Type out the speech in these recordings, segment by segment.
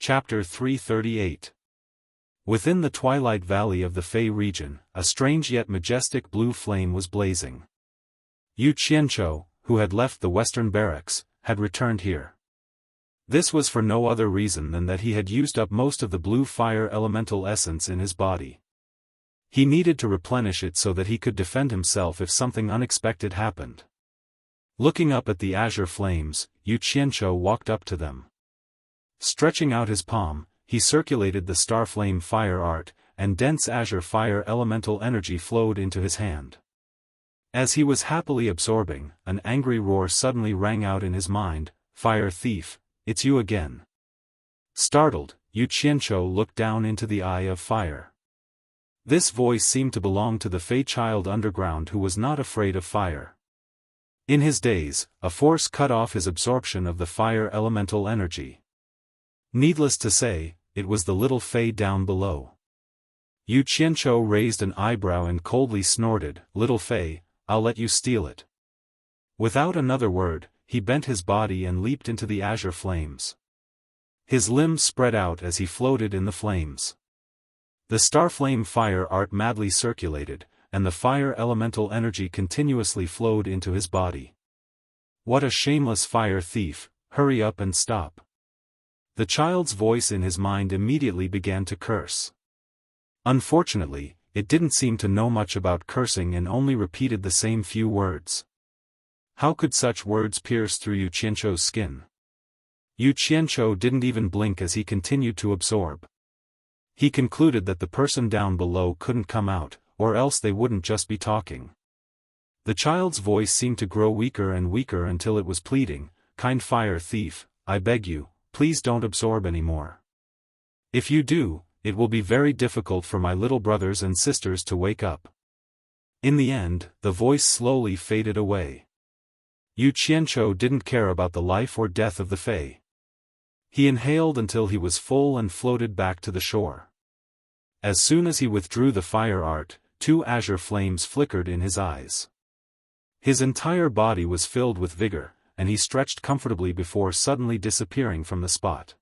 Chapter 338. Within the twilight valley of the Fei region, a strange yet majestic blue flame was blazing. Yu Qianzhou, who had left the western barracks, had returned here. This was for no other reason than that he had used up most of the blue fire elemental essence in his body. He needed to replenish it so that he could defend himself if something unexpected happened. Looking up at the azure flames, Yu Qianzhou walked up to them. Stretching out his palm, he circulated the starflame fire art, and dense azure fire elemental energy flowed into his hand. As he was happily absorbing, an angry roar suddenly rang out in his mind, "Fire thief, it's you again." Startled, Yu Qianzhou looked down into the eye of fire. This voice seemed to belong to the Fei child underground who was not afraid of fire. In his days, a force cut off his absorption of the fire elemental energy. Needless to say, it was the little Fei down below. Yu Qianzhou raised an eyebrow and coldly snorted, "Little Fei, I'll let you steal it." Without another word, he bent his body and leaped into the azure flames. His limbs spread out as he floated in the flames. The starflame fire art madly circulated, and the fire elemental energy continuously flowed into his body. "What a shameless fire thief, hurry up and stop." The child's voice in his mind immediately began to curse. Unfortunately, it didn't seem to know much about cursing and only repeated the same few words. How could such words pierce through Yu Qianzhou's skin? Yu Qianzhou didn't even blink as he continued to absorb. He concluded that the person down below couldn't come out, or else they wouldn't just be talking. The child's voice seemed to grow weaker and weaker until it was pleading, "Kind fire thief, I beg you, please don't absorb anymore. If you do, it will be very difficult for my little brothers and sisters to wake up." In the end, the voice slowly faded away. Yu Qianzhou didn't care about the life or death of the Fei. He inhaled until he was full and floated back to the shore. As soon as he withdrew the fire art, 2 azure flames flickered in his eyes. His entire body was filled with vigor, and he stretched comfortably before suddenly disappearing from the spot.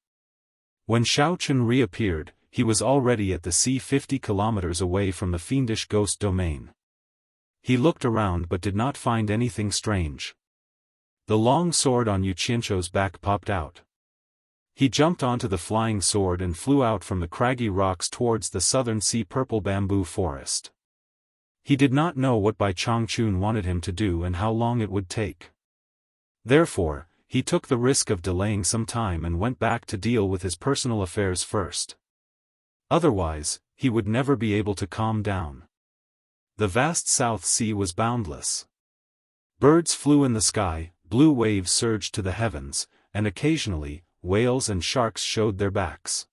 When Xiaofan reappeared, he was already at the sea 50 kilometers away from the fiendish ghost domain. He looked around but did not find anything strange. The long sword on Yu Qianzhou's back popped out. He jumped onto the flying sword and flew out from the craggy rocks towards the southern sea purple bamboo forest. He did not know what Bai Changchun wanted him to do and how long it would take. Therefore, he took the risk of delaying some time and went back to deal with his personal affairs first. Otherwise, he would never be able to calm down. The vast South Sea was boundless. Birds flew in the sky, blue waves surged to the heavens, and occasionally, whales and sharks showed their backs.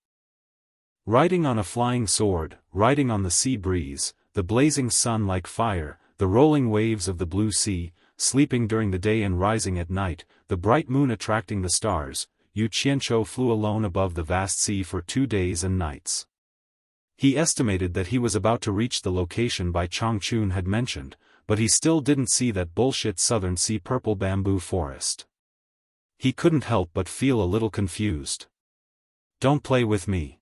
Riding on a flying sword, riding on the sea breeze, the blazing sun like fire, the rolling waves of the blue sea, sleeping during the day and rising at night, the bright moon attracting the stars, Yu Qianzhou flew alone above the vast sea for 2 days and nights. He estimated that he was about to reach the location Bai Changchun had mentioned, but he still didn't see that bullshit southern sea purple bamboo forest. He couldn't help but feel a little confused. "Don't play with me.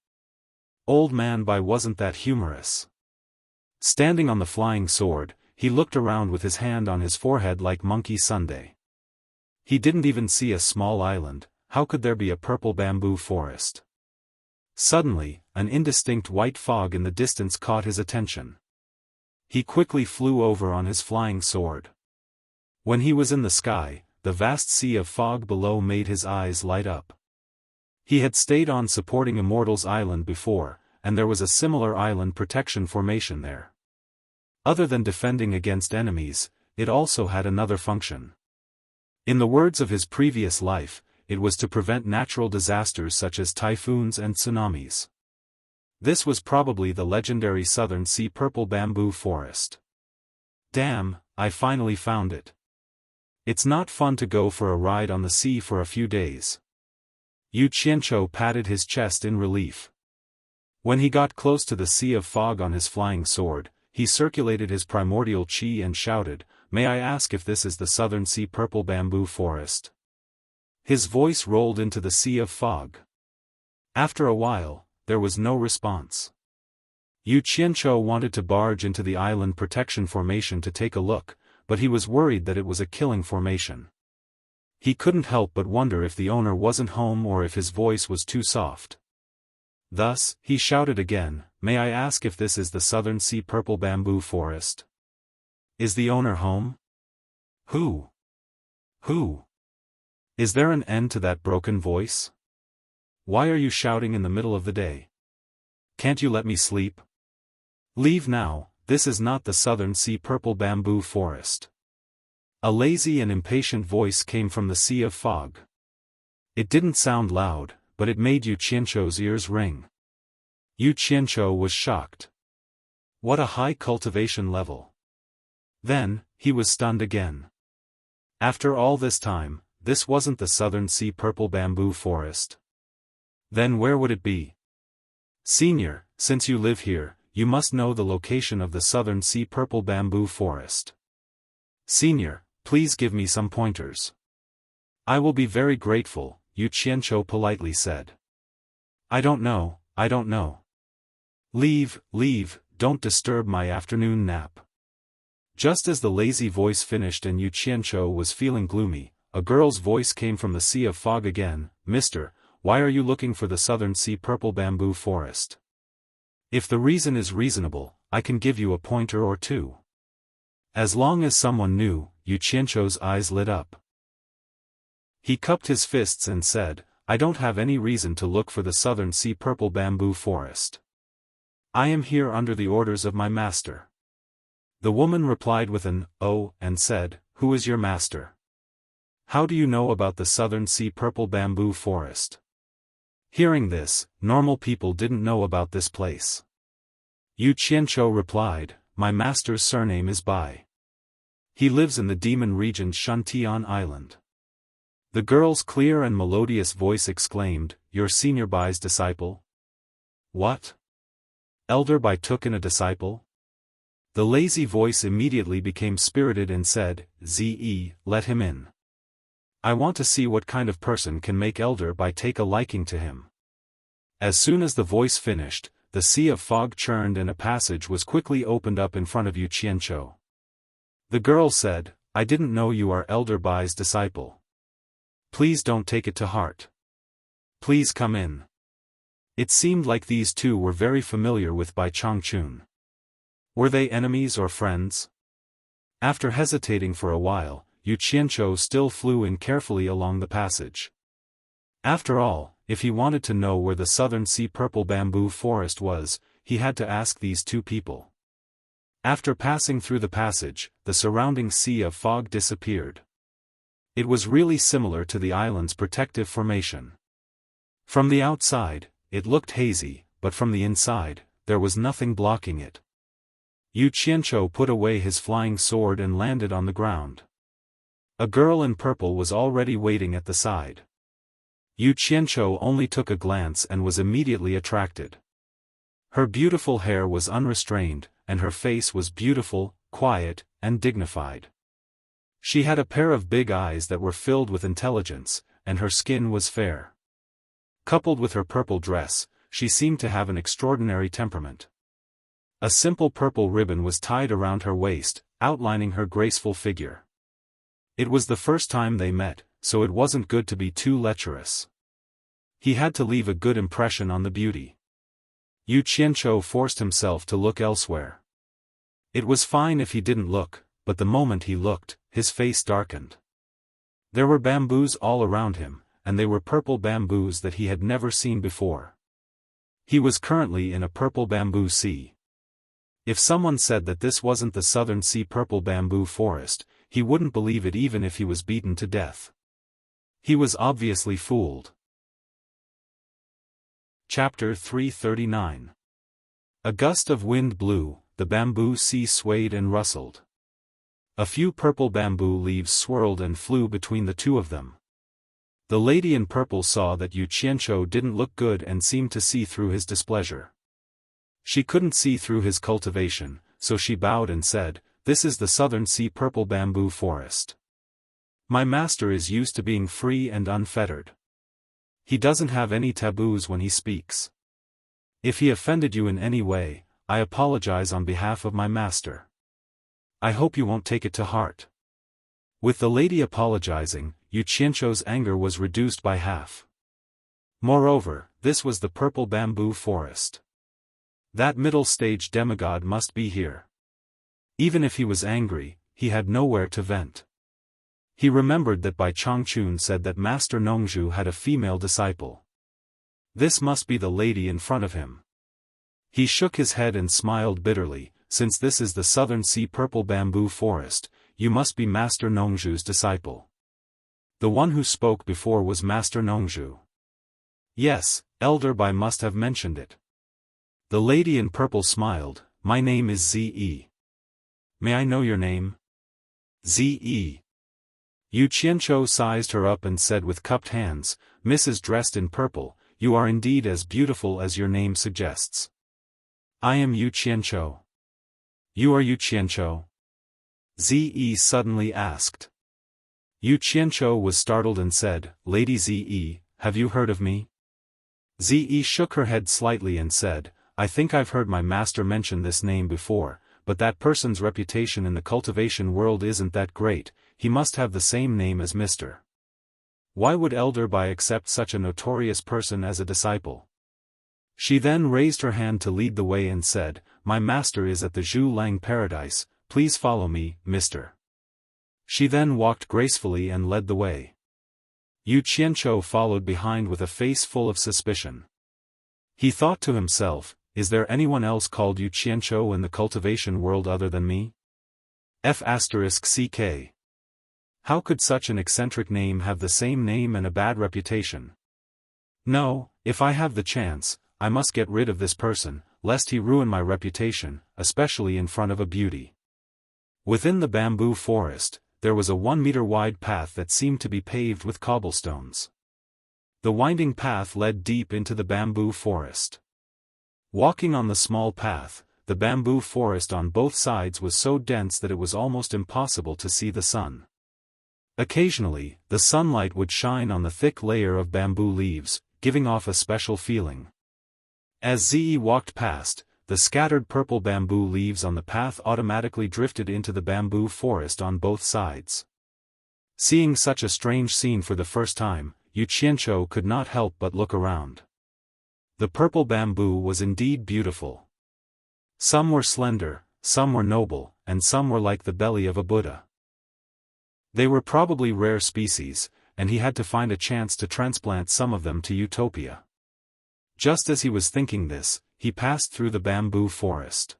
Old man Bai wasn't that humorous." Standing on the flying sword, he looked around with his hand on his forehead like Monkey Sunday. He didn't even see a small island. How could there be a purple bamboo forest? Suddenly, an indistinct white fog in the distance caught his attention. He quickly flew over on his flying sword. When he was in the sky, the vast sea of fog below made his eyes light up. He had stayed on supporting Immortal's Island before, and there was a similar island protection formation there. Other than defending against enemies, it also had another function. In the words of his previous life, it was to prevent natural disasters such as typhoons and tsunamis. This was probably the legendary southern sea purple bamboo forest. "Damn, I finally found it. It's not fun to go for a ride on the sea for a few days." Yu Qianzhou patted his chest in relief. When he got close to the sea of fog on his flying sword, he circulated his primordial qi and shouted, "May I ask if this is the southern sea purple bamboo forest?" His voice rolled into the sea of fog. After a while, there was no response. Yu Qianzhou wanted to barge into the island protection formation to take a look, but he was worried that it was a killing formation. He couldn't help but wonder if the owner wasn't home or if his voice was too soft. Thus, he shouted again, "May I ask if this is the Southern Sea Purple Bamboo Forest? Is the owner home? Who? Who? Is there an end to that broken voice? Why are you shouting in the middle of the day? Can't you let me sleep? Leave now, this is not the Southern Sea Purple Bamboo Forest." A lazy and impatient voice came from the sea of fog. It didn't sound loud, but it made Yu Qianzhou's ears ring. Yu Qianzhou was shocked. What a high cultivation level. Then, he was stunned again. After all this time, this wasn't the Southern Sea Purple Bamboo Forest. Then where would it be? Senior, since you live here, you must know the location of the Southern Sea Purple Bamboo Forest. Senior, please give me some pointers. I will be very grateful, Yu Qianzhou politely said. I don't know. Leave, don't disturb my afternoon nap. Just as the lazy voice finished and Yu Qianzhou was feeling gloomy, a girl's voice came from the sea of fog again. Mister, why are you looking for the Southern Sea Purple Bamboo Forest? If the reason is reasonable, I can give you a pointer or two. As long as someone knew, Yu Qianzhou's eyes lit up. He cupped his fists and said, I don't have any reason to look for the Southern Sea Purple Bamboo Forest. I am here under the orders of my master. The woman replied with an, "Oh," and said, Who is your master? How do you know about the Southern Sea Purple Bamboo Forest? Hearing this, normal people didn't know about this place. Yu Qianzhou replied, My master's surname is Bai. He lives in the demon region's Shantian Island. The girl's clear and melodious voice exclaimed, You're Senior Bai's disciple? What? Elder Bai took in a disciple? The lazy voice immediately became spirited and said, Ze, let him in. I want to see what kind of person can make Elder Bai take a liking to him. As soon as the voice finished, the sea of fog churned and a passage was quickly opened up in front of Yu Qianzhou. The girl said, I didn't know you are Elder Bai's disciple. Please don't take it to heart. Please come in. It seemed like these two were very familiar with Bai Changchun. Were they enemies or friends? After hesitating for a while, Yu Qianzhou still flew in carefully along the passage. After all, if he wanted to know where the Southern Sea Purple Bamboo Forest was, he had to ask these two people. After passing through the passage, the surrounding sea of fog disappeared. It was really similar to the island's protective formation. From the outside, it looked hazy, but from the inside, there was nothing blocking it. Yu Qianzhou put away his flying sword and landed on the ground. A girl in purple was already waiting at the side. Yu Qianzhou only took a glance and was immediately attracted. Her beautiful hair was unrestrained, and her face was beautiful, quiet, and dignified. She had a pair of big eyes that were filled with intelligence, and her skin was fair. Coupled with her purple dress, she seemed to have an extraordinary temperament. A simple purple ribbon was tied around her waist, outlining her graceful figure. It was the first time they met, so it wasn't good to be too lecherous. He had to leave a good impression on the beauty. Yu Qianzhou forced himself to look elsewhere. It was fine if he didn't look, but the moment he looked, his face darkened. There were bamboos all around him, and they were purple bamboos that he had never seen before. He was currently in a purple bamboo sea. If someone said that this wasn't the Southern Sea Purple Bamboo Forest, he wouldn't believe it even if he was beaten to death. He was obviously fooled. Chapter 339. A gust of wind blew, the bamboo sea swayed and rustled. A few purple bamboo leaves swirled and flew between the two of them. The lady in purple saw that Yu Qianzhou didn't look good and seemed to see through his displeasure. She couldn't see through his cultivation, so she bowed and said, This is the Southern Sea Purple Bamboo Forest. My master is used to being free and unfettered. He doesn't have any taboos when he speaks. If he offended you in any way, I apologize on behalf of my master. I hope you won't take it to heart. With the lady apologizing, Yu Qianzhou's anger was reduced by half. Moreover, this was the purple bamboo forest. That middle-stage demigod must be here. Even if he was angry, he had nowhere to vent. He remembered that Bai Changchun said that Master Nongzhu had a female disciple. This must be the lady in front of him. He shook his head and smiled bitterly. Since this is the Southern Sea purple bamboo forest, you must be Master Nongzhu's disciple. The one who spoke before was Master Nongzhu. Yes, Elder Bai must have mentioned it. The lady in purple smiled. My name is Ze. May I know your name? Ze. Yu Qianzhou sized her up and said with cupped hands, Mrs. dressed in purple, you are indeed as beautiful as your name suggests. I am Yu Qianzhou. You are Yu Qianzhou? Ze suddenly asked. Yu Qianzhou was startled and said, Lady Ze, have you heard of me? Ze shook her head slightly and said, I think I've heard my master mention this name before, but that person's reputation in the cultivation world isn't that great. He must have the same name as Mr. Why would Elder Bai accept such a notorious person as a disciple? She then raised her hand to lead the way and said, My master is at the Zhu Lang Paradise, please follow me, Mr. She then walked gracefully and led the way. Yu Qianzhou followed behind with a face full of suspicion. He thought to himself, is there anyone else called Yu Qianzhou in the cultivation world other than me? F***ck. How could such an eccentric name have the same name and a bad reputation? No, if I have the chance, I must get rid of this person, lest he ruin my reputation, especially in front of a beauty. Within the bamboo forest, there was a 1-meter-wide path that seemed to be paved with cobblestones. The winding path led deep into the bamboo forest. Walking on the small path, the bamboo forest on both sides was so dense that it was almost impossible to see the sun. Occasionally, the sunlight would shine on the thick layer of bamboo leaves, giving off a special feeling. As Ze walked past, the scattered purple bamboo leaves on the path automatically drifted into the bamboo forest on both sides. Seeing such a strange scene for the first time, Yu Qianzhou could not help but look around. The purple bamboo was indeed beautiful. Some were slender, some were noble, and some were like the belly of a Buddha. They were probably rare species, and he had to find a chance to transplant some of them to Utopia. Just as he was thinking this, he passed through the bamboo forest.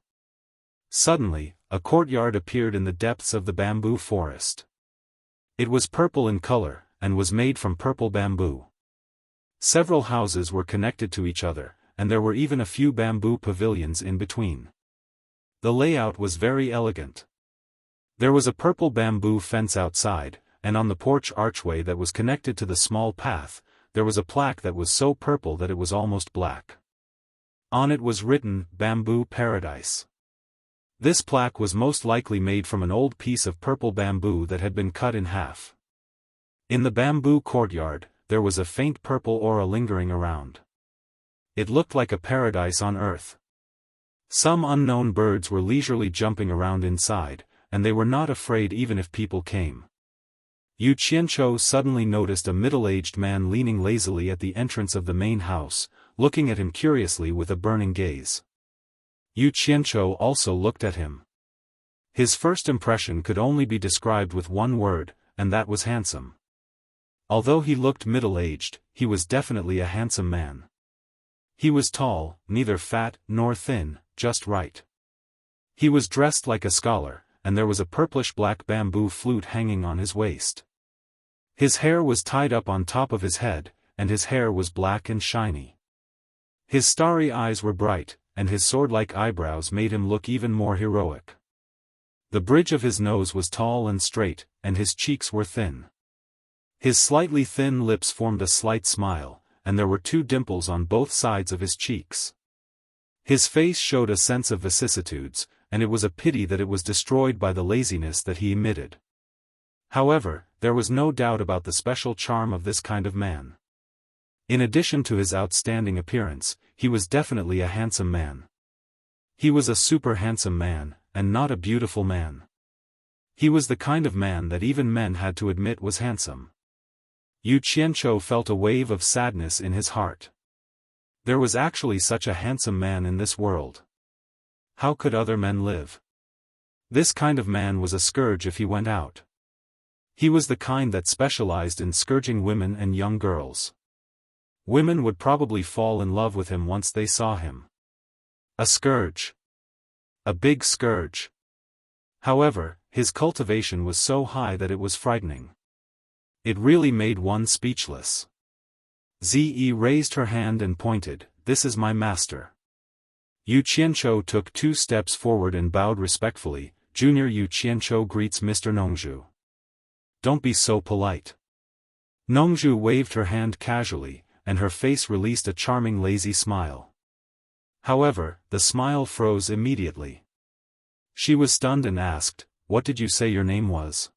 Suddenly, a courtyard appeared in the depths of the bamboo forest. It was purple in color, and was made from purple bamboo. Several houses were connected to each other, and there were even a few bamboo pavilions in between. The layout was very elegant. There was a purple bamboo fence outside, and on the porch archway that was connected to the small path, there was a plaque that was so purple that it was almost black. On it was written, Bamboo Paradise. This plaque was most likely made from an old piece of purple bamboo that had been cut in half. In the bamboo courtyard, there was a faint purple aura lingering around. It looked like a paradise on earth. Some unknown birds were leisurely jumping around inside, and they were not afraid even if people came. Yu Qianzhou suddenly noticed a middle-aged man leaning lazily at the entrance of the main house, looking at him curiously with a burning gaze. Yu Qianzhou also looked at him. His first impression could only be described with one word, and that was handsome. Although he looked middle-aged, he was definitely a handsome man. He was tall, neither fat nor thin, just right. He was dressed like a scholar, and there was a purplish-black bamboo flute hanging on his waist. His hair was tied up on top of his head, and his hair was black and shiny. His starry eyes were bright, and his sword-like eyebrows made him look even more heroic. The bridge of his nose was tall and straight, and his cheeks were thin. His slightly thin lips formed a slight smile, and there were 2 dimples on both sides of his cheeks. His face showed a sense of vicissitudes, and it was a pity that it was destroyed by the laziness that he emitted. However, there was no doubt about the special charm of this kind of man. In addition to his outstanding appearance, he was definitely a handsome man. He was a super handsome man, and not a beautiful man. He was the kind of man that even men had to admit was handsome. Yu Qianzhou felt a wave of sadness in his heart. There was actually such a handsome man in this world. How could other men live? This kind of man was a scourge if he went out. He was the kind that specialized in scourging women and young girls. Women would probably fall in love with him once they saw him. A scourge. A big scourge. However, his cultivation was so high that it was frightening. It really made one speechless. Zi raised her hand and pointed, "This is my master." Yu Qianzhou took 2 steps forward and bowed respectfully. "Junior Yu Qianzhou greets Mr. Nongzhu." "Don't be so polite." Nongzhu waved her hand casually, and her face released a charming lazy smile. However, the smile froze immediately. She was stunned and asked, "What did you say your name was?"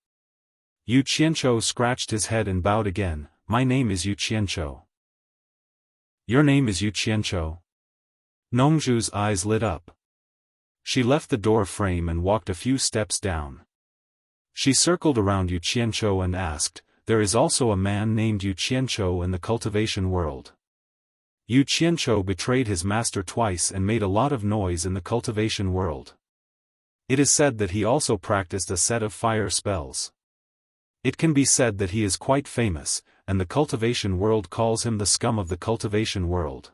Yu Qianzhou scratched his head and bowed again, "My name is Yu Qianzhou." "Your name is Yu Qianzhou?" Nongzhu's eyes lit up. She left the door frame and walked a few steps down. She circled around Yu Qianzhou and asked, "There is also a man named Yu Qianzhou in the cultivation world?" Yu Qianzhou betrayed his master twice and made a lot of noise in the cultivation world. It is said that he also practiced a set of fire spells. It can be said that he is quite famous, and the cultivation world calls him the scum of the cultivation world.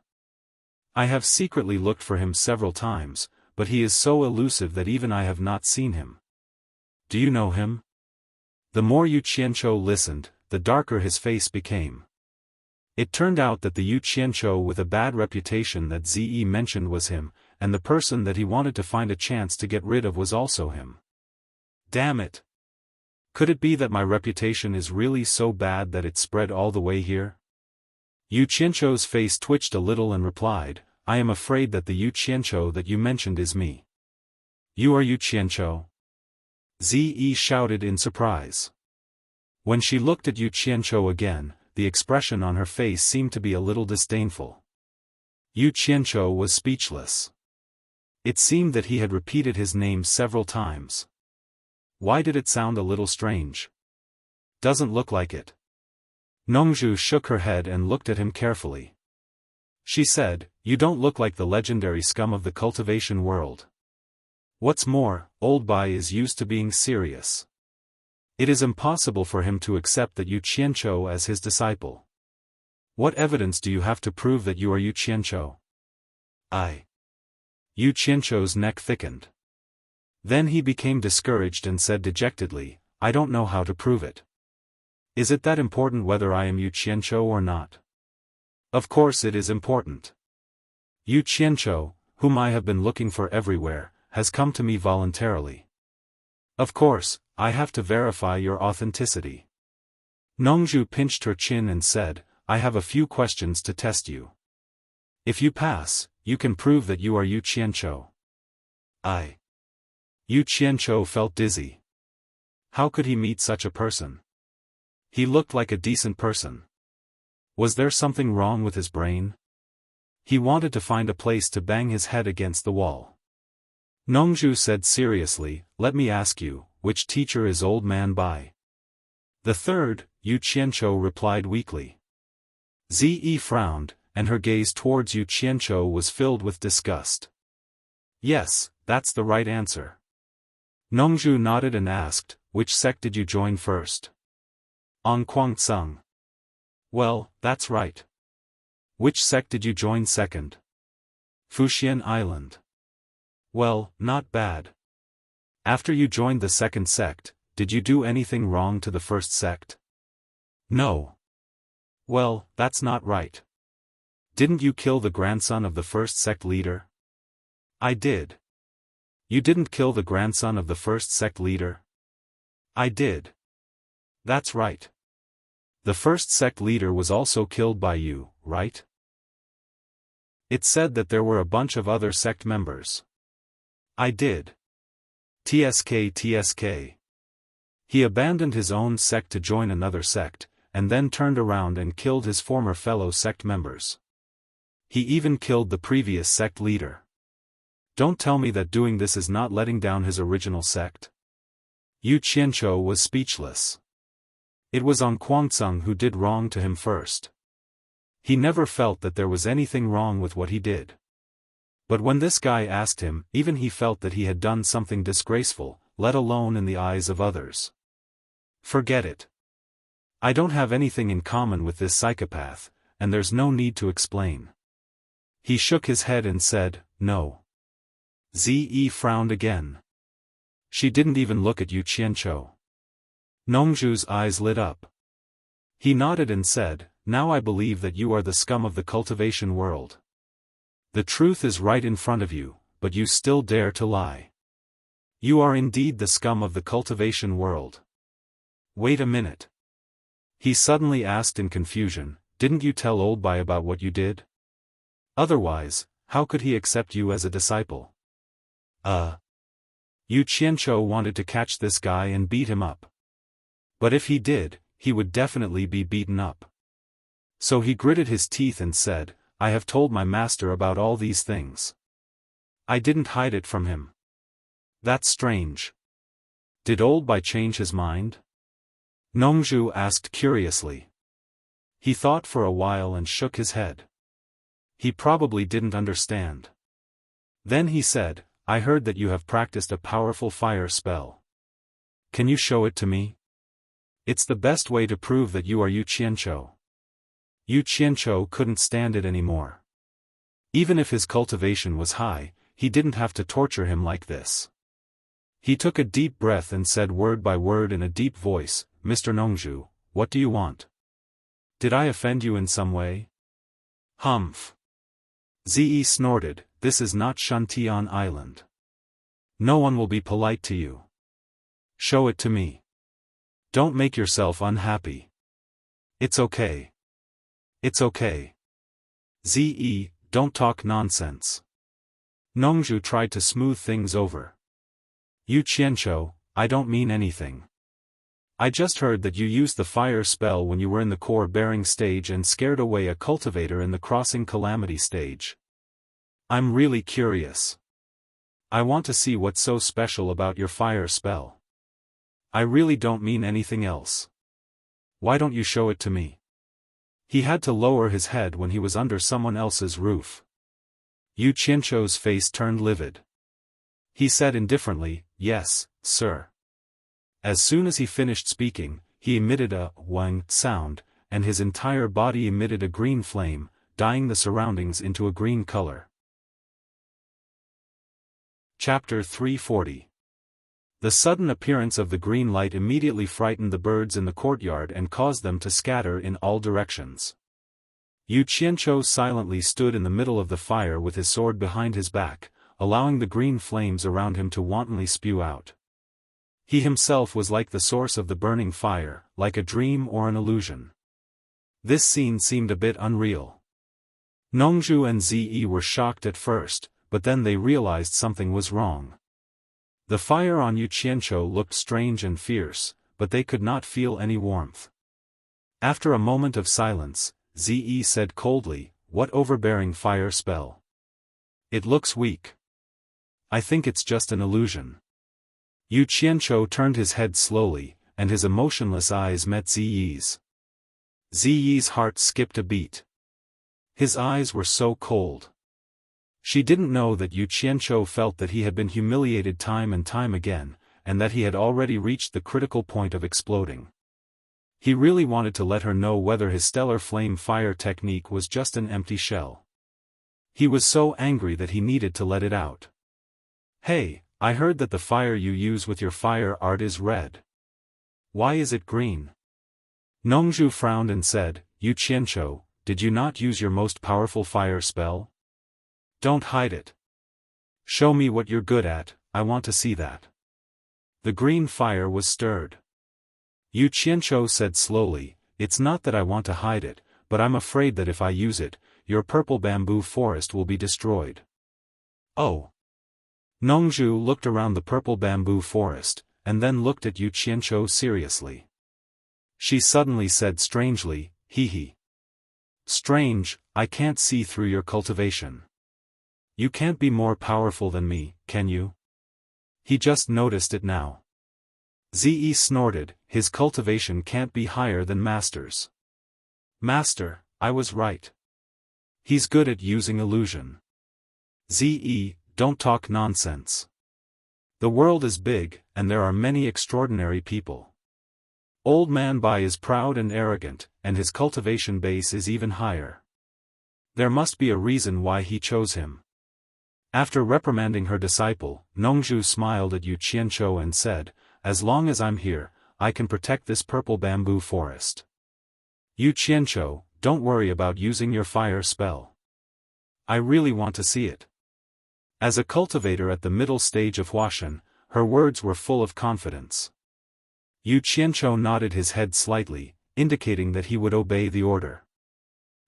I have secretly looked for him several times, but he is so elusive that even I have not seen him. Do you know him? The more Yu Qianzhou listened, the darker his face became. It turned out that the Yu Qianzhou with a bad reputation that Zi mentioned was him, and the person that he wanted to find a chance to get rid of was also him. Damn it! Could it be that my reputation is really so bad that it spread all the way here? Yu Qianzhou's face twitched a little and replied, "I am afraid that the Yu Qianzhou that you mentioned is me." "You are Yu Qianzhou?" Zi shouted in surprise. When she looked at Yu Qianzhou again, the expression on her face seemed to be a little disdainful. Yu Qianzhou was speechless. It seemed that he had repeated his name several times. Why did it sound a little strange? Doesn't look like it. Nongzhu shook her head and looked at him carefully. She said, "You don't look like the legendary scum of the cultivation world. What's more, Old Bai is used to being serious. It is impossible for him to accept that Yu Qianzhou as his disciple. What evidence do you have to prove that you are Yu Qianzhou?" Yu Qianzhou's neck thickened. Then he became discouraged and said dejectedly, "I don't know how to prove it. Is it that important whether I am Yu Qianzhou or not?" Of course it is important. Yu Qianzhou, whom I have been looking for everywhere, has come to me voluntarily. Of course, I have to verify your authenticity. Nongzhu pinched her chin and said, "I have a few questions to test you. If you pass, you can prove that you are Yu Qianzhou." Yu Qianzhou felt dizzy. How could he meet such a person? He looked like a decent person. Was there something wrong with his brain? He wanted to find a place to bang his head against the wall. Nongzhu said seriously, "Let me ask you, which teacher is Old Man Bai?" "The third," Yu Qianzhou replied weakly. Zi frowned, and her gaze towards Yu Qianzhou was filled with disgust. "Yes, that's the right answer." Nongzhu nodded and asked, "Which sect did you join first?" "On Kuang-tsung." "Well, that's right." "Which sect did you join second?" "Fuxian Island." "Well, not bad. After you joined the second sect, did you do anything wrong to the first sect?" "No." "Well, that's not right. Didn't you kill the grandson of the first sect leader?" "I did." "You didn't kill the grandson of the first sect leader?" "I did." "That's right. The first sect leader was also killed by you, right?" "It said that there were a bunch of other sect members." "I did." TSK. He abandoned his own sect to join another sect, and then turned around and killed his former fellow sect members. He even killed the previous sect leader. Don't tell me that doing this is not letting down his original sect. Yu Qianzhou was speechless. It was An Kuangceng who did wrong to him first. He never felt that there was anything wrong with what he did. But when this guy asked him, even he felt that he had done something disgraceful, let alone in the eyes of others. Forget it. I don't have anything in common with this psychopath, and there's no need to explain. He shook his head and said, no. Zi frowned again. She didn't even look at Yu Qianzhou. Nongzhu's eyes lit up. He nodded and said, now I believe that you are the scum of the cultivation world. The truth is right in front of you, but you still dare to lie. You are indeed the scum of the cultivation world. Wait a minute. He suddenly asked in confusion, didn't you tell Old Bai about what you did? Otherwise, how could he accept you as a disciple? Yu Qianzhou wanted to catch this guy and beat him up. But if he did, he would definitely be beaten up. So he gritted his teeth and said, I have told my master about all these things. I didn't hide it from him. That's strange. Did Old Bai change his mind? Nongzhu asked curiously. He thought for a while and shook his head. He probably didn't understand. Then he said, I heard that you have practiced a powerful fire spell. Can you show it to me? It's the best way to prove that you are Yu Qianzhou. Yu Qianzhou couldn't stand it anymore. Even if his cultivation was high, he didn't have to torture him like this. He took a deep breath and said word by word in a deep voice, Mr. Nongzhu, what do you want? Did I offend you in some way? Humph. Zi snorted, this is not Shantian Island. No one will be polite to you. Show it to me. Don't make yourself unhappy. It's okay. It's okay. Zi, don't talk nonsense. Nongzhu tried to smooth things over. Yu Qianzhou, I don't mean anything. I just heard that you used the fire spell when you were in the core bearing stage and scared away a cultivator in the crossing calamity stage. I'm really curious. I want to see what's so special about your fire spell. I really don't mean anything else. Why don't you show it to me? He had to lower his head when he was under someone else's roof. Yu Qianzhou's face turned livid. He said indifferently, yes, sir. As soon as he finished speaking, he emitted a wang sound, and his entire body emitted a green flame, dyeing the surroundings into a green color. Chapter 340. The sudden appearance of the green light immediately frightened the birds in the courtyard and caused them to scatter in all directions. Yu Qianzhou silently stood in the middle of the fire with his sword behind his back, allowing the green flames around him to wantonly spew out. He himself was like the source of the burning fire, like a dream or an illusion. This scene seemed a bit unreal. Nongzhu and Zi were shocked at first, but then they realized something was wrong. The fire on Yu Qianzhou looked strange and fierce, but they could not feel any warmth. After a moment of silence, Zi said coldly, what overbearing fire spell? It looks weak. I think it's just an illusion. Yu Qianzhou turned his head slowly, and his emotionless eyes met Ziyi's. Ziyi's heart skipped a beat. His eyes were so cold. She didn't know that Yu Qianzhou felt that he had been humiliated time and time again, and that he had already reached the critical point of exploding. He really wanted to let her know whether his stellar flame fire technique was just an empty shell. He was so angry that he needed to let it out. Hey, I heard that the fire you use with your fire art is red. Why is it green? Nongzhu frowned and said, Yu Qianzhou, did you not use your most powerful fire spell? Don't hide it. Show me what you're good at, I want to see that. The green fire was stirred. Yu Qianzhou said slowly, it's not that I want to hide it, but I'm afraid that if I use it, your purple bamboo forest will be destroyed. Oh. Nongzhu looked around the purple bamboo forest, and then looked at Yu Qianzhou seriously. She suddenly said strangely, "Hee hee. Strange, I can't see through your cultivation. You can't be more powerful than me, can you?" He just noticed it now. Ze snorted, "His cultivation can't be higher than Master's." "Master, I was right. He's good at using illusion." Ze, don't talk nonsense. The world is big, and there are many extraordinary people. Old Man Bai is proud and arrogant, and his cultivation base is even higher. There must be a reason why he chose him. After reprimanding her disciple, Nongzhu smiled at Yu Qianzhou and said, "As long as I'm here, I can protect this purple bamboo forest. Yu Qianzhou, don't worry about using your fire spell. I really want to see it." As a cultivator at the middle stage of Huashan, her words were full of confidence. Yu Qianzhou nodded his head slightly, indicating that he would obey the order.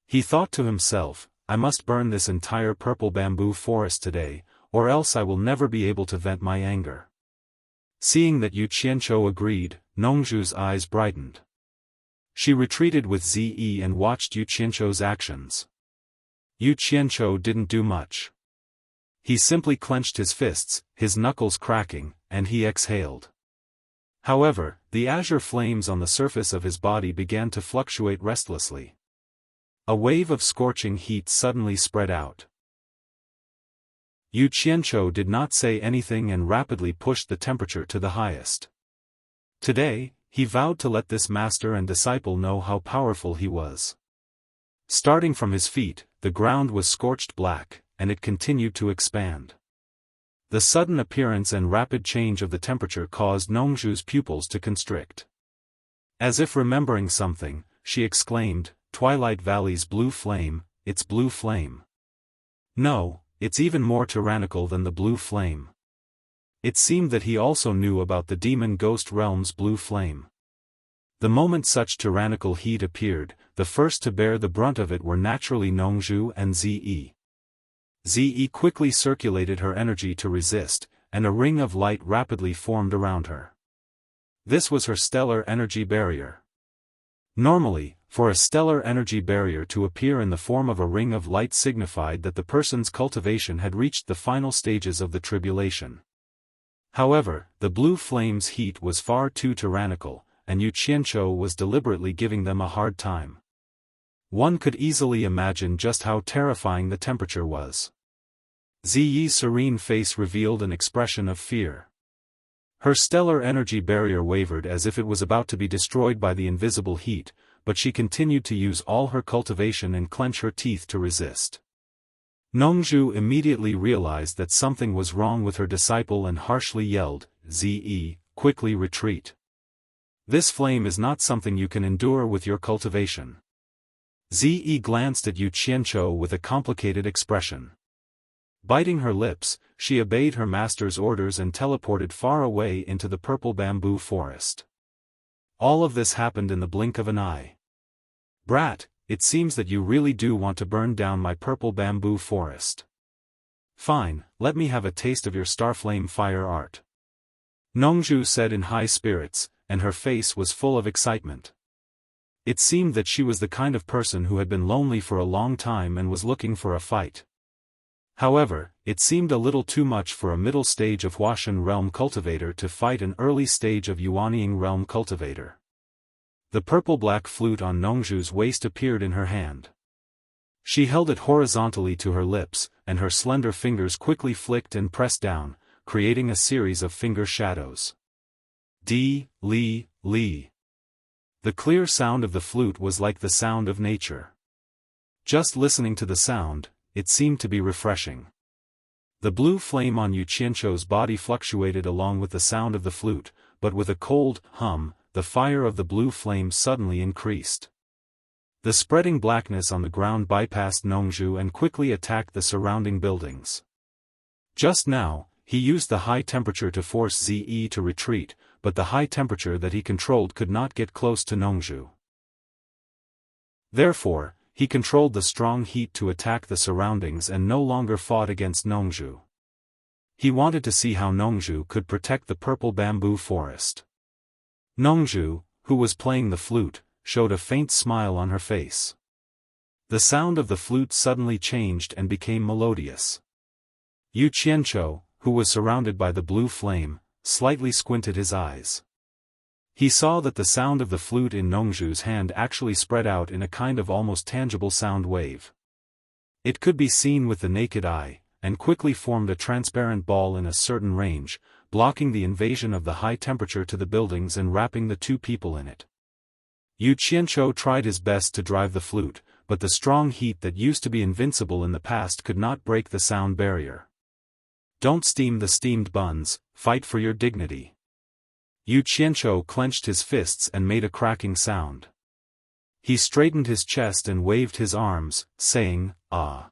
He thought to himself, "I must burn this entire purple bamboo forest today, or else I will never be able to vent my anger." Seeing that Yu Qianzhou agreed, Nongzhu's eyes brightened. She retreated with Ze and watched Yu Qianzhou's actions. Yu Qianzhou didn't do much. He simply clenched his fists, his knuckles cracking, and he exhaled. However, the azure flames on the surface of his body began to fluctuate restlessly. A wave of scorching heat suddenly spread out. Yu Qianzhou did not say anything and rapidly pushed the temperature to the highest. Today, he vowed to let this master and disciple know how powerful he was. Starting from his feet, the ground was scorched black, and it continued to expand. The sudden appearance and rapid change of the temperature caused Nongzhu's pupils to constrict. As if remembering something, she exclaimed, "Twilight Valley's blue flame, it's blue flame. No, it's even more tyrannical than the blue flame." It seemed that he also knew about the demon ghost realm's blue flame. The moment such tyrannical heat appeared, the first to bear the brunt of it were naturally Nongzhu and Ze. Ze quickly circulated her energy to resist, and a ring of light rapidly formed around her. This was her stellar energy barrier. Normally, for a stellar energy barrier to appear in the form of a ring of light signified that the person's cultivation had reached the final stages of the tribulation. However, the blue flame's heat was far too tyrannical, and Yu Qianzhou was deliberately giving them a hard time. One could easily imagine just how terrifying the temperature was. Ziyi's serene face revealed an expression of fear. Her stellar energy barrier wavered as if it was about to be destroyed by the invisible heat, but she continued to use all her cultivation and clench her teeth to resist. Nongzhu immediately realized that something was wrong with her disciple and harshly yelled, "Ze, quickly retreat. This flame is not something you can endure with your cultivation." Ze glanced at Yu Qianzhou with a complicated expression. Biting her lips, she obeyed her master's orders and teleported far away into the purple bamboo forest. All of this happened in the blink of an eye. "Brat, it seems that you really do want to burn down my purple bamboo forest. Fine, let me have a taste of your starflame fire art," Nongzhu said in high spirits, and her face was full of excitement. It seemed that she was the kind of person who had been lonely for a long time and was looking for a fight. However, it seemed a little too much for a middle stage of Huashan realm cultivator to fight an early stage of Yuanying realm cultivator. The purple-black flute on Nongzhu's waist appeared in her hand. She held it horizontally to her lips, and her slender fingers quickly flicked and pressed down, creating a series of finger shadows. D, li, li. The clear sound of the flute was like the sound of nature. Just listening to the sound, it seemed to be refreshing. The blue flame on Yu Qianzhou's body fluctuated along with the sound of the flute, but with a cold hum, the fire of the blue flame suddenly increased. The spreading blackness on the ground bypassed Nongzhu and quickly attacked the surrounding buildings. Just now, he used the high temperature to force Ze to retreat, but the high temperature that he controlled could not get close to Nongzhu. Therefore, he controlled the strong heat to attack the surroundings and no longer fought against Nongzhu. He wanted to see how Nongzhu could protect the purple bamboo forest. "Nongzhu, who was playing the flute, showed a faint smile on her face. The sound of the flute suddenly changed and became melodious. Yu Qianzhou, who was surrounded by the blue flame, slightly squinted his eyes. He saw that the sound of the flute in Nongzhu's hand actually spread out in a kind of almost tangible sound wave. It could be seen with the naked eye, and quickly formed a transparent ball in a certain range, blocking the invasion of the high temperature to the buildings and wrapping the two people in it. Yu Qianzhou tried his best to drive the flute, but the strong heat that used to be invincible in the past could not break the sound barrier. Don't steam the steamed buns, fight for your dignity. Yu Qianzhou clenched his fists and made a cracking sound. He straightened his chest and waved his arms, saying, "Ah!"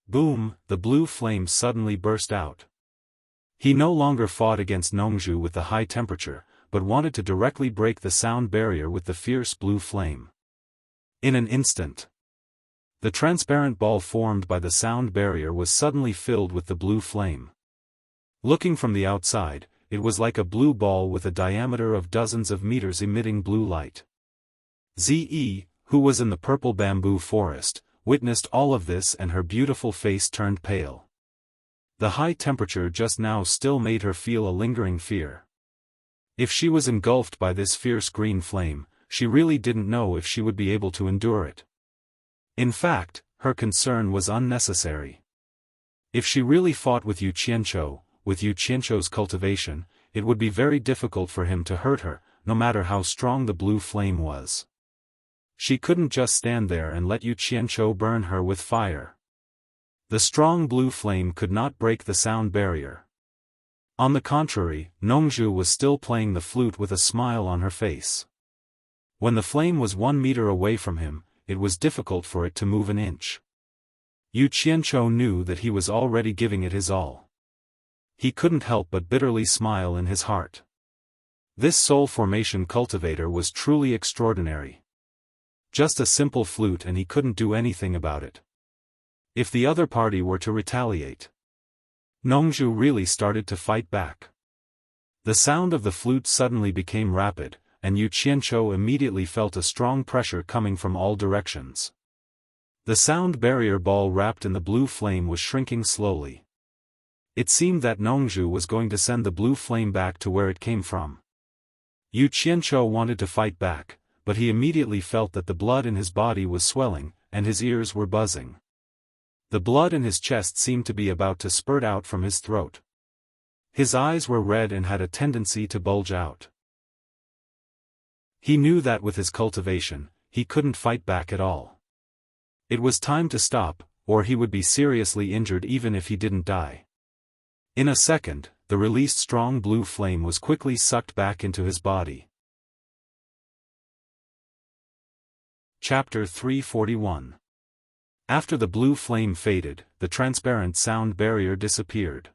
Boom, the blue flame suddenly burst out. He no longer fought against Nongzhu with the high temperature, but wanted to directly break the sound barrier with the fierce blue flame. In an instant, the transparent ball formed by the sound barrier was suddenly filled with the blue flame. Looking from the outside, it was like a blue ball with a diameter of dozens of meters emitting blue light. Ze, who was in the purple bamboo forest, witnessed all of this and her beautiful face turned pale. The high temperature just now still made her feel a lingering fear. If she was engulfed by this fierce green flame, she really didn't know if she would be able to endure it. In fact, her concern was unnecessary. If she really fought with Yu Qianzhou's cultivation, it would be very difficult for him to hurt her, no matter how strong the blue flame was. She couldn't just stand there and let Yu Qianzhou burn her with fire. The strong blue flame could not break the sound barrier. On the contrary, Nongzhu was still playing the flute with a smile on her face. When the flame was 1 meter away from him, it was difficult for it to move an inch. Yu Qianzhou knew that he was already giving it his all. He couldn't help but bitterly smile in his heart. This soul formation cultivator was truly extraordinary. Just a simple flute and he couldn't do anything about it. If the other party were to retaliate, Nongzhu really started to fight back. The sound of the flute suddenly became rapid, and Yu Qianzhou immediately felt a strong pressure coming from all directions. The sound barrier ball wrapped in the blue flame was shrinking slowly. It seemed that Nongzhu was going to send the blue flame back to where it came from. Yu Qianzhou wanted to fight back, but he immediately felt that the blood in his body was swelling, and his ears were buzzing. The blood in his chest seemed to be about to spurt out from his throat. His eyes were red and had a tendency to bulge out. He knew that with his cultivation, he couldn't fight back at all. It was time to stop, or he would be seriously injured even if he didn't die. In a second, the released strong blue flame was quickly sucked back into his body. Chapter 341. After the blue flame faded, the transparent sound barrier disappeared.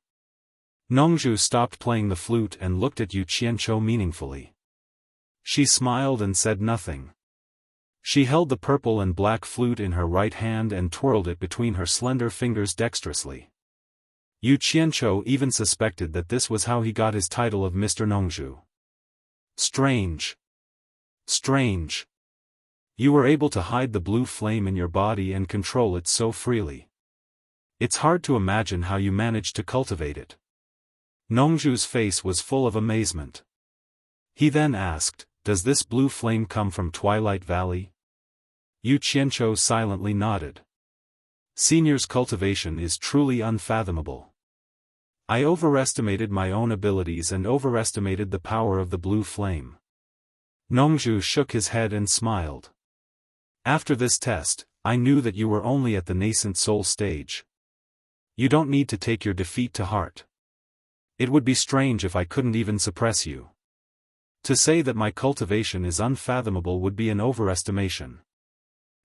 Nongzhu stopped playing the flute and looked at Yu Qianzhou meaningfully. She smiled and said nothing. She held the purple and black flute in her right hand and twirled it between her slender fingers dexterously. Yu Qianzhou even suspected that this was how he got his title of Mr. Nongzhu. Strange. Strange. You were able to hide the blue flame in your body and control it so freely. It's hard to imagine how you managed to cultivate it. Nongzhu's face was full of amazement. He then asked, "Does this blue flame come from Twilight Valley?" Yu Qianzhou silently nodded. Senior's cultivation is truly unfathomable. I overestimated my own abilities and overestimated the power of the blue flame. Nongzhu shook his head and smiled. After this test, I knew that you were only at the nascent soul stage. You don't need to take your defeat to heart. It would be strange if I couldn't even suppress you. To say that my cultivation is unfathomable would be an overestimation.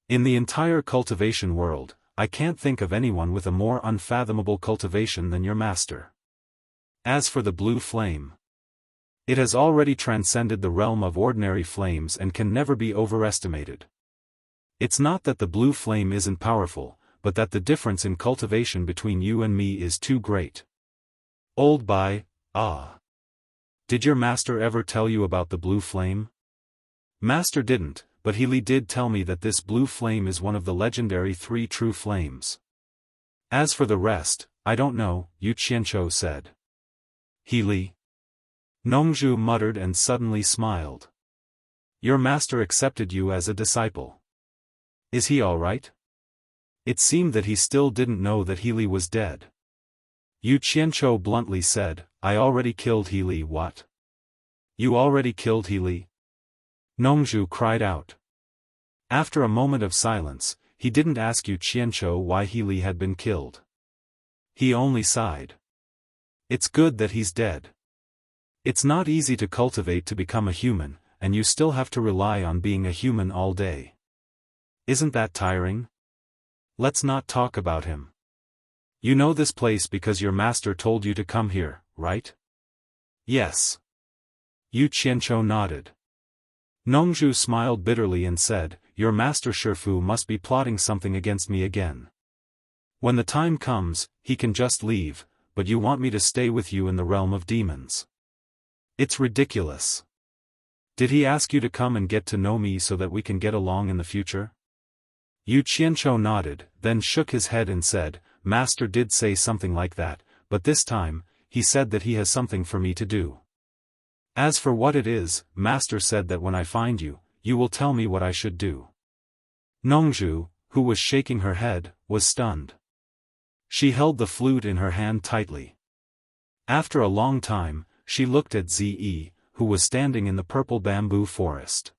In the entire cultivation world, I can't think of anyone with a more unfathomable cultivation than your master. As for the blue flame, it has already transcended the realm of ordinary flames and can never be overestimated. It's not that the blue flame isn't powerful, but that the difference in cultivation between you and me is too great. Old Bai, ah. Did your master ever tell you about the blue flame? Master didn't, but Healy did tell me that this blue flame is one of the legendary 3 true flames. As for the rest, I don't know, Yu Qianzhou said. Healy? Nongzhu muttered and suddenly smiled. Your master accepted you as a disciple. Is he all right? It seemed that he still didn't know that Healy was dead. Yu Qianzhou bluntly said, I already killed Healy. What? You already killed Healy? Nongzhu cried out. After a moment of silence, he didn't ask Yu Qianzhou why Healy had been killed. He only sighed. It's good that he's dead. It's not easy to cultivate to become a human, and you still have to rely on being a human all day. Isn't that tiring? Let's not talk about him. You know this place because your master told you to come here, right? Yes. Yu Qianzhou nodded. Nongzhu smiled bitterly and said, Your master Shifu must be plotting something against me again. When the time comes, he can just leave, but you want me to stay with you in the realm of demons. It's ridiculous. Did he ask you to come and get to know me so that we can get along in the future? Yu Qianzhou nodded, then shook his head and said, Master did say something like that, but this time, he said that he has something for me to do. As for what it is, Master said that when I find you, you will tell me what I should do. Nongzhu, who was shaking her head, was stunned. She held the flute in her hand tightly. After a long time, she looked at Zi, who was standing in the purple bamboo forest.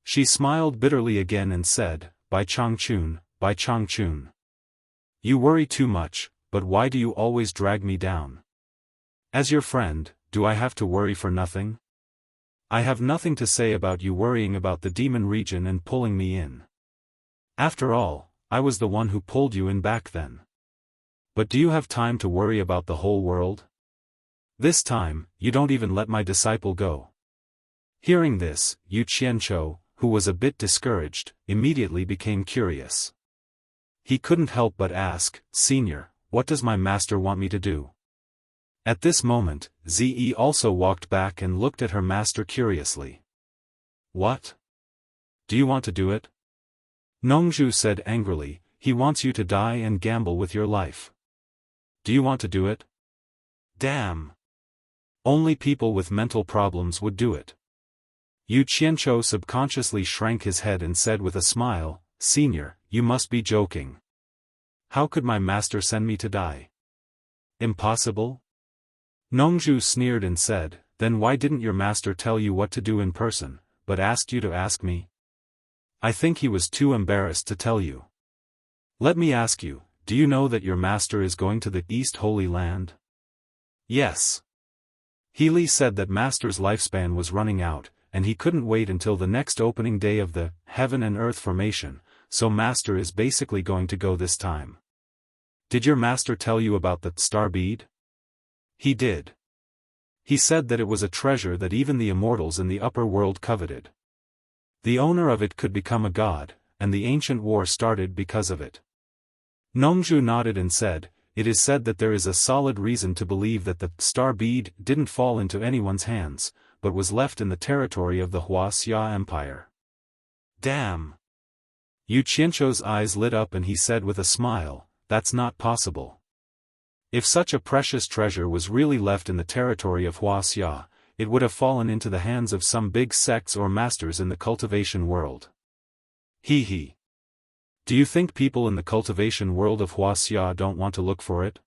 She smiled bitterly again and said, By Changchun, by Changchun. You worry too much, but why do you always drag me down? As your friend, do I have to worry for nothing? I have nothing to say about you worrying about the demon region and pulling me in. After all, I was the one who pulled you in back then. But do you have time to worry about the whole world? This time, you don't even let my disciple go. Hearing this, Yu Qianzhou, who was a bit discouraged, immediately became curious. He couldn't help but ask, Senior, what does my master want me to do? At this moment, Zi also walked back and looked at her master curiously. What? Do you want to do it? Nongzhu said angrily, He wants you to die and gamble with your life. Do you want to do it? Damn! Only people with mental problems would do it. Yu Qianzhou subconsciously shrank his head and said with a smile, Senior, you must be joking. How could my master send me to die? Impossible? Nongzhu sneered and said, Then why didn't your master tell you what to do in person, but asked you to ask me? I think he was too embarrassed to tell you. Let me ask you, do you know that your master is going to the East Holy Land? Yes. Healy said that master's lifespan was running out, and he couldn't wait until the next opening day of the Heaven and Earth formation, so master is basically going to go this time. Did your master tell you about the star bead? He did. He said that it was a treasure that even the immortals in the upper world coveted. The owner of it could become a god, and the ancient war started because of it. Nongzhu nodded and said, It is said that there is a solid reason to believe that the star bead didn't fall into anyone's hands, but was left in the territory of the Wuxia Empire. Damn! Yu Qianzhou's eyes lit up and he said with a smile, That's not possible. If such a precious treasure was really left in the territory of Wuxia, it would have fallen into the hands of some big sects or masters in the cultivation world. He. Do you think people in the cultivation world of Wuxia don't want to look for it?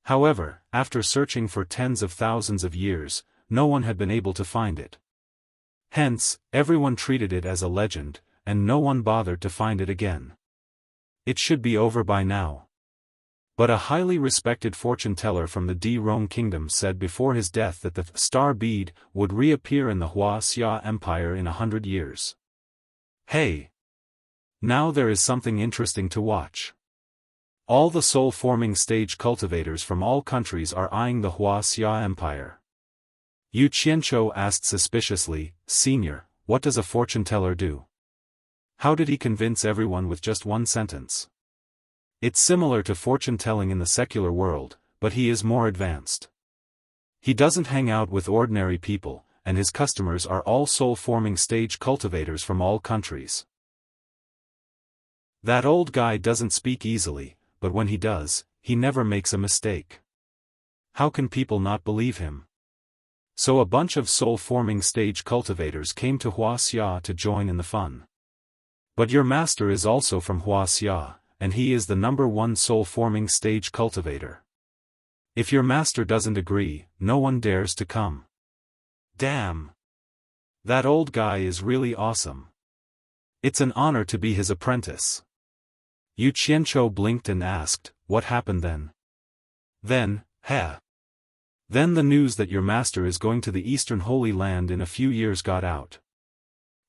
However, after searching for tens of thousands of years, no one had been able to find it. Hence, everyone treated it as a legend, and no one bothered to find it again. It should be over by now. But a highly respected fortune-teller from the D-Rome kingdom said before his death that the star bead would reappear in the Wuxia Empire in 100 years. Hey! Now there is something interesting to watch. All the soul-forming stage cultivators from all countries are eyeing the Wuxia Empire. Yu Qianzhou asked suspiciously, Senior, what does a fortune-teller do? How did he convince everyone with just one sentence? It's similar to fortune-telling in the secular world, but he is more advanced. He doesn't hang out with ordinary people, and his customers are all soul-forming stage cultivators from all countries. That old guy doesn't speak easily, but when he does, he never makes a mistake. How can people not believe him? So a bunch of soul-forming stage cultivators came to Wuxia to join in the fun. But your master is also from Wuxia, and he is the #1 soul-forming stage cultivator. If your master doesn't agree, no one dares to come. Damn! That old guy is really awesome. It's an honor to be his apprentice. Yu Qianzhou blinked and asked, what happened then? Then the news that your master is going to the Eastern Holy Land in a few years got out.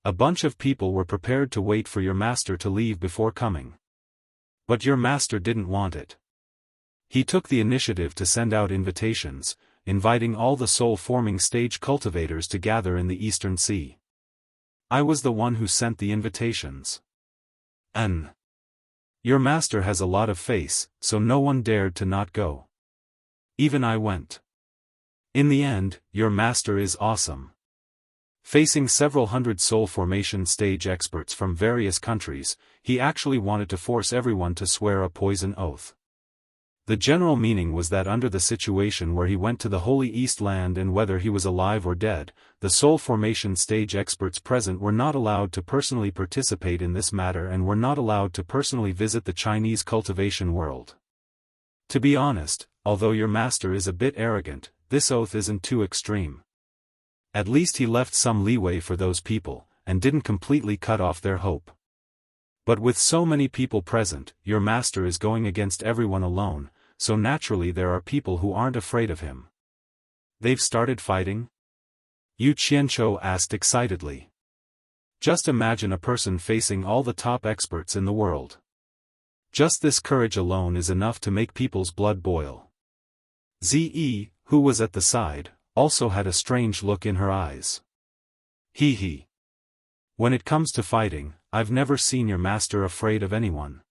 A bunch of people were prepared to wait for your master to leave before coming. But your master didn't want it. He took the initiative to send out invitations, inviting all the soul-forming stage cultivators to gather in the Eastern Sea. I was the one who sent the invitations. Your master has a lot of face, so no one dared to not go. Even I went. In the end, your master is awesome. Facing several hundred soul formation stage experts from various countries, he actually wanted to force everyone to swear a poison oath. The general meaning was that under the situation where he went to the Holy East Land and whether he was alive or dead, the soul formation stage experts present were not allowed to personally participate in this matter and were not allowed to personally visit the Chinese cultivation world. To be honest, although your master is a bit arrogant, this oath isn't too extreme. At least he left some leeway for those people, and didn't completely cut off their hope. But with so many people present, your master is going against everyone alone, so naturally there are people who aren't afraid of him. They've started fighting? Yu Qianzhou asked excitedly. Just imagine a person facing all the top experts in the world. Just this courage alone is enough to make people's blood boil. Ze, who was at the side, also had a strange look in her eyes. He. When it comes to fighting, I've never seen your master afraid of anyone.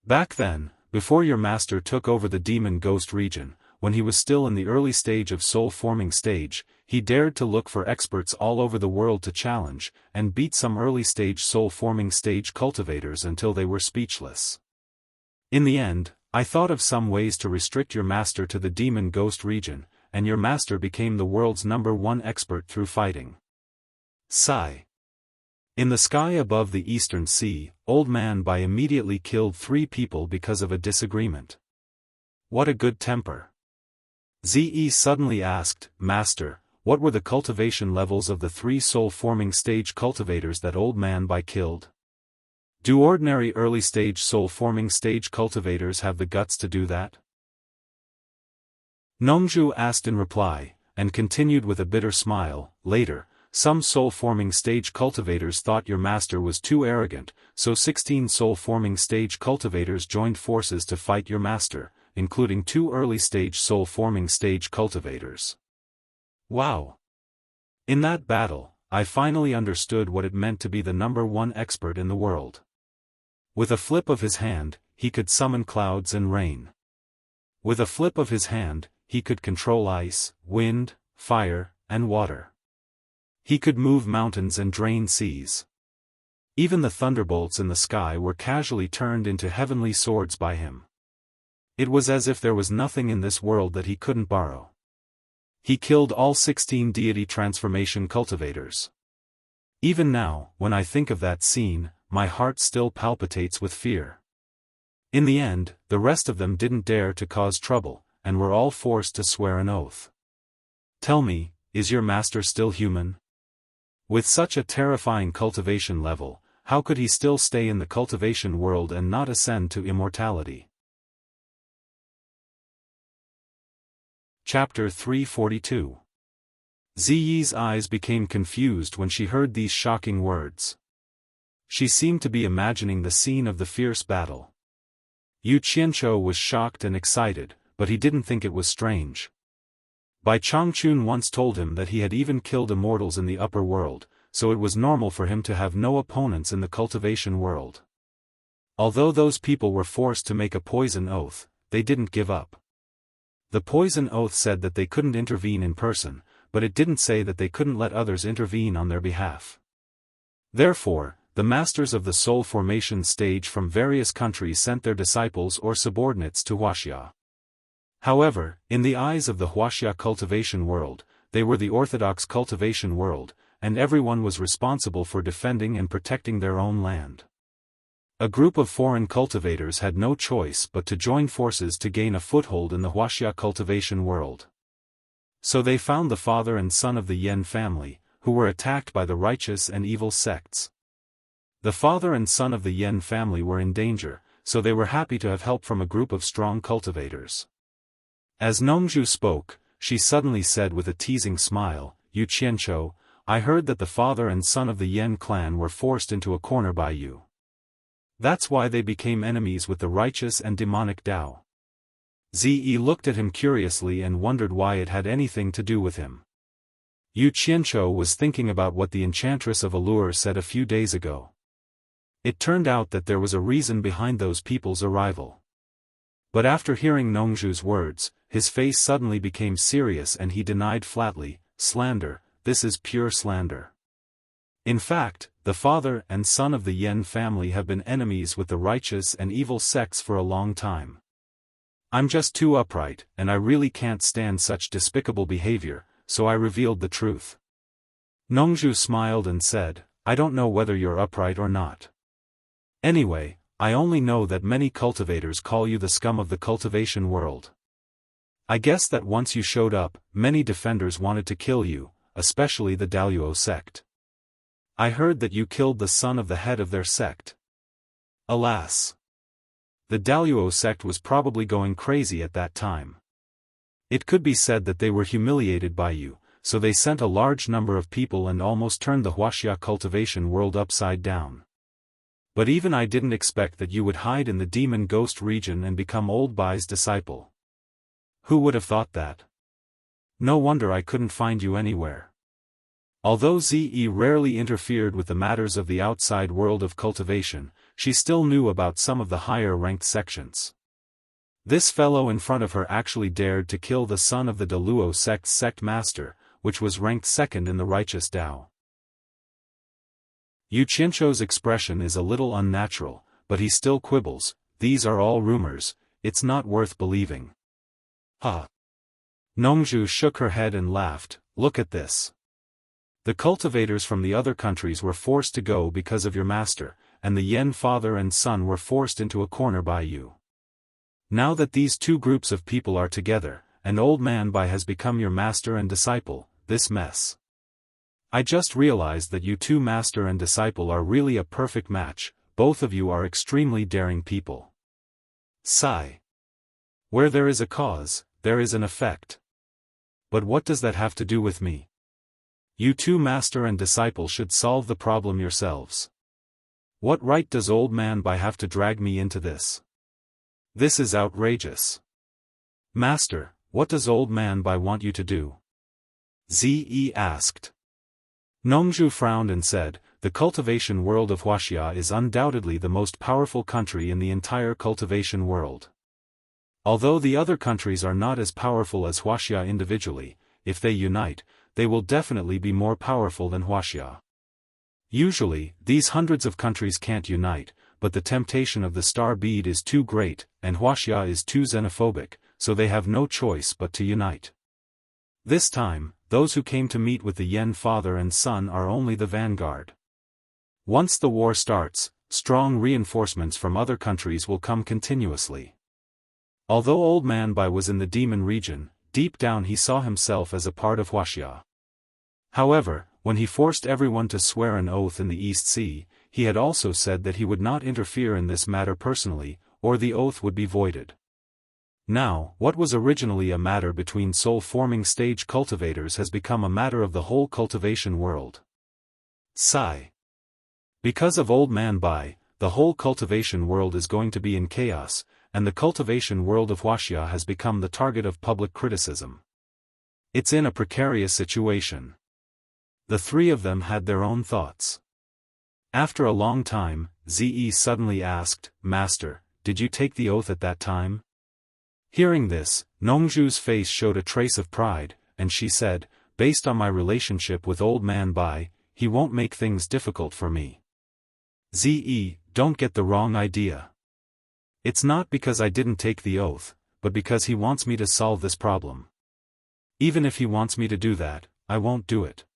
Back then, before your master took over the demon ghost region, when he was still in the early stage of soul-forming stage, he dared to look for experts all over the world to challenge, and beat some early-stage soul-forming stage cultivators until they were speechless. In the end, I thought of some ways to restrict your master to the demon ghost region, and your master became the world's #1 expert through fighting. Sigh. In the sky above the Eastern Sea, Old Man Bai immediately killed 3 people because of a disagreement. What a good temper. Ze suddenly asked, Master, what were the cultivation levels of the 3 soul-forming stage cultivators that Old Man Bai killed? Do ordinary early-stage soul-forming stage cultivators have the guts to do that? Nongzhu asked in reply, and continued with a bitter smile, later, some soul-forming stage cultivators thought your master was too arrogant, so 16 soul-forming stage cultivators joined forces to fight your master, including 2 early-stage soul-forming stage cultivators. Wow! In that battle, I finally understood what it meant to be the #1 expert in the world. With a flip of his hand, he could summon clouds and rain. With a flip of his hand, he could control ice, wind, fire, and water. He could move mountains and drain seas. Even the thunderbolts in the sky were casually turned into heavenly swords by him. It was as if there was nothing in this world that he couldn't borrow. He killed all 16 deity transformation cultivators. Even now, when I think of that scene, my heart still palpitates with fear. In the end, the rest of them didn't dare to cause trouble, and were all forced to swear an oath. Tell me, is your master still human? With such a terrifying cultivation level, how could he still stay in the cultivation world and not ascend to immortality? Chapter 342. Ziyi's eyes became confused when she heard these shocking words. She seemed to be imagining the scene of the fierce battle. Yu Qianzhou was shocked and excited, but he didn't think it was strange. Bai Changchun once told him that he had even killed immortals in the upper world, so it was normal for him to have no opponents in the cultivation world. Although those people were forced to make a poison oath, they didn't give up. The poison oath said that they couldn't intervene in person, but it didn't say that they couldn't let others intervene on their behalf. Therefore, the masters of the soul formation stage from various countries sent their disciples or subordinates to Wuxia. However, in the eyes of the Wuxia cultivation world, they were the orthodox cultivation world, and everyone was responsible for defending and protecting their own land. A group of foreign cultivators had no choice but to join forces to gain a foothold in the Wuxia cultivation world. So they found the father and son of the Yan family, who were attacked by the righteous and evil sects. The father and son of the Yan family were in danger, so they were happy to have help from a group of strong cultivators. As Nongzhu spoke, she suddenly said with a teasing smile, "You Qianqiu, I heard that the father and son of the Yan clan were forced into a corner by you. That's why they became enemies with the righteous and demonic Tao." Zi looked at him curiously and wondered why it had anything to do with him. Yu Qianqiu was thinking about what the enchantress of Allure said a few days ago. It turned out that there was a reason behind those people's arrival. But after hearing Nongzhu's words, his face suddenly became serious and he denied flatly, "Slander, this is pure slander. In fact, the father and son of the Yan family have been enemies with the righteous and evil sects for a long time. I'm just too upright, and I really can't stand such despicable behavior, so I revealed the truth." Nongzhu smiled and said, "I don't know whether you're upright or not. Anyway, I only know that many cultivators call you the scum of the cultivation world. I guess that once you showed up, many defenders wanted to kill you, especially the Daluo sect. I heard that you killed the son of the head of their sect. Alas! The Daluo sect was probably going crazy at that time. It could be said that they were humiliated by you, so they sent a large number of people and almost turned the Wuxia cultivation world upside down. But even I didn't expect that you would hide in the demon ghost region and become Old Bai's disciple. Who would have thought that? No wonder I couldn't find you anywhere." Although Zi rarely interfered with the matters of the outside world of cultivation, she still knew about some of the higher-ranked sections. This fellow in front of her actually dared to kill the son of the Daluo sect's sect master, which was ranked second in the righteous Tao. Yu Qianqiu's expression is a little unnatural, but he still quibbles, "These are all rumors, it's not worth believing." "Ha!" Nongzhu shook her head and laughed, "Look at this. The cultivators from the other countries were forced to go because of your master, and the Yan father and son were forced into a corner by you. Now that these two groups of people are together, and Old Man Bai has become your master and disciple, this mess. I just realized that you two master and disciple are really a perfect match, both of you are extremely daring people. Sigh. Where there is a cause, there is an effect. But what does that have to do with me? You two master and disciple should solve the problem yourselves. What right does Old Man Bai have to drag me into this? This is outrageous. Master, what does Old Man Bai want you to do?" Zi asked. Nongzhu frowned and said, "The cultivation world of Wuxia is undoubtedly the most powerful country in the entire cultivation world. Although the other countries are not as powerful as Wuxia individually, if they unite, they will definitely be more powerful than Wuxia. Usually, these hundreds of countries can't unite, but the temptation of the star bead is too great, and Wuxia is too xenophobic, so they have no choice but to unite. This time, those who came to meet with the Yan father and son are only the vanguard. Once the war starts, strong reinforcements from other countries will come continuously." Although Old Man Bai was in the demon region, deep down he saw himself as a part of Wuxia. However, when he forced everyone to swear an oath in the East Sea, he had also said that he would not interfere in this matter personally, or the oath would be voided. Now, what was originally a matter between soul-forming stage cultivators has become a matter of the whole cultivation world. Sigh. Because of Old Man Bai, the whole cultivation world is going to be in chaos, and the cultivation world of Wuxia has become the target of public criticism. It's in a precarious situation. The three of them had their own thoughts. After a long time, Zi suddenly asked, "Master, did you take the oath at that time?" Hearing this, Nongzhu's face showed a trace of pride, and she said, based on my relationship with Old Man Bai, he won't make things difficult for me. Don't get the wrong idea. It's not because I didn't take the oath, but because he wants me to solve this problem. Even if he wants me to do that, I won't do it.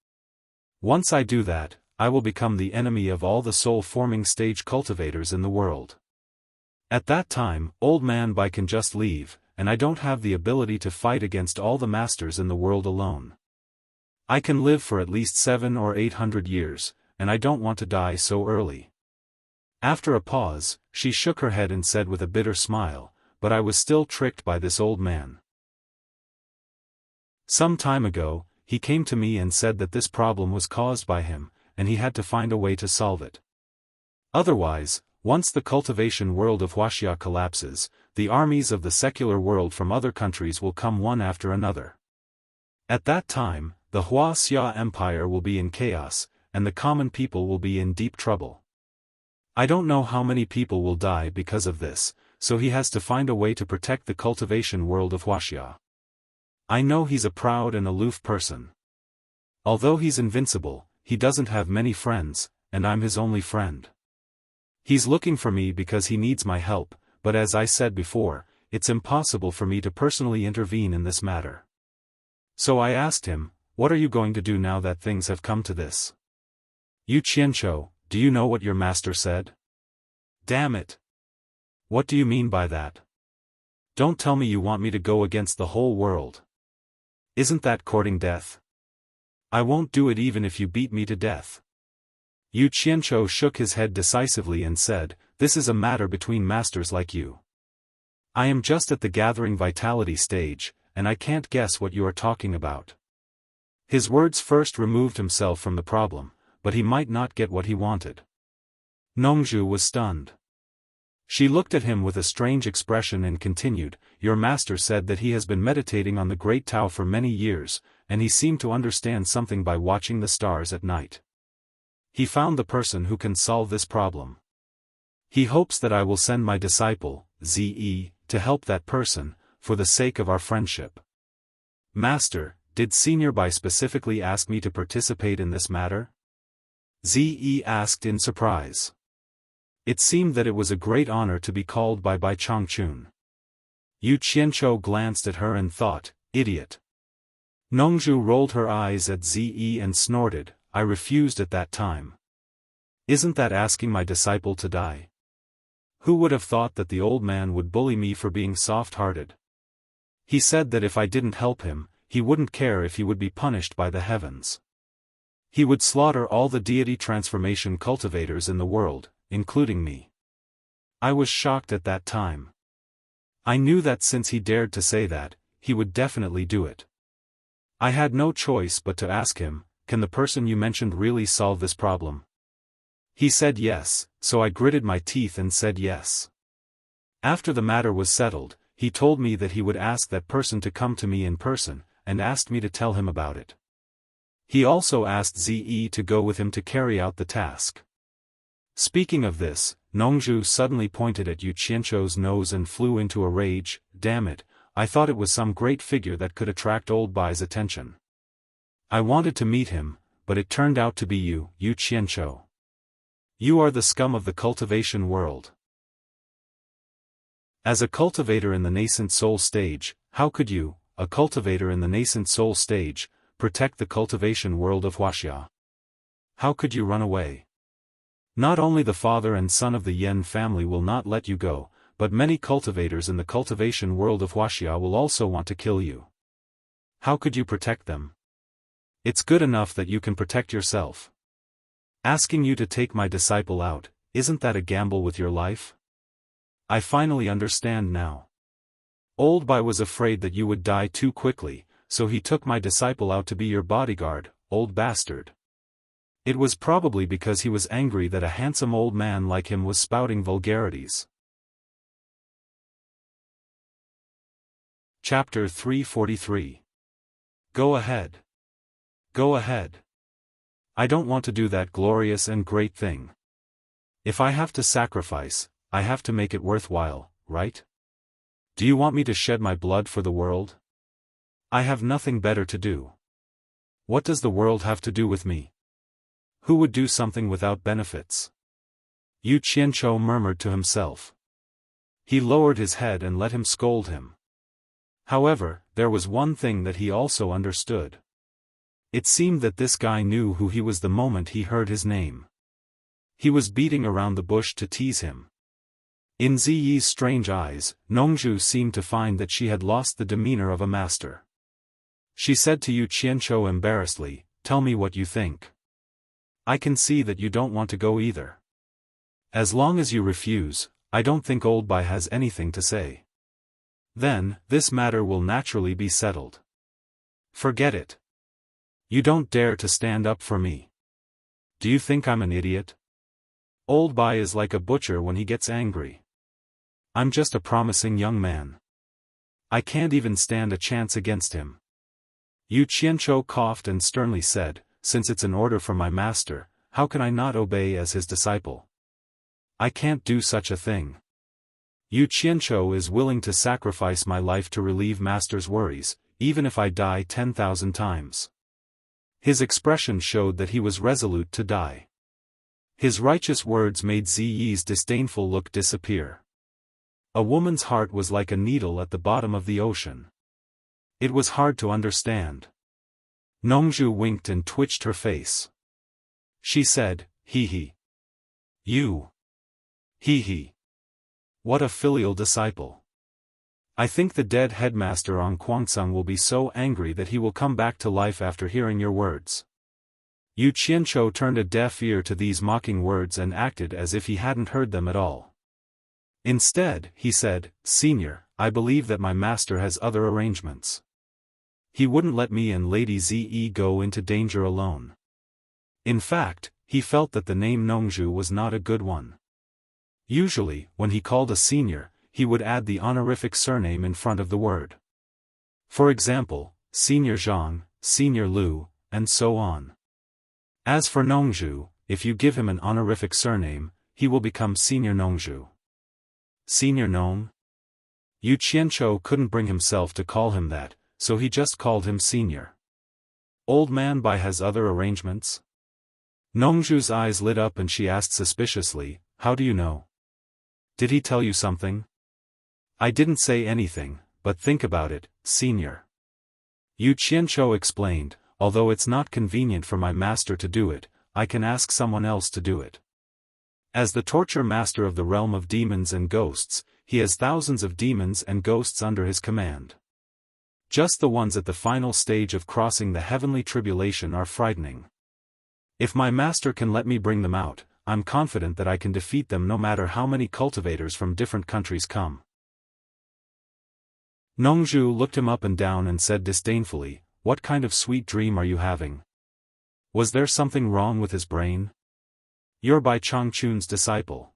Once I do that, I will become the enemy of all the soul-forming stage cultivators in the world. At that time, Old Man Bai can just leave, and I don't have the ability to fight against all the masters in the world alone. I can live for at least 700 or 800 years, and I don't want to die so early. After a pause, she shook her head and said with a bitter smile, but I was still tricked by this old man. Some time ago, he came to me and said that this problem was caused by him, and he had to find a way to solve it. Otherwise, once the cultivation world of Wuxia collapses, the armies of the secular world from other countries will come one after another. At that time, the Wuxia Empire will be in chaos, and the common people will be in deep trouble. I don't know how many people will die because of this, so he has to find a way to protect the cultivation world of Wuxia. I know he's a proud and aloof person. Although he's invincible, he doesn't have many friends, and I'm his only friend. He's looking for me because he needs my help, but as I said before, it's impossible for me to personally intervene in this matter. So I asked him, what are you going to do now that things have come to this? Yu Qianqiu, do you know what your master said? Damn it! What do you mean by that? Don't tell me you want me to go against the whole world. Isn't that courting death? I won't do it even if you beat me to death. Yu Qianqiu shook his head decisively and said, this is a matter between masters like you. I am just at the gathering vitality stage, and I can't guess what you are talking about. His words first removed himself from the problem, but he might not get what he wanted. Nongzhu was stunned. She looked at him with a strange expression and continued, your master said that he has been meditating on the Great Tao for many years, and he seemed to understand something by watching the stars at night. He found the person who can solve this problem. He hopes that I will send my disciple, Ze, to help that person, for the sake of our friendship. Master, did Senior Bai specifically ask me to participate in this matter? Ze asked in surprise. It seemed that it was a great honor to be called by Bai Changchun. Yu Qianqiu glanced at her and thought, idiot. Nongzhu rolled her eyes at Ze and snorted, I refused at that time. Isn't that asking my disciple to die? Who would have thought that the old man would bully me for being soft-hearted? He said that if I didn't help him, he wouldn't care if he would be punished by the heavens. He would slaughter all the deity transformation cultivators in the world, including me. I was shocked at that time. I knew that since he dared to say that, he would definitely do it. I had no choice but to ask him, can the person you mentioned really solve this problem? He said yes, so I gritted my teeth and said yes. After the matter was settled, he told me that he would ask that person to come to me in person, and asked me to tell him about it. He also asked Ze to go with him to carry out the task. Speaking of this, Nongzhu suddenly pointed at Yu Qianqiu's nose and flew into a rage, damn it, I thought it was some great figure that could attract old Bai's attention. I wanted to meet him, but it turned out to be you, Yu Qianqiu. You are the scum of the cultivation world. As a cultivator in the nascent soul stage, how could you, a cultivator in the nascent soul stage, protect the cultivation world of Wuxia? How could you run away? Not only the father and son of the Yen family will not let you go, but many cultivators in the cultivation world of Wuxia will also want to kill you. How could you protect them? It's good enough that you can protect yourself. Asking you to take my disciple out, isn't that a gamble with your life? I finally understand now. Old Bai was afraid that you would die too quickly, so he took my disciple out to be your bodyguard, old bastard. It was probably because he was angry that a handsome old man like him was spouting vulgarities. Chapter 343. Go ahead. Go ahead. I don't want to do that glorious and great thing. If I have to sacrifice, I have to make it worthwhile, right? Do you want me to shed my blood for the world? I have nothing better to do. What does the world have to do with me? Who would do something without benefits? Yu Qianzhou murmured to himself. He lowered his head and let him scold him. However, there was one thing that he also understood. It seemed that this guy knew who he was the moment he heard his name. He was beating around the bush to tease him. In Ziyi's strange eyes, Nongzhu seemed to find that she had lost the demeanor of a master. She said to Yu Qianzhou embarrassedly, "Tell me what you think. I can see that you don't want to go either. As long as you refuse, I don't think Old Bai has anything to say. Then, this matter will naturally be settled. Forget it. You don't dare to stand up for me. Do you think I'm an idiot? Old Bai is like a butcher when he gets angry. I'm just a promising young man. I can't even stand a chance against him." Yu Qianzhou coughed and sternly said, "Since it's an order from my master, how can I not obey as his disciple? I can't do such a thing. Yu Qianzhou is willing to sacrifice my life to relieve master's worries, even if I die 10,000 times." His expression showed that he was resolute to die. His righteous words made Ziyi's disdainful look disappear. A woman's heart was like a needle at the bottom of the ocean. It was hard to understand. Nongzhu winked and twitched her face. She said, "Hee hee. You. Hee hee. What a filial disciple. I think the dead headmaster on Kwangsung will be so angry that he will come back to life after hearing your words." Yu Qianzhou turned a deaf ear to these mocking words and acted as if he hadn't heard them at all. Instead, he said, "Senior, I believe that my master has other arrangements. He wouldn't let me and Lady Ziyi go into danger alone." In fact, he felt that the name Nongzhu was not a good one. Usually, when he called a senior, he would add the honorific surname in front of the word. For example, Senior Zhang, Senior Lu, and so on. As for Nongzhu, if you give him an honorific surname, he will become Senior Nongzhu. Senior Nong? Yu Qianzhou couldn't bring himself to call him that, so he just called him Senior. Old Man Bai has other arrangements? Nongzhu's eyes lit up and she asked suspiciously, "How do you know? Did he tell you something?" "I didn't say anything, but think about it, Senior." Yu Qianzhou explained, "Although it's not convenient for my master to do it, I can ask someone else to do it. As the torture master of the realm of demons and ghosts, he has thousands of demons and ghosts under his command. Just the ones at the final stage of crossing the heavenly tribulation are frightening. If my master can let me bring them out, I'm confident that I can defeat them no matter how many cultivators from different countries come." Nongzhu looked him up and down and said disdainfully, "What kind of sweet dream are you having? Was there something wrong with his brain? You're Bai Changchun's disciple.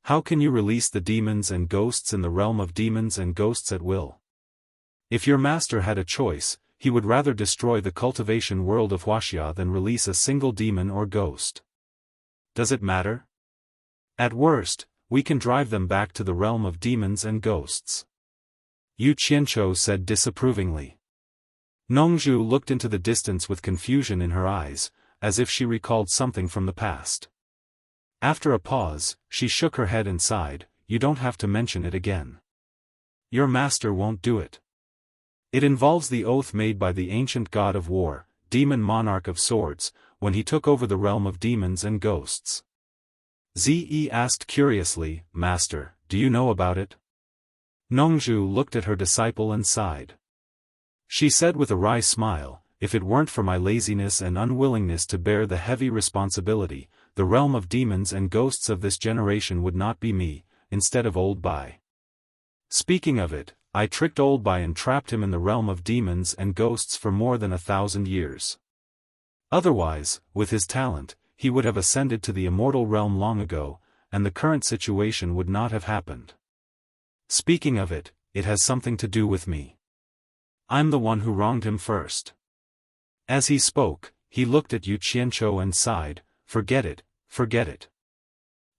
How can you release the demons and ghosts in the realm of demons and ghosts at will? If your master had a choice, he would rather destroy the cultivation world of Wuxia than release a single demon or ghost. Does it matter? At worst, we can drive them back to the realm of demons and ghosts." Yu Qianzhou said disapprovingly. Nongzhu looked into the distance with confusion in her eyes, as if she recalled something from the past. After a pause, she shook her head and sighed, "You don't have to mention it again. Your master won't do it. It involves the oath made by the ancient god of war, demon monarch of swords, when he took over the realm of demons and ghosts." Ziyi asked curiously, "Master, do you know about it?" Nongzhu looked at her disciple and sighed. She said with a wry smile, "If it weren't for my laziness and unwillingness to bear the heavy responsibility, the realm of demons and ghosts of this generation would not be me, instead of Old Bai. Speaking of it, I tricked Old Bai and trapped him in the realm of demons and ghosts for more than 1,000 years. Otherwise, with his talent, he would have ascended to the immortal realm long ago, and the current situation would not have happened. Speaking of it, it has something to do with me. I'm the one who wronged him first." As he spoke, he looked at Yu Qianzhou and sighed, "Forget it, forget it.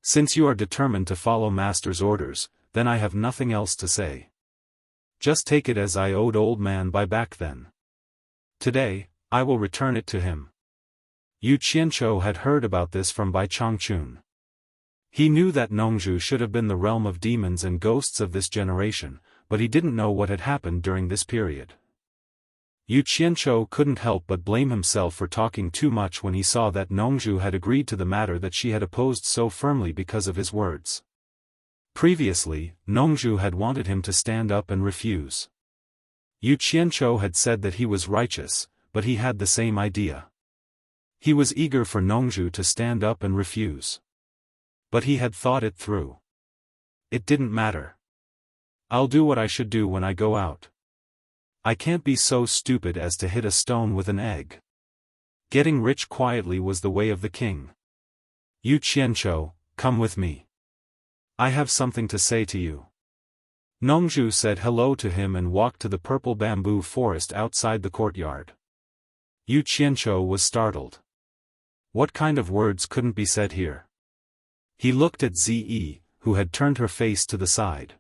Since you are determined to follow master's orders, then I have nothing else to say. Just take it as I owed Old Man Bai back then. Today, I will return it to him. Yu Qianzhou had heard about this from Bai Changchun. He knew that Nongzhu should have been the realm of demons and ghosts of this generation, but he didn't know what had happened during this period. Yu Qianzhou couldn't help but blame himself for talking too much when he saw that Nongzhu had agreed to the matter that she had opposed so firmly because of his words. Previously, Nongzhu had wanted him to stand up and refuse. Yu Qianzhou had said that he was righteous, but he had the same idea. He was eager for Nongzhu to stand up and refuse. But he had thought it through. It didn't matter. I'll do what I should do when I go out. I can't be so stupid as to hit a stone with an egg. Getting rich quietly was the way of the king. Yu Qianzhou, come with me. I have something to say to you. Nongzhu said hello to him and walked to the purple bamboo forest outside the courtyard. Yu Qianzhou was startled. What kind of words couldn't be said here? He looked at Zi, who had turned her face to the side.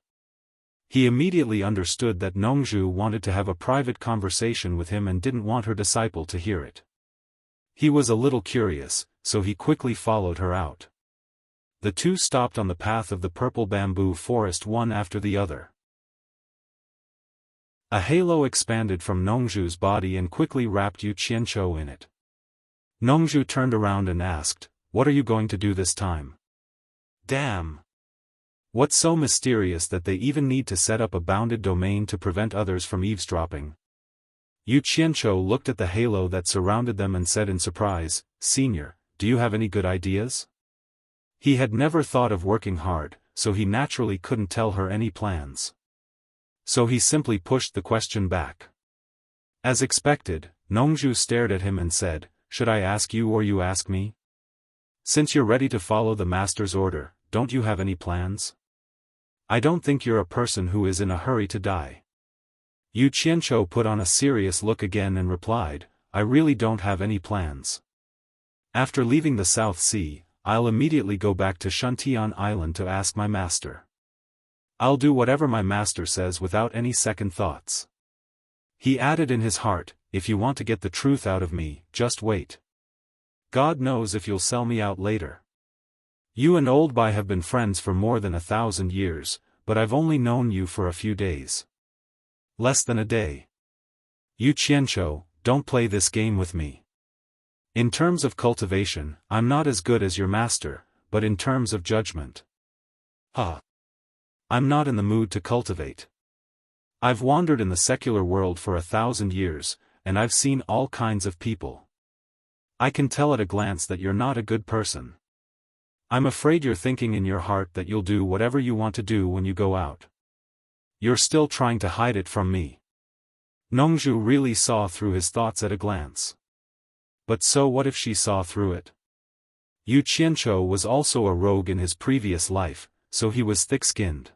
He immediately understood that Nongzhu wanted to have a private conversation with him and didn't want her disciple to hear it. He was a little curious, so he quickly followed her out. The two stopped on the path of the purple bamboo forest one after the other. A halo expanded from Nongzhu's body and quickly wrapped Yu Qianzhou in it. Nongzhu turned around and asked, "What are you going to do this time?" Damn! What's so mysterious that they even need to set up a bounded domain to prevent others from eavesdropping? Yu Qianzhou looked at the halo that surrounded them and said in surprise, "Senior, do you have any good ideas?" He had never thought of working hard, so he naturally couldn't tell her any plans. So he simply pushed the question back. As expected, Nongzhu stared at him and said, "Should I ask you or you ask me? Since you're ready to follow the master's order, don't you have any plans? I don't think you're a person who is in a hurry to die." Yu Qianzhou put on a serious look again and replied, "I really don't have any plans. After leaving the South Sea, I'll immediately go back to Shuntian Island to ask my master. I'll do whatever my master says without any second thoughts." He added in his heart, "If you want to get the truth out of me, just wait. God knows if you'll sell me out later. You and Old Bai have been friends for more than 1,000 years, but I've only known you for a few days. Less than a day. Yu Qianzhou, don't play this game with me. In terms of cultivation, I'm not as good as your master, but in terms of judgment. I'm not in the mood to cultivate. I've wandered in the secular world for 1,000 years, and I've seen all kinds of people. I can tell at a glance that you're not a good person. I'm afraid you're thinking in your heart that you'll do whatever you want to do when you go out. You're still trying to hide it from me." Nongzhu really saw through his thoughts at a glance. But so what if she saw through it? Yu Qianzhou was also a rogue in his previous life, so he was thick-skinned.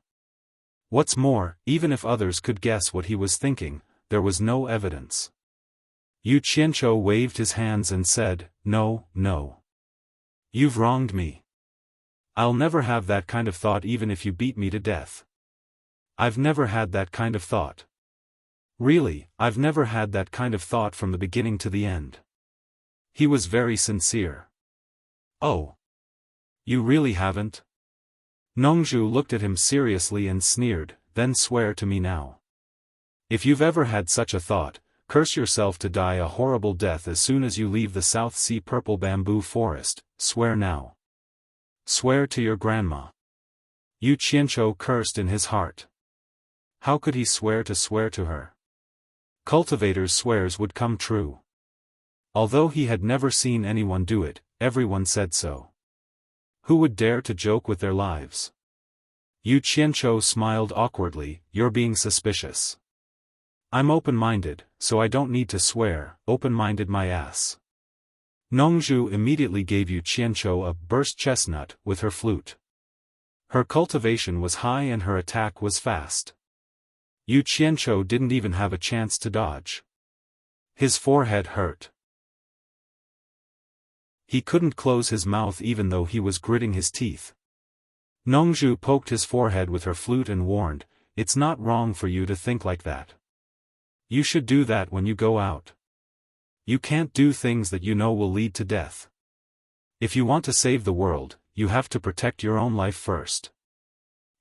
What's more, even if others could guess what he was thinking, there was no evidence. Yu Qianzhou waved his hands and said, "No, no. You've wronged me. I'll never have that kind of thought even if you beat me to death. I've never had that kind of thought. Really, I've never had that kind of thought from the beginning to the end." He was very sincere. "Oh. You really haven't?" Nongzhu looked at him seriously and sneered, "Then swear to me now. If you've ever had such a thought, curse yourself to die a horrible death as soon as you leave the South Sea purple bamboo forest, swear now. Swear to your grandma." Yu Qianzhou cursed in his heart. How could he swear to her? Cultivators' swears would come true. Although he had never seen anyone do it, everyone said so. Who would dare to joke with their lives? Yu Qianzhou smiled awkwardly, "You're being suspicious. I'm open-minded, so I don't need to swear, open-minded my ass." Nongzhu immediately gave Yu Qianzhou a burst chestnut with her flute. Her cultivation was high and her attack was fast. Yu Qianzhou didn't even have a chance to dodge. His forehead hurt. He couldn't close his mouth even though he was gritting his teeth. Nongzhu poked his forehead with her flute and warned, "It's not wrong for you to think like that. You should do that when you go out. You can't do things that you know will lead to death. If you want to save the world, you have to protect your own life first.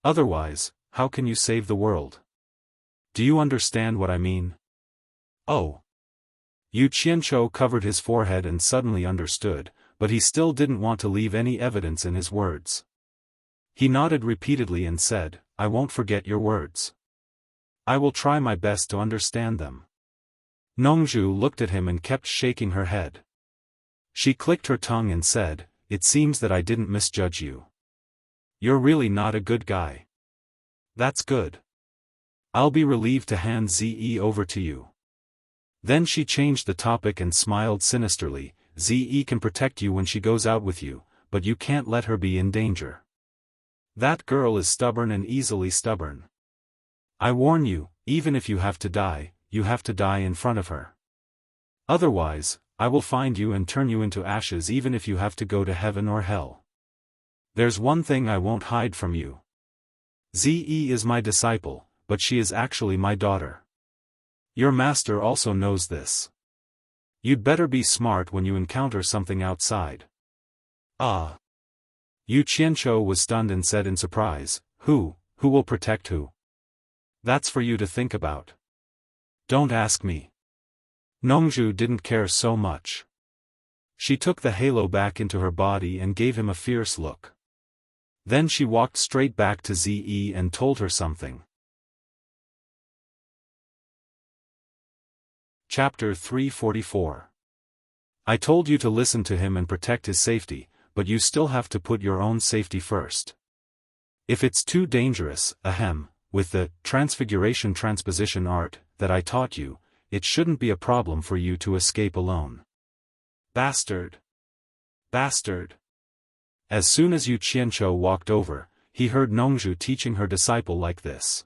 Otherwise, how can you save the world? Do you understand what I mean? Oh. Yu Qianzhou covered his forehead and suddenly understood, but he still didn't want to leave any evidence in his words. He nodded repeatedly and said, I won't forget your words. I will try my best to understand them. Nongzhu looked at him and kept shaking her head. She clicked her tongue and said, It seems that I didn't misjudge you. You're really not a good guy. That's good. I'll be relieved to hand Ze over to you. Then she changed the topic and smiled sinisterly, Ze can protect you when she goes out with you, but you can't let her be in danger. That girl is stubborn and easily stubborn. I warn you, even if you have to die in front of her. Otherwise, I will find you and turn you into ashes even if you have to go to heaven or hell. There's one thing I won't hide from you. Ze is my disciple, but she is actually my daughter. Your master also knows this. You'd better be smart when you encounter something outside. Ah. Yu Qianzhou was stunned and said in surprise, Who will protect who? That's for you to think about. Don't ask me. Nongzhu didn't care so much. She took the halo back into her body and gave him a fierce look. Then she walked straight back to Ze and told her something. Chapter 344. I told you to listen to him and protect his safety, but you still have to put your own safety first. If it's too dangerous, with the transfiguration transposition art that I taught you, it shouldn't be a problem for you to escape alone. Bastard! Bastard! As soon as Yu Qianzhou walked over, he heard Nongzhu teaching her disciple like this.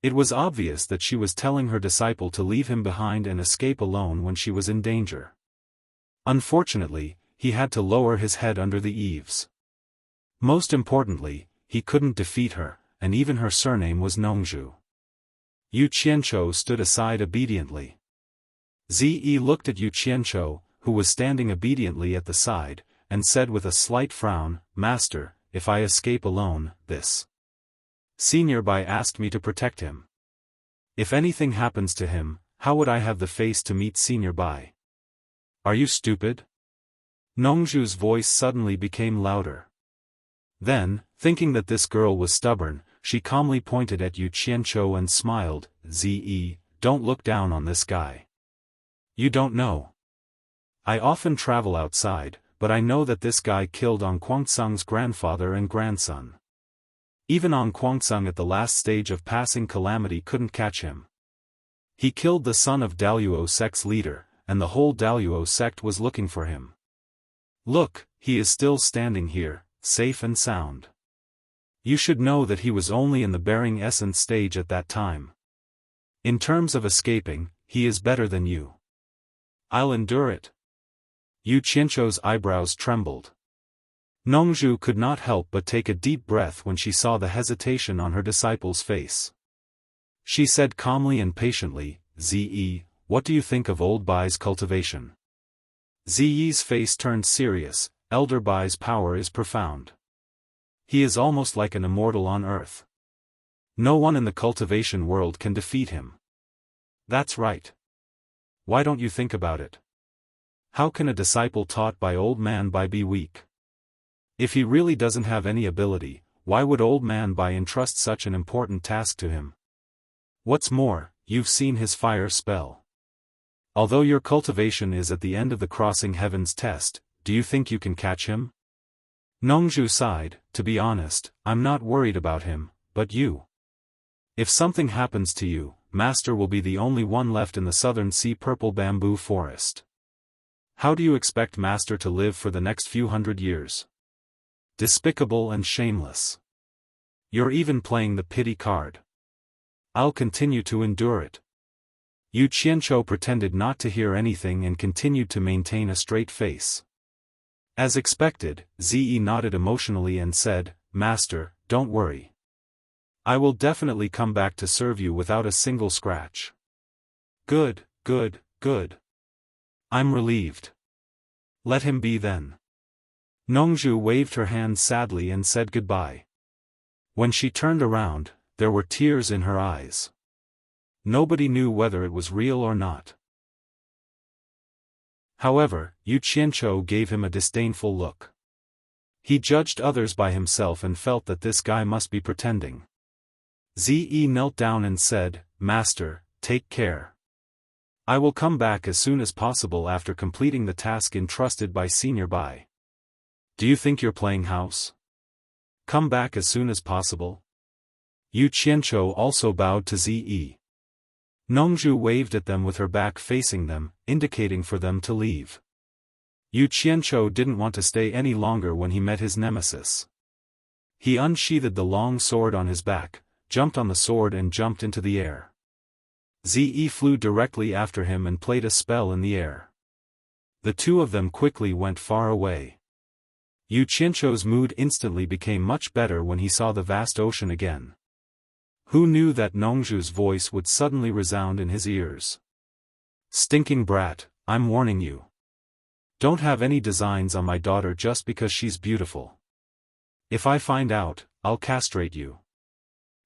It was obvious that she was telling her disciple to leave him behind and escape alone when she was in danger. Unfortunately, he had to lower his head under the eaves. Most importantly, he couldn't defeat her, and even her surname was Nongzhu. Yu Qianzhou stood aside obediently. Ze looked at Yu Qianzhou, who was standing obediently at the side, and said with a slight frown, Master, if I escape alone, this Senior Bai asked me to protect him. If anything happens to him, how would I have the face to meet Senior Bai? Are you stupid? Nongzhu's voice suddenly became louder. Then, thinking that this girl was stubborn, she calmly pointed at Yu Qianzhou and smiled, Ze, don't look down on this guy. You don't know. I often travel outside, but I know that this guy killed On Guangceng's grandfather and grandson. Even On Guangceng at the last stage of passing calamity couldn't catch him. He killed the son of Daluo sect's leader, and the whole Daluo sect was looking for him. Look, he is still standing here, safe and sound. You should know that he was only in the bearing essence stage at that time. In terms of escaping, he is better than you. I'll endure it. Yu Qianzhou's eyebrows trembled. Nongzhu could not help but take a deep breath when she saw the hesitation on her disciple's face. She said calmly and patiently, Ze, what do you think of old Bai's cultivation? Ze's face turned serious. Elder Bai's power is profound. He is almost like an immortal on earth. No one in the cultivation world can defeat him. That's right. Why don't you think about it? How can a disciple taught by Old Man Bai be weak? If he really doesn't have any ability, why would Old Man Bai entrust such an important task to him? What's more, you've seen his fire spell. Although your cultivation is at the end of the crossing heavens test, do you think you can catch him? Nongzhu sighed, to be honest, I'm not worried about him, but you. If something happens to you, Master will be the only one left in the southern sea purple bamboo forest. How do you expect Master to live for the next few hundred years? Despicable and shameless. You're even playing the pity card. I'll continue to endure it. Yu Qianzhou pretended not to hear anything and continued to maintain a straight face. As expected, Ze nodded emotionally and said, Master, don't worry. I will definitely come back to serve you without a single scratch. Good, good, good. I'm relieved. Let him be then. Nongzhu waved her hand sadly and said goodbye. When she turned around, there were tears in her eyes. Nobody knew whether it was real or not. However, Yu Qianzhou gave him a disdainful look. He judged others by himself and felt that this guy must be pretending. Zi knelt down and said, "Master, take care. I will come back as soon as possible after completing the task entrusted by Senior Bai. Do you think you're playing house? Come back as soon as possible." Yu Qianzhou also bowed to Zi. Nongzhu waved at them with her back facing them, indicating for them to leave. Yu Qianzhou didn't want to stay any longer when he met his nemesis. He unsheathed the long sword on his back, jumped on the sword and jumped into the air. Zi flew directly after him and played a spell in the air. The two of them quickly went far away. Yu Qianzhou's mood instantly became much better when he saw the vast ocean again. Who knew that Nongzhu's voice would suddenly resound in his ears? "Stinking brat, I'm warning you. Don't have any designs on my daughter just because she's beautiful. If I find out, I'll castrate you."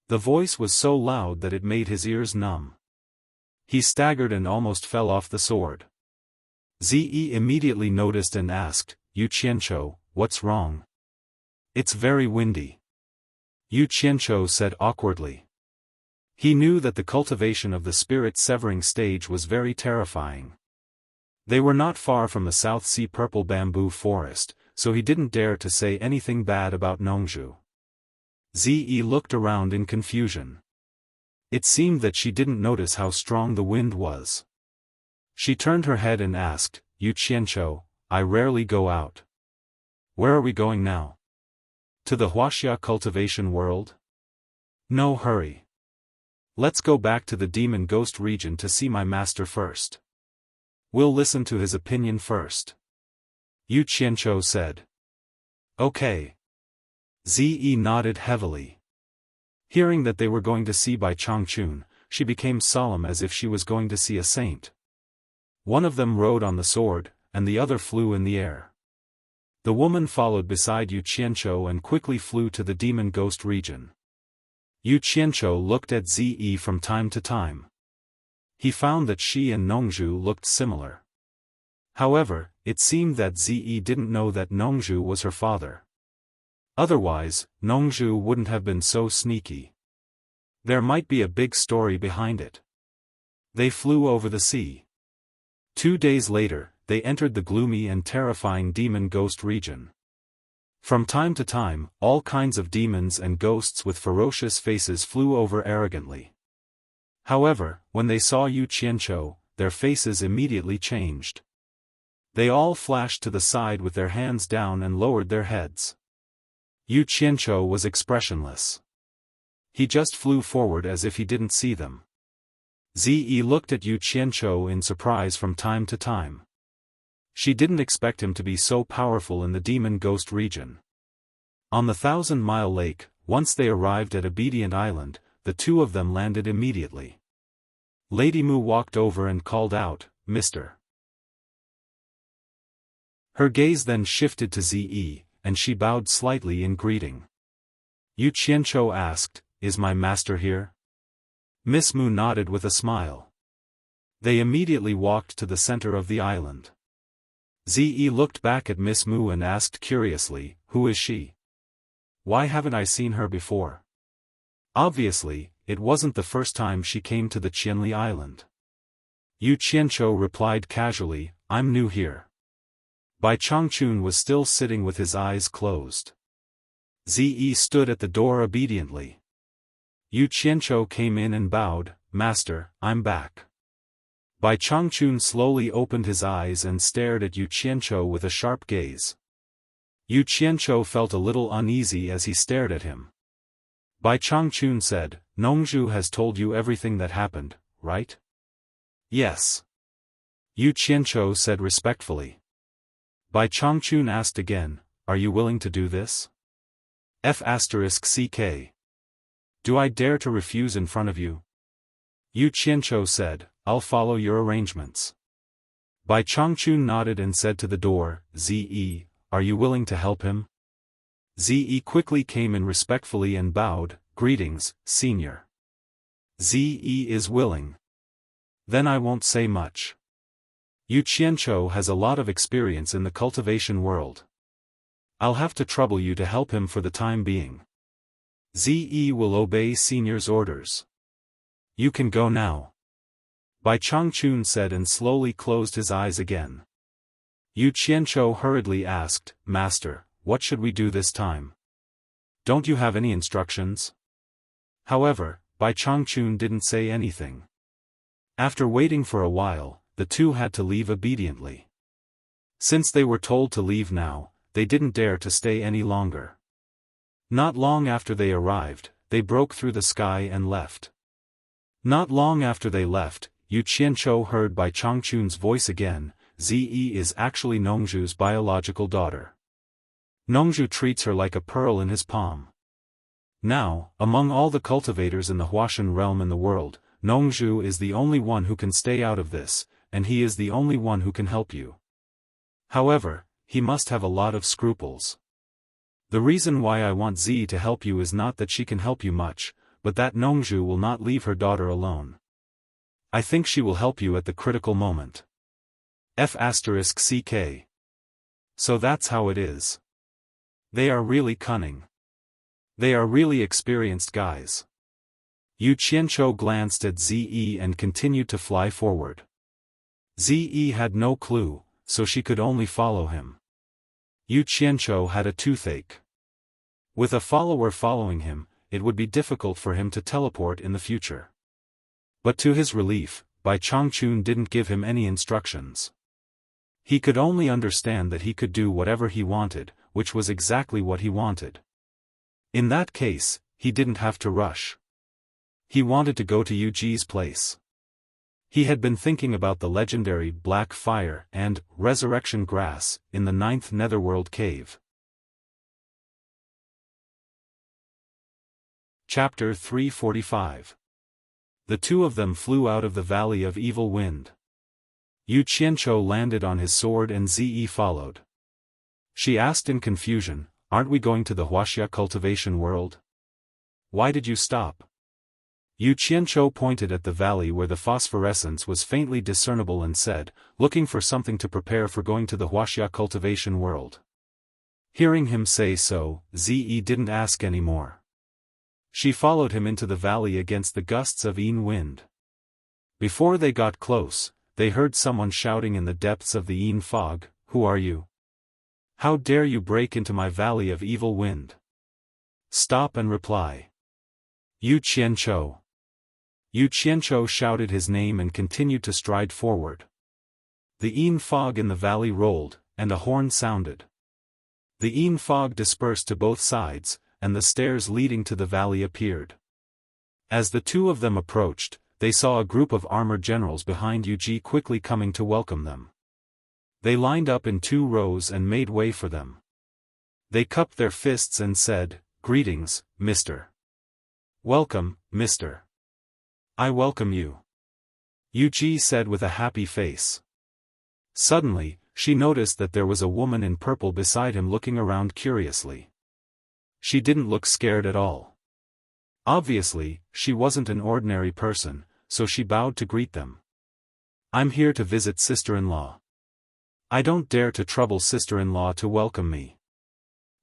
The voice was so loud that it made his ears numb. He staggered and almost fell off the sword. Zi immediately noticed and asked, "Yu Qianzhou, what's wrong?" "It's very windy," Yu Qianzhou said awkwardly. He knew that the cultivation of the spirit-severing stage was very terrifying. They were not far from the South Sea purple bamboo forest, so he didn't dare to say anything bad about Nongzhu. Zi looked around in confusion. It seemed that she didn't notice how strong the wind was. She turned her head and asked, "Yu Qianzhou, I rarely go out. Where are we going now? To the Wuxia cultivation world?" "No hurry. Let's go back to the demon ghost region to see my master first. We'll listen to his opinion first," Yu Qianzhou said. "Okay." Zi nodded heavily. Hearing that they were going to see Bai Changchun, she became solemn as if she was going to see a saint. One of them rode on the sword, and the other flew in the air. The woman followed beside Yu Qianzhou and quickly flew to the demon ghost region. Yu Qianzhou looked at Zi from time to time. He found that she and Nongzhu looked similar. However, it seemed that Zi didn't know that Nongzhu was her father. Otherwise, Nongzhu wouldn't have been so sneaky. There might be a big story behind it. They flew over the sea. 2 days later, they entered the gloomy and terrifying demon ghost region. From time to time, all kinds of demons and ghosts with ferocious faces flew over arrogantly. However, when they saw Yu Qianzhou, their faces immediately changed. They all flashed to the side with their hands down and lowered their heads. Yu Qianzhou was expressionless. He just flew forward as if he didn't see them. Zi looked at Yu Qianzhou in surprise from time to time. She didn't expect him to be so powerful in the demon ghost region. On the 1,000-mile lake, once they arrived at Obedient Island, the two of them landed immediately. Lady Mu walked over and called out, "Mr." Her gaze then shifted to Zi, and she bowed slightly in greeting. Yu Qianzhou asked, "Is my master here?" Miss Mu nodded with a smile. They immediately walked to the center of the island. Zi looked back at Miss Mu and asked curiously, "Who is she? Why haven't I seen her before?" Obviously, it wasn't the first time she came to the Qianli Island. Yu Qianzhou replied casually, "I'm new here." Bai Changchun was still sitting with his eyes closed. Zi stood at the door obediently. Yu Qianzhou came in and bowed, "Master, I'm back." Bai Changchun slowly opened his eyes and stared at Yu Qianzhou with a sharp gaze. Yu Qianzhou felt a little uneasy as he stared at him. Bai Changchun said, "Nongzhu has told you everything that happened, right?" "Yes," Yu Qianzhou said respectfully. Bai Changchun asked again, "Are you willing to do this?" F***ck. "Do I dare to refuse in front of you?" Yu Qianzhou said, "I'll follow your arrangements." Bai Changchun nodded and said to the door, Ze, are you willing to help him? Ze quickly came in respectfully and bowed, greetings, senior. Ze is willing. Then I won't say much. Yu Qianchou has a lot of experience in the cultivation world. I'll have to trouble you to help him for the time being. Ze will obey senior's orders. You can go now. Bai Changchun said and slowly closed his eyes again. Yu Qianchou hurriedly asked, Master, what should we do this time? Don't you have any instructions? However, Bai Changchun didn't say anything. After waiting for a while, the two had to leave obediently. Since they were told to leave now, they didn't dare to stay any longer. Not long after they arrived, they broke through the sky and left. Not long after they left, Yu Qianchou heard Bai Changchun's voice again. Ze is actually Nongzhu's biological daughter. Nongzhu treats her like a pearl in his palm. Now, among all the cultivators in the Huashan realm in the world, Nongzhu is the only one who can stay out of this, and he is the only one who can help you. However, he must have a lot of scruples. The reason why I want Ze to help you is not that she can help you much, but that Nongzhu will not leave her daughter alone. I think she will help you at the critical moment. F***ck. So that's how it is. They are really cunning. They are really experienced guys. Yu Qianchou glanced at Ze and continued to fly forward. Ze had no clue, so she could only follow him. Yu Qianchou had a toothache. With a follower following him, it would be difficult for him to teleport in the future. But to his relief, Bai Changchun didn't give him any instructions. He could only understand that he could do whatever he wanted, which was exactly what he wanted. In that case, he didn't have to rush. He wanted to go to Yu Ji's place. He had been thinking about the legendary Black Fire and Resurrection Grass in the 9th Netherworld Cave. Chapter 345. The two of them flew out of the Valley of Evil Wind. Yu Qianchou landed on his sword and Ze followed. She asked in confusion, aren't we going to the Wuxia cultivation world? Why did you stop? Yu Qianchou pointed at the valley where the phosphorescence was faintly discernible and said, looking for something to prepare for going to the Wuxia cultivation world. Hearing him say so, Ze didn't ask any more. She followed him into the valley against the gusts of Yin wind. Before they got close, they heard someone shouting in the depths of the Yin fog, "Who are you? How dare you break into my valley of evil wind? Stop and reply." Yu Qianchou. Yu Qianchou shouted his name and continued to stride forward. The Yin fog in the valley rolled, and a horn sounded. The Yin fog dispersed to both sides, and the stairs leading to the valley appeared. As the two of them approached, they saw a group of armored generals behind Yu Ji quickly coming to welcome them. They lined up in 2 rows and made way for them. They cupped their fists and said, "Greetings, Mr. Welcome, Mr. I welcome you," Yu Ji said with a happy face. Suddenly, she noticed that there was a woman in purple beside him looking around curiously. She didn't look scared at all. Obviously, she wasn't an ordinary person, so she bowed to greet them. "I'm here to visit sister-in-law. I don't dare to trouble sister-in-law to welcome me."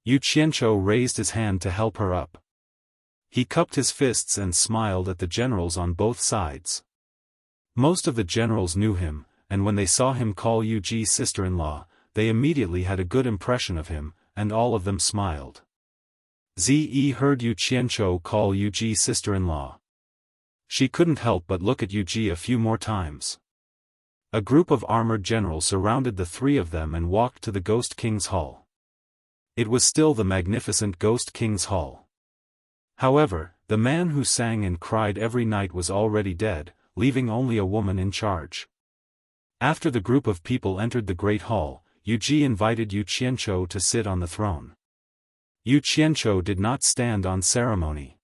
Yu Qianchou raised his hand to help her up. He cupped his fists and smiled at the generals on both sides. Most of the generals knew him, and when they saw him call Yu Ji's sister-in-law, they immediately had a good impression of him, and all of them smiled. Ze heard Yu Qianchou call Yu Ji's sister-in-law. She couldn't help but look at Yu Ji a few more times. A group of armored generals surrounded the 3 of them and walked to the Ghost King's Hall. It was still the magnificent Ghost King's Hall. However, the man who sang and cried every night was already dead, leaving only a woman in charge. After the group of people entered the Great Hall, Yu Ji invited Yu Qianchou to sit on the throne. Yu Qianchou did not stand on ceremony.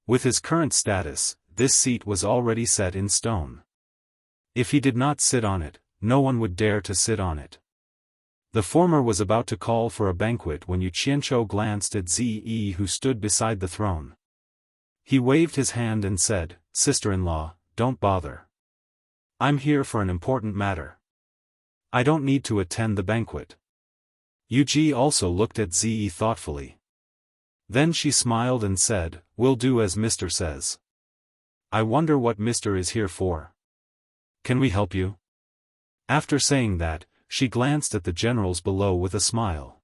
With his current status, this seat was already set in stone. If he did not sit on it, no one would dare to sit on it. The former was about to call for a banquet when Yu Qianzhou glanced at Zi, who stood beside the throne. He waved his hand and said, "Sister-in-law, don't bother. I'm here for an important matter. I don't need to attend the banquet." Yu Ji also looked at Zi thoughtfully. Then she smiled and said, "We'll do as Mr. says. I wonder what Mr. is here for. Can we help you?" After saying that, she glanced at the generals below with a smile.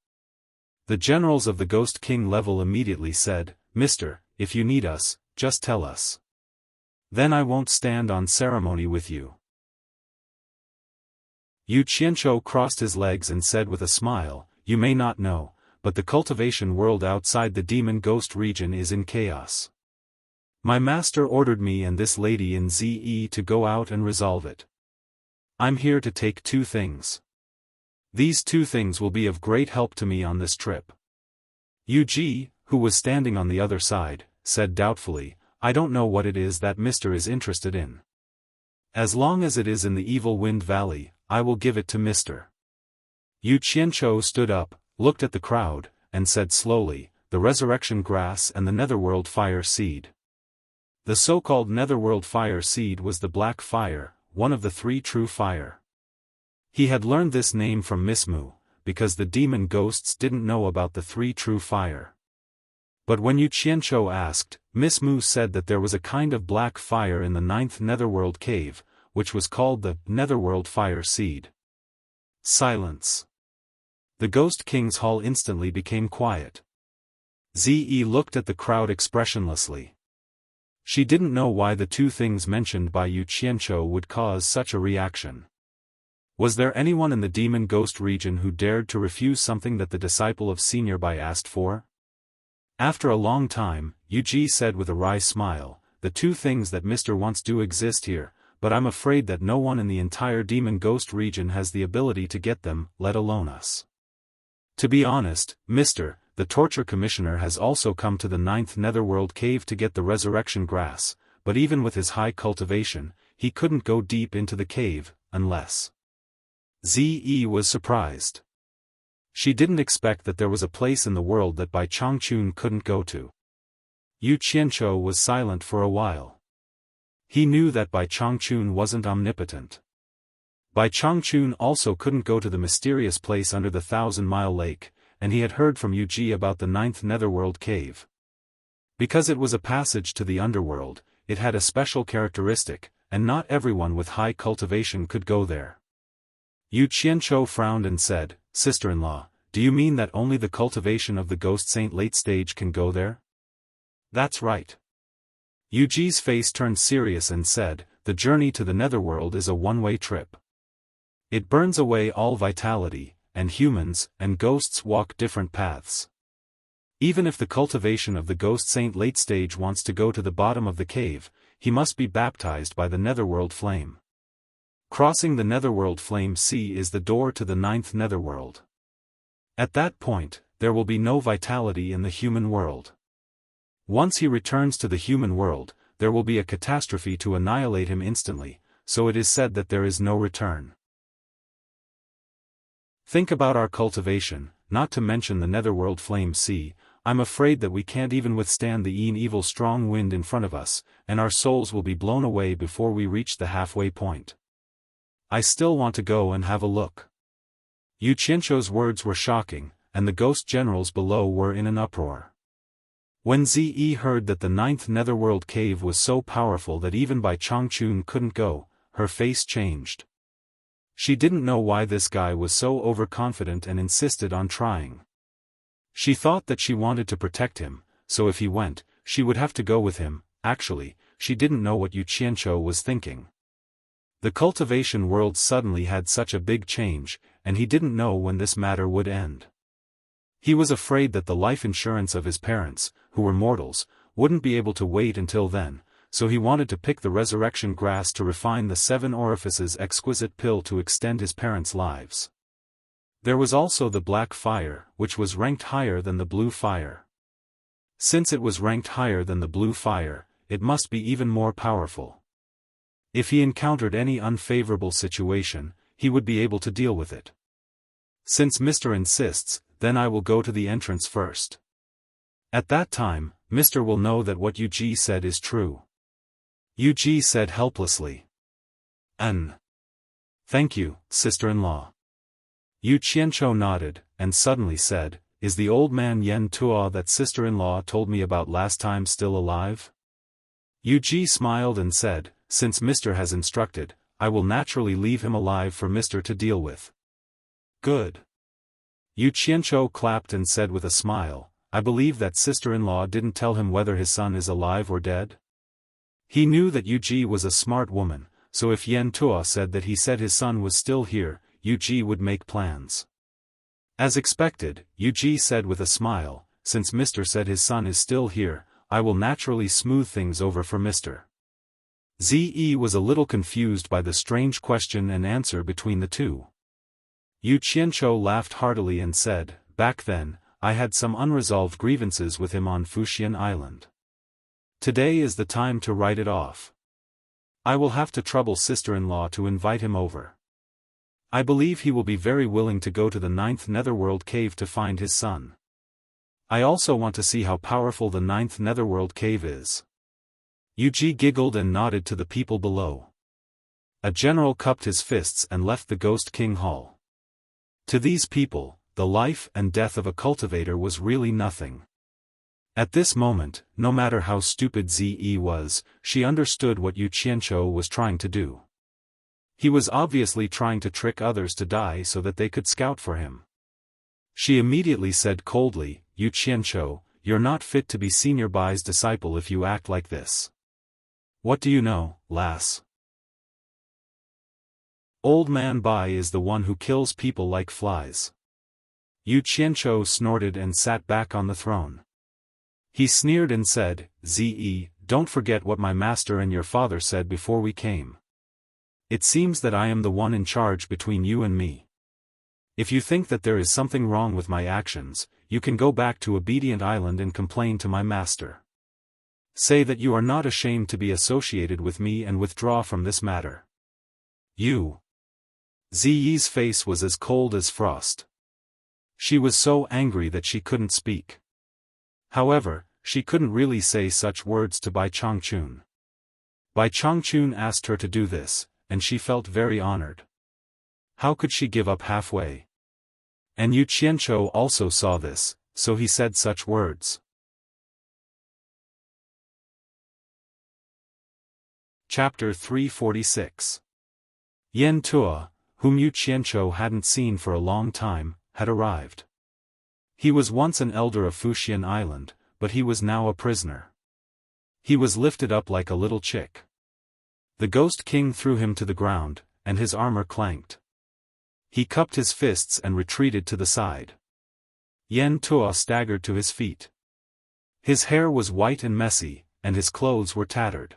The generals of the Ghost King level immediately said, "Mister, if you need us, just tell us. Then I won't stand on ceremony with you." Yu Qianzhou crossed his legs and said with a smile, "You may not know, but the cultivation world outside the demon ghost region is in chaos. My master ordered me and this lady in Ze to go out and resolve it. I'm here to take 2 things. These 2 things will be of great help to me on this trip." Yu Ji, who was standing on the other side, said doubtfully, "I don't know what it is that Mr. is interested in. As long as it is in the Evil Wind Valley, I will give it to Mr." Yu Qianzhou stood up, looked at the crowd, and said slowly, "The resurrection grass and the netherworld fire seed." The so-called netherworld fire seed was the black fire, one of the 3 true fire. He had learned this name from Miss Mu, because the demon ghosts didn't know about the 3 true fire. But when Yu Qianzhou asked, Miss Mu said that there was a kind of black fire in the 9th netherworld cave, which was called the netherworld fire seed. Silence. The Ghost King's hall instantly became quiet. Ze looked at the crowd expressionlessly. She didn't know why the 2 things mentioned by Yu Qianzhou would cause such a reaction. Was there anyone in the demon ghost region who dared to refuse something that the disciple of Senior Bai asked for? After a long time, Yu Ji said with a wry smile, "The 2 things that Mr. wants do exist here, but I'm afraid that no one in the entire demon ghost region has the ability to get them, let alone us. To be honest, Mr., the torture commissioner has also come to the 9th netherworld cave to get the resurrection grass, but even with his high cultivation, he couldn't go deep into the cave, unless..." Ze was surprised. She didn't expect that there was a place in the world that Bai Changchun couldn't go to. Yu Qianzhou was silent for a while. He knew that Bai Changchun wasn't omnipotent. Bai Changchun also couldn't go to the mysterious place under the 1,000-mile lake, and he had heard from Yu Ji about the 9th netherworld cave. Because it was a passage to the underworld, it had a special characteristic, and not everyone with high cultivation could go there. Yu Qianzhou frowned and said, "Sister-in-law, do you mean that only the cultivation of the ghost saint late stage can go there?" "That's right." Yu Ji's face turned serious and said, "The journey to the netherworld is a one-way trip. It burns away all vitality, and humans and ghosts walk different paths. Even if the cultivation of the ghost saint late stage wants to go to the bottom of the cave, he must be baptized by the netherworld flame. Crossing the netherworld flame sea is the door to the 9th netherworld. At that point, there will be no vitality in the human world. Once he returns to the human world, there will be a catastrophe to annihilate him instantly, so it is said that there is no return. Think about our cultivation, not to mention the netherworld flame sea. I'm afraid that we can't even withstand the evil strong wind in front of us, and our souls will be blown away before we reach the halfway point. I still want to go and have a look." Yu Qianzhou's words were shocking, and the ghost generals below were in an uproar. When Ze heard that the 9th netherworld cave was so powerful that even Bai Changchun couldn't go, her face changed. She didn't know why this guy was so overconfident and insisted on trying. She thought that she wanted to protect him, so if he went, she would have to go with him. Actually, she didn't know what Yu Qianzhou was thinking. The cultivation world suddenly had such a big change, and he didn't know when this matter would end. He was afraid that the life insurance of his parents, who were mortals, wouldn't be able to wait until then, so he wanted to pick the resurrection grass to refine the 7 orifices exquisite pill to extend his parents' lives. There was also the black fire, which was ranked higher than the blue fire. Since it was ranked higher than the blue fire, it must be even more powerful. If he encountered any unfavorable situation, he would be able to deal with it. Since Mr. insists, then I will go to the entrance first. At that time, Mr. will know that what Yu said is true. Yu said helplessly. Thank you, sister-in-law. Yu Qianzhou nodded, and suddenly said, is the old man Yan Tuo that sister-in-law told me about last time still alive? Yu smiled and said, since Mr. has instructed, I will naturally leave him alive for Mr. to deal with. Good. Yu Qianzhou clapped and said with a smile, I believe that sister-in-law didn't tell him whether his son is alive or dead? He knew that Yu was a smart woman, so if Yan Tuo said that he said his son was still here, Yu would make plans. As expected, Yu said with a smile, since Mr. said his son is still here, I will naturally smooth things over for Mr. Ze was a little confused by the strange question and answer between the two. Yu Qianzhou laughed heartily and said, back then, I had some unresolved grievances with him on Fuxian Island. Today is the time to write it off. I will have to trouble sister-in-law to invite him over. I believe he will be very willing to go to the 9th Netherworld cave to find his son. I also want to see how powerful the 9th Netherworld cave is. Yu giggled and nodded to the people below. A general cupped his fists and left the Ghost King Hall. To these people, the life and death of a cultivator was really nothing. At this moment, no matter how stupid Ze was, she understood what Yu Qianzhou was trying to do. He was obviously trying to trick others to die so that they could scout for him. She immediately said coldly, Yu Qianzhou, you're not fit to be Senior Bai's disciple if you act like this. What do you know, lass? Old man Bai is the one who kills people like flies. Yu Qianzhou snorted and sat back on the throne. He sneered and said, Ze, don't forget what my master and your father said before we came. It seems that I am the one in charge between you and me. If you think that there is something wrong with my actions, you can go back to Obedient Island and complain to my master. Say that you are not ashamed to be associated with me and withdraw from this matter. You. Ze's face was as cold as frost. She was so angry that she couldn't speak. However, she couldn't really say such words to Bai Changchun. Bai Changchun asked her to do this, and she felt very honored. How could she give up halfway? And Yu Qianzhou also saw this, so he said such words. Chapter 346. Yan Tuo, whom Yu Qianzhou hadn't seen for a long time, had arrived. He was once an elder of Fuxian Island, but he was now a prisoner. He was lifted up like a little chick. The Ghost King threw him to the ground, and his armor clanked. He cupped his fists and retreated to the side. Yan Tuo staggered to his feet. His hair was white and messy, and his clothes were tattered.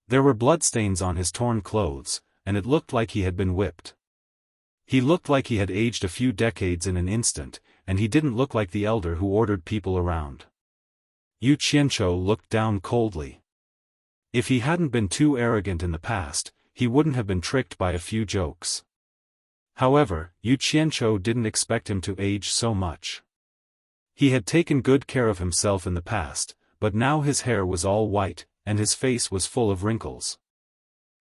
There were bloodstains on his torn clothes, and it looked like he had been whipped. He looked like he had aged a few decades in an instant, and he didn't look like the elder who ordered people around. Yu Qianzhou looked down coldly. If he hadn't been too arrogant in the past, he wouldn't have been tricked by a few jokes. However, Yu Qianzhou didn't expect him to age so much. He had taken good care of himself in the past, but now his hair was all white, and his face was full of wrinkles.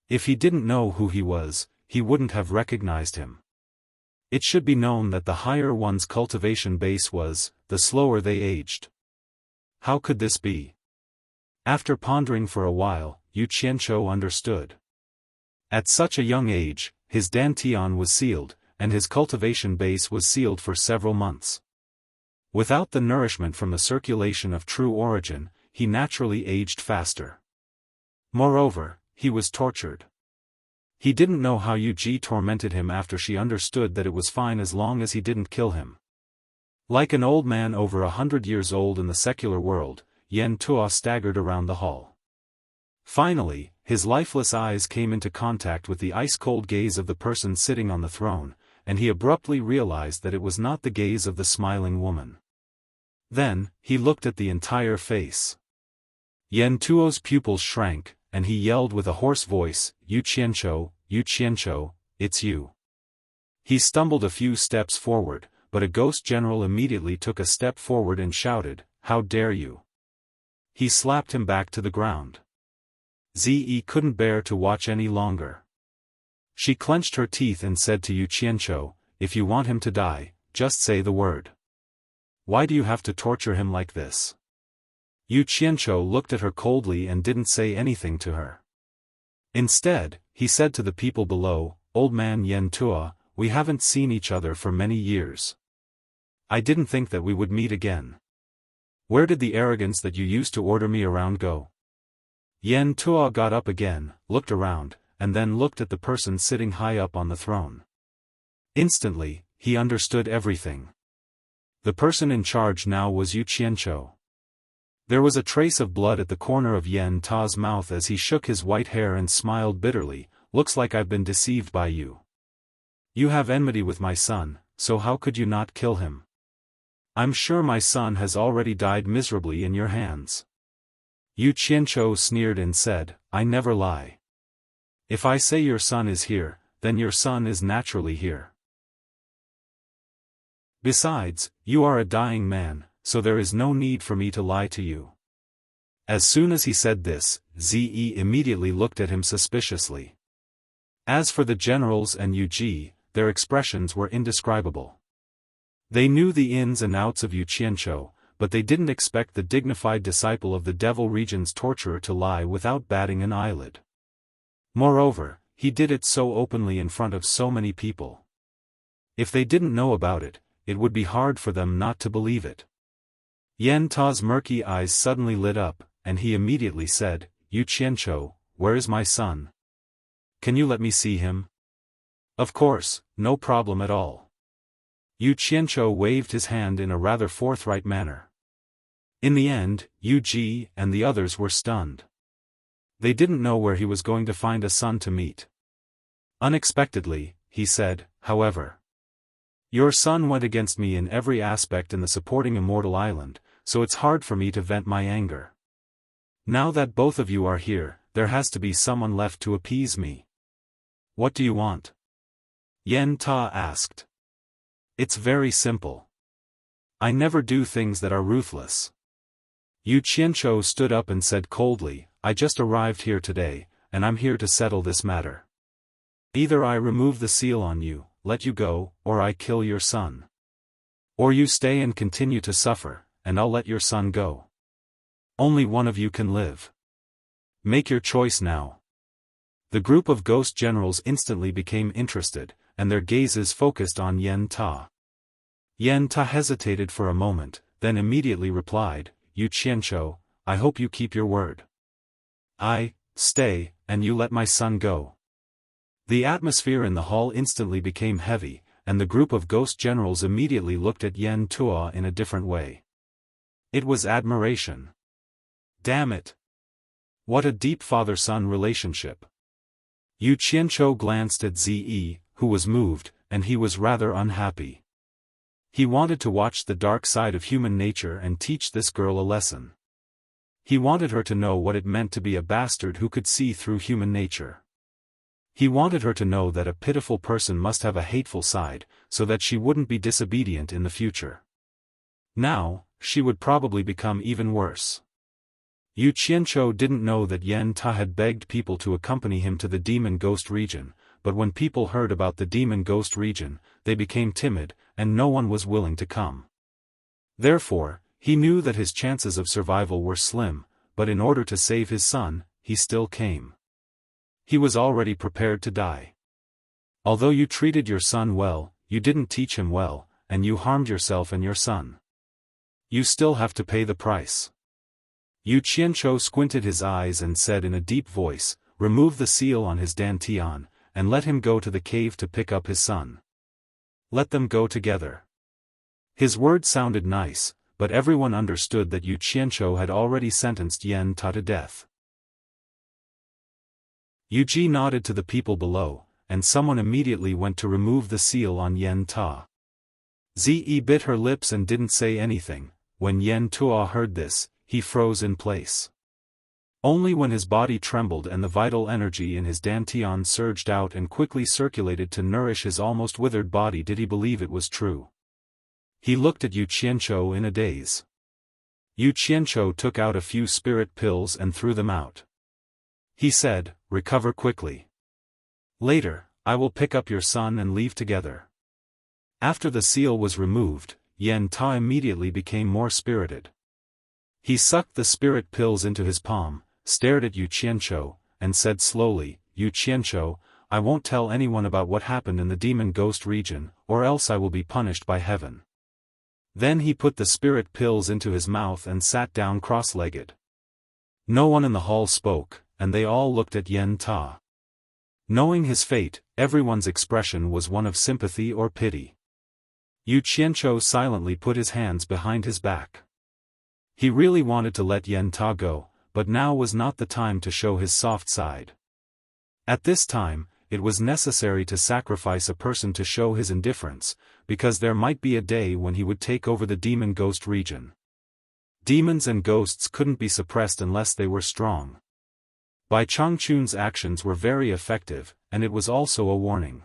If he didn't know who he was, he wouldn't have recognized him. It should be known that the higher one's cultivation base was, the slower they aged. How could this be? After pondering for a while, Yu Qianzhou understood. At such a young age, his dantian was sealed, and his cultivation base was sealed for several months. Without the nourishment from the circulation of true origin, he naturally aged faster. Moreover, he was tortured. He didn't know how Yu tormented him after she understood that it was fine as long as he didn't kill him. Like an old man over 100 years old in the secular world, Yan Tuo staggered around the hall. Finally, his lifeless eyes came into contact with the ice-cold gaze of the person sitting on the throne, and he abruptly realized that it was not the gaze of the smiling woman. Then, he looked at the entire face. Yan Tuo's pupils shrank, and he yelled with a hoarse voice, Yu Qianzhou, it's you. He stumbled a few steps forward, but a ghost general immediately took a step forward and shouted, "How dare you!" He slapped him back to the ground. Ze couldn't bear to watch any longer. She clenched her teeth and said to Yu Qianqiu, "If you want him to die, just say the word. Why do you have to torture him like this?" Yu Qianqiu looked at her coldly and didn't say anything to her. Instead, he said to the people below, "Old man Yen Tua, we haven't seen each other for many years. I didn't think that we would meet again. Where did the arrogance that you used to order me around go?" Yen Tua got up again, looked around, and then looked at the person sitting high up on the throne. Instantly, he understood everything. The person in charge now was Yu Qianqiu. There was a trace of blood at the corner of Yen Ta's mouth as he shook his white hair and smiled bitterly. "Looks like I've been deceived by you. You have enmity with my son, so how could you not kill him? I'm sure my son has already died miserably in your hands." Yu Qianqiu sneered and said, "I never lie. If I say your son is here, then your son is naturally here. Besides, you are a dying man, so there is no need for me to lie to you." As soon as he said this, Ze immediately looked at him suspiciously. As for the generals and Yu Ji, their expressions were indescribable. They knew the ins and outs of Yu Qianqiu, but they didn't expect the dignified disciple of the Devil Region's torturer to lie without batting an eyelid. Moreover, he did it so openly in front of so many people. If they didn't know about it, it would be hard for them not to believe it. Yen Ta's murky eyes suddenly lit up, and he immediately said, "Yu Qianqiu, where is my son? Can you let me see him?" "Of course, no problem at all." Yu Qianqiu waved his hand in a rather forthright manner. In the end, Yu Ji and the others were stunned. They didn't know where he was going to find a son to meet. Unexpectedly, he said, "However, your son went against me in every aspect in the supporting Immortal Island, so it's hard for me to vent my anger. Now that both of you are here, there has to be someone left to appease me. What do you want?" Yen Ta asked. "It's very simple. I never do things that are ruthless." Yu Qianqiu stood up and said coldly, "I just arrived here today, and I'm here to settle this matter. Either I remove the seal on you, let you go, or I kill your son. Or you stay and continue to suffer, and I'll let your son go. Only one of you can live. Make your choice now." The group of ghost generals instantly became interested, and their gazes focused on Yen Ta. Yen Ta hesitated for a moment, then immediately replied, "Yu Qianqiu, I hope you keep your word. I stay, and you let my son go." The atmosphere in the hall instantly became heavy, and the group of ghost generals immediately looked at Yen Tua in a different way. It was admiration. Damn it! What a deep father-son relationship. Yu Qianqiu glanced at Ze, who was moved, and he was rather unhappy. He wanted to watch the dark side of human nature and teach this girl a lesson. He wanted her to know what it meant to be a bastard who could see through human nature. He wanted her to know that a pitiful person must have a hateful side, so that she wouldn't be disobedient in the future. Now, she would probably become even worse. Yu Qianqiu didn't know that Yen Ta had begged people to accompany him to the Demon Ghost region, but when people heard about the Demon Ghost region, they became timid, and no one was willing to come. Therefore, he knew that his chances of survival were slim, but in order to save his son, he still came. He was already prepared to die. Although you treated your son well, you didn't teach him well, and you harmed yourself and your son. You still have to pay the price. Yu Qianqiu squinted his eyes and said in a deep voice, "Remove the seal on his dantian, and let him go to the cave to pick up his son. Let them go together." His words sounded nice, but everyone understood that Yu Qianqiu had already sentenced Yen Ta to death. Yu Ji nodded to the people below, and someone immediately went to remove the seal on Yen Ta. Ze bit her lips and didn't say anything. When Yen Ta heard this, he froze in place. Only when his body trembled and the vital energy in his dantian surged out and quickly circulated to nourish his almost withered body did he believe it was true. He looked at Yu Qianzhou in a daze. Yu Qianzhou took out a few spirit pills and threw them out. He said, "Recover quickly. Later, I will pick up your son and leave together." After the seal was removed, Yan Ta immediately became more spirited. He sucked the spirit pills into his palm, stared at Yu Qianzhou, and said slowly, "Yu Qianzhou, I won't tell anyone about what happened in the demon ghost region, or else I will be punished by heaven." Then he put the spirit pills into his mouth and sat down cross-legged. No one in the hall spoke, and they all looked at Yan Ta. Knowing his fate, everyone's expression was one of sympathy or pity. Yu Qianzhou silently put his hands behind his back. He really wanted to let Yan Ta go, but now was not the time to show his soft side. At this time, it was necessary to sacrifice a person to show his indifference, because there might be a day when he would take over the demon ghost region. Demons and ghosts couldn't be suppressed unless they were strong. Bai Changchun's actions were very effective, and it was also a warning.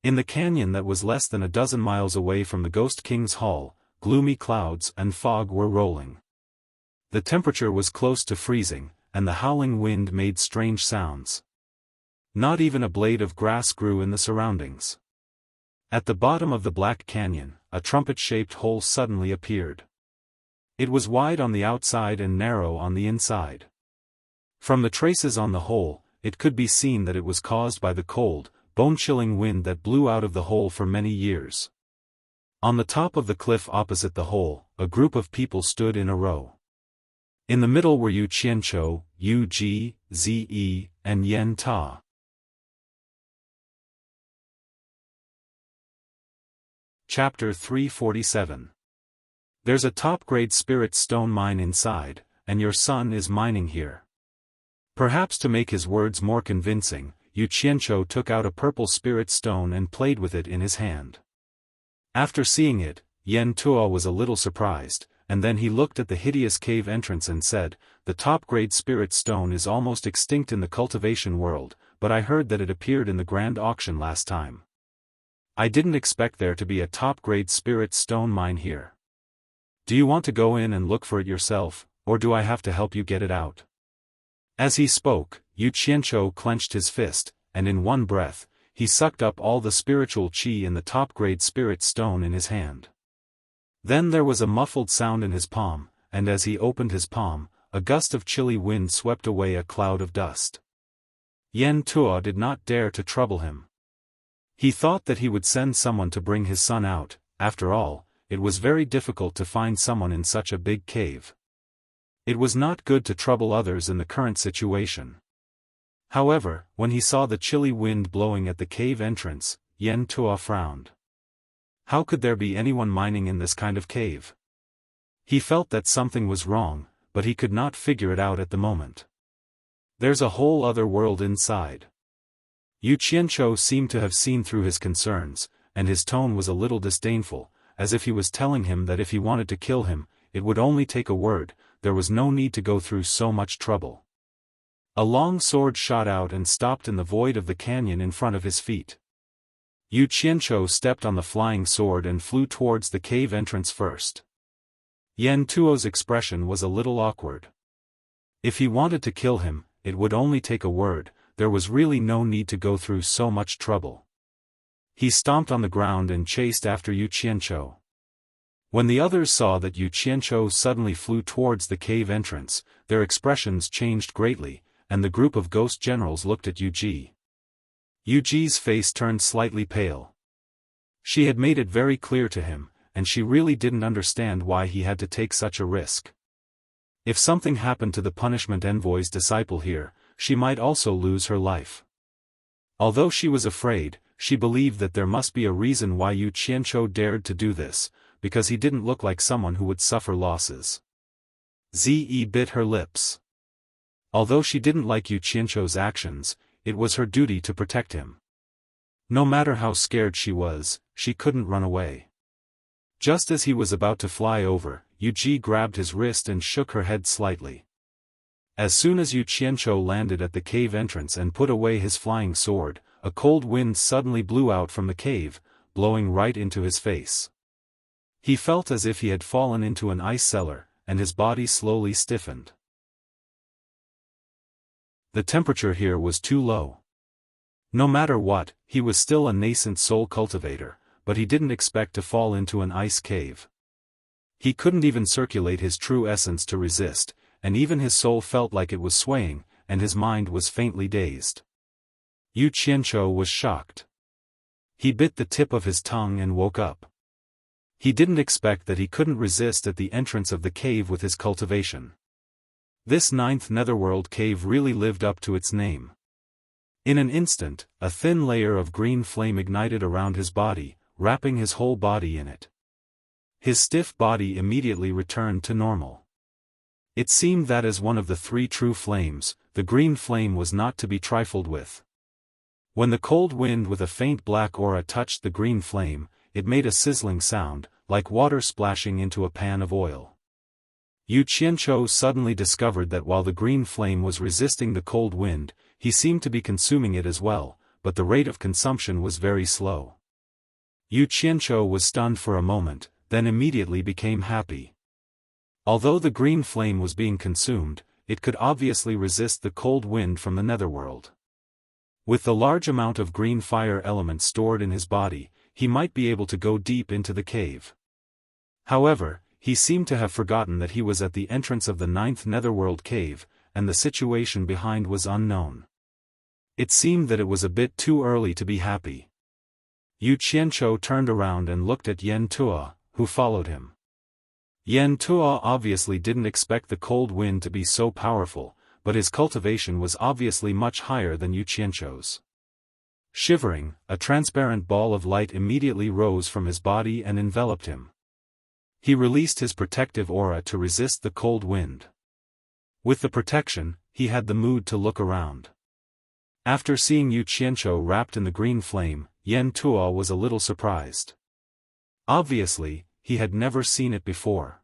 In the canyon that was less than a dozen miles away from the Ghost King's Hall, gloomy clouds and fog were rolling. The temperature was close to freezing, and the howling wind made strange sounds. Not even a blade of grass grew in the surroundings. At the bottom of the Black Canyon, a trumpet-shaped hole suddenly appeared. It was wide on the outside and narrow on the inside. From the traces on the hole, it could be seen that it was caused by the cold, bone-chilling wind that blew out of the hole for many years. On the top of the cliff opposite the hole, a group of people stood in a row. In the middle were Yu Qianzhou, Yu Ji, Zi, and Yan Ta. Chapter 347. There's a top-grade spirit stone mine inside, and your son is mining here. Perhaps to make his words more convincing, Yu Qianzhou took out a purple spirit stone and played with it in his hand. After seeing it, Yan Ta was a little surprised, and then he looked at the hideous cave entrance and said, "The top-grade spirit stone is almost extinct in the cultivation world, but I heard that it appeared in the grand auction last time. I didn't expect there to be a top-grade spirit stone mine here. Do you want to go in and look for it yourself, or do I have to help you get it out?" As he spoke, Yu Qianzhou clenched his fist, and in one breath, he sucked up all the spiritual qi in the top-grade spirit stone in his hand. Then there was a muffled sound in his palm, and as he opened his palm, a gust of chilly wind swept away a cloud of dust. Yan Ta did not dare to trouble him. He thought that he would send someone to bring his son out. After all, it was very difficult to find someone in such a big cave. It was not good to trouble others in the current situation. However, when he saw the chilly wind blowing at the cave entrance, Yan Ta frowned. How could there be anyone mining in this kind of cave? He felt that something was wrong, but he could not figure it out at the moment. There's a whole other world inside. Yu Qianzhou seemed to have seen through his concerns, and his tone was a little disdainful, as if he was telling him that if he wanted to kill him, it would only take a word. There was no need to go through so much trouble. A long sword shot out and stopped in the void of the canyon in front of his feet. Yu Qianzhou stepped on the flying sword and flew towards the cave entrance first. Yan Ta's expression was a little awkward. If he wanted to kill him, it would only take a word. There was really no need to go through so much trouble. He stomped on the ground and chased after Yu Qianzhou. When the others saw that Yu Qianzhou suddenly flew towards the cave entrance, their expressions changed greatly, and the group of ghost generals looked at Yu Ji. Yu Ji's face turned slightly pale. She had made it very clear to him, and she really didn't understand why he had to take such a risk. If something happened to the punishment envoy's disciple here, she might also lose her life. Although she was afraid, she believed that there must be a reason why Yu Qianzhou dared to do this, because he didn't look like someone who would suffer losses. Zi bit her lips. Although she didn't like Yu Qianzhou's actions, it was her duty to protect him. No matter how scared she was, she couldn't run away. Just as he was about to fly over, Yu Ji grabbed his wrist and shook her head slightly. As soon as Yu Qianzhou landed at the cave entrance and put away his flying sword, a cold wind suddenly blew out from the cave, blowing right into his face. He felt as if he had fallen into an ice cellar, and his body slowly stiffened. The temperature here was too low. No matter what, he was still a nascent soul cultivator, but he didn't expect to fall into an ice cave. He couldn't even circulate his true essence to resist, and even his soul felt like it was swaying, and his mind was faintly dazed. Yu Qianzhou was shocked. He bit the tip of his tongue and woke up. He didn't expect that he couldn't resist at the entrance of the cave with his cultivation. This 9th netherworld cave really lived up to its name. In an instant, a thin layer of green flame ignited around his body, wrapping his whole body in it. His stiff body immediately returned to normal. It seemed that as one of the 3 true flames, the green flame was not to be trifled with. When the cold wind with a faint black aura touched the green flame, it made a sizzling sound, like water splashing into a pan of oil. Yu Qianzhou suddenly discovered that while the green flame was resisting the cold wind, he seemed to be consuming it as well, but the rate of consumption was very slow. Yu Qianzhou was stunned for a moment, then immediately became happy. Although the green flame was being consumed, it could obviously resist the cold wind from the netherworld. With the large amount of green fire element stored in his body, he might be able to go deep into the cave. However, he seemed to have forgotten that he was at the entrance of the 9th netherworld cave, and the situation behind was unknown. It seemed that it was a bit too early to be happy. Yu Qianzhou turned around and looked at Yen Tuo, who followed him. Yen Tuo obviously didn't expect the cold wind to be so powerful, but his cultivation was obviously much higher than Yu Qianzhou's. Shivering, a transparent ball of light immediately rose from his body and enveloped him. He released his protective aura to resist the cold wind. With the protection, he had the mood to look around. After seeing Yu Qianzhou wrapped in the green flame, Yen Tuo was a little surprised. Obviously, he had never seen it before.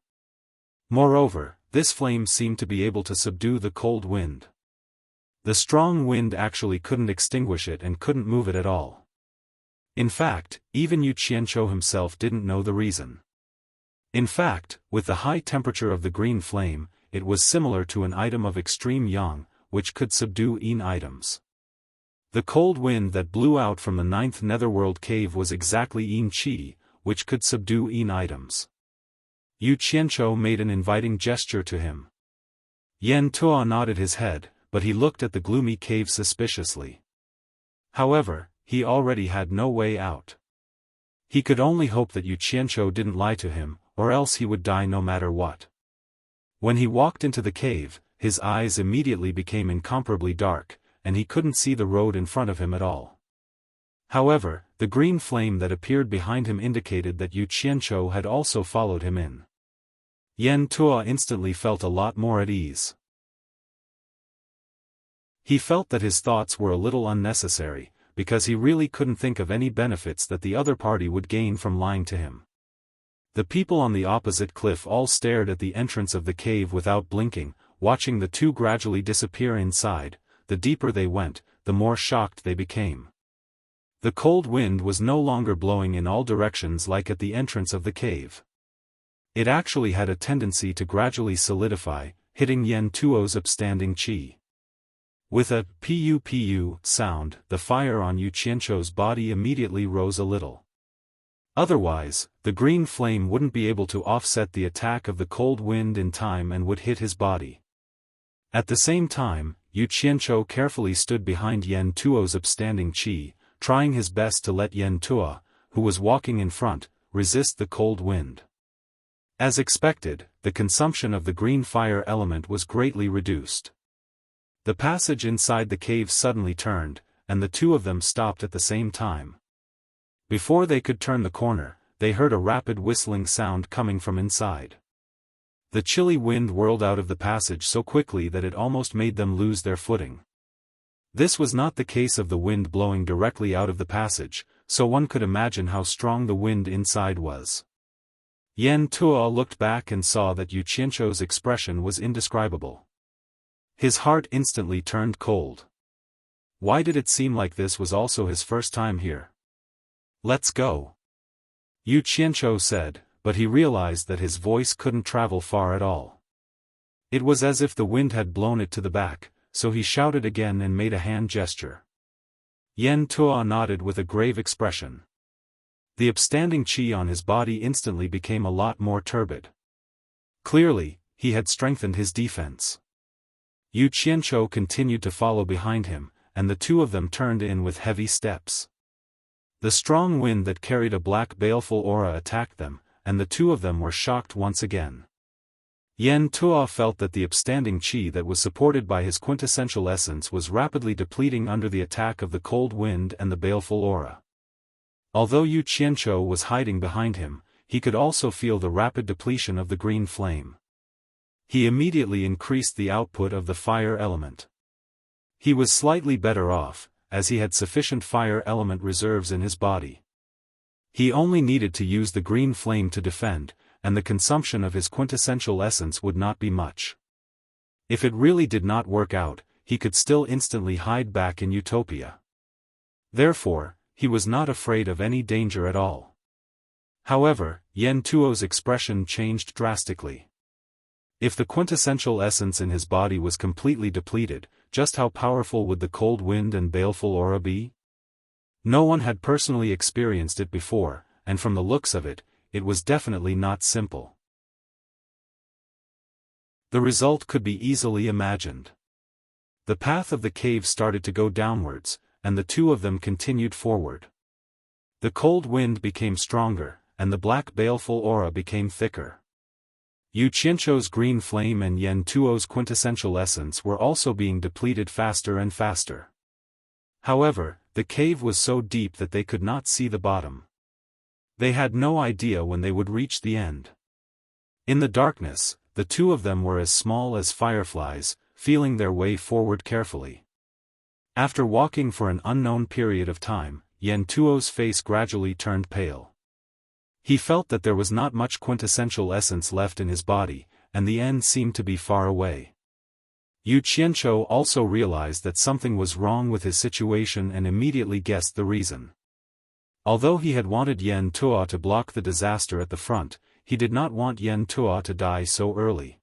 Moreover, this flame seemed to be able to subdue the cold wind. The strong wind actually couldn't extinguish it and couldn't move it at all. In fact, even Yu Qianzhou himself didn't know the reason. In fact, with the high temperature of the green flame, it was similar to an item of extreme yang, which could subdue Yin items. The cold wind that blew out from the 9th netherworld cave was exactly Yin Qi, which could subdue Yin items. Yu Qianzhou made an inviting gesture to him. Yen Tuo nodded his head, but he looked at the gloomy cave suspiciously. However, he already had no way out. He could only hope that Yu Qianzhou didn't lie to him, or else he would die no matter what. When he walked into the cave, his eyes immediately became incomparably dark, and he couldn't see the road in front of him at all. However, the green flame that appeared behind him indicated that Yu Qianzhou had also followed him in. Yen Tuo instantly felt a lot more at ease. He felt that his thoughts were a little unnecessary, because he really couldn't think of any benefits that the other party would gain from lying to him. The people on the opposite cliff all stared at the entrance of the cave without blinking, watching the two gradually disappear inside. The deeper they went, the more shocked they became. The cold wind was no longer blowing in all directions like at the entrance of the cave. It actually had a tendency to gradually solidify, hitting Yen Tuo's upstanding qi. With a pu sound, the fire on Yu Qianzhou's body immediately rose a little. Otherwise, the green flame wouldn't be able to offset the attack of the cold wind in time and would hit his body. At the same time, Yu Qianzhou carefully stood behind Yen Tuo's upstanding qi, trying his best to let Yen Tuo, who was walking in front, resist the cold wind. As expected, the consumption of the green fire element was greatly reduced. The passage inside the cave suddenly turned, and the two of them stopped at the same time. Before they could turn the corner, they heard a rapid whistling sound coming from inside. The chilly wind whirled out of the passage so quickly that it almost made them lose their footing. This was not the case of the wind blowing directly out of the passage, so one could imagine how strong the wind inside was. Yen Tuo looked back and saw that Yu Qianzhou's expression was indescribable. His heart instantly turned cold. Why did it seem like this was also his first time here? Let's go, Yu Qianzhou said, but he realized that his voice couldn't travel far at all. It was as if the wind had blown it to the back, so he shouted again and made a hand gesture. Yan Tuo nodded with a grave expression. The upstanding qi on his body instantly became a lot more turbid. Clearly, he had strengthened his defense. Yu Qianzhou continued to follow behind him, and the two of them turned in with heavy steps. The strong wind that carried a black baleful aura attacked them, and the two of them were shocked once again. Yan Tuo felt that the upstanding qi that was supported by his quintessential essence was rapidly depleting under the attack of the cold wind and the baleful aura. Although Yu Qianzhou was hiding behind him, he could also feel the rapid depletion of the green flame. He immediately increased the output of the fire element. He was slightly better off, as he had sufficient fire element reserves in his body. He only needed to use the green flame to defend, and the consumption of his quintessential essence would not be much. If it really did not work out, he could still instantly hide back in Utopia. Therefore, he was not afraid of any danger at all. However, Yan Tuo's expression changed drastically. If the quintessential essence in his body was completely depleted, just how powerful would the cold wind and baleful aura be? No one had personally experienced it before, and from the looks of it, it was definitely not simple. The result could be easily imagined. The path of the cave started to go downwards, and the two of them continued forward. The cold wind became stronger, and the black baleful aura became thicker. Yu Qianzhou's green flame and Yan Tuo's quintessential essence were also being depleted faster and faster. However, the cave was so deep that they could not see the bottom. They had no idea when they would reach the end. In the darkness, the two of them were as small as fireflies, feeling their way forward carefully. After walking for an unknown period of time, Yan Tuo's face gradually turned pale. He felt that there was not much quintessential essence left in his body, and the end seemed to be far away. Yu Qianzhou also realized that something was wrong with his situation and immediately guessed the reason. Although he had wanted Yan Tuo to block the disaster at the front, he did not want Yan Tuo to die so early.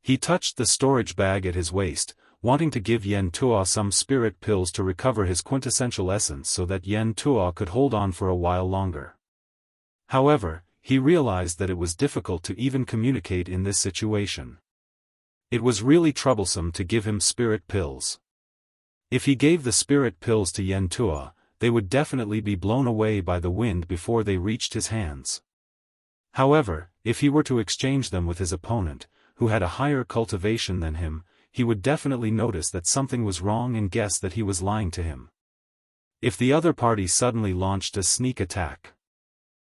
He touched the storage bag at his waist, wanting to give Yan Tuo some spirit pills to recover his quintessential essence so that Yan Tuo could hold on for a while longer. However, he realized that it was difficult to even communicate in this situation. It was really troublesome to give him spirit pills. If he gave the spirit pills to Yan Tuo, they would definitely be blown away by the wind before they reached his hands. However, if he were to exchange them with his opponent, who had a higher cultivation than him, he would definitely notice that something was wrong and guess that he was lying to him. If the other party suddenly launched a sneak attack,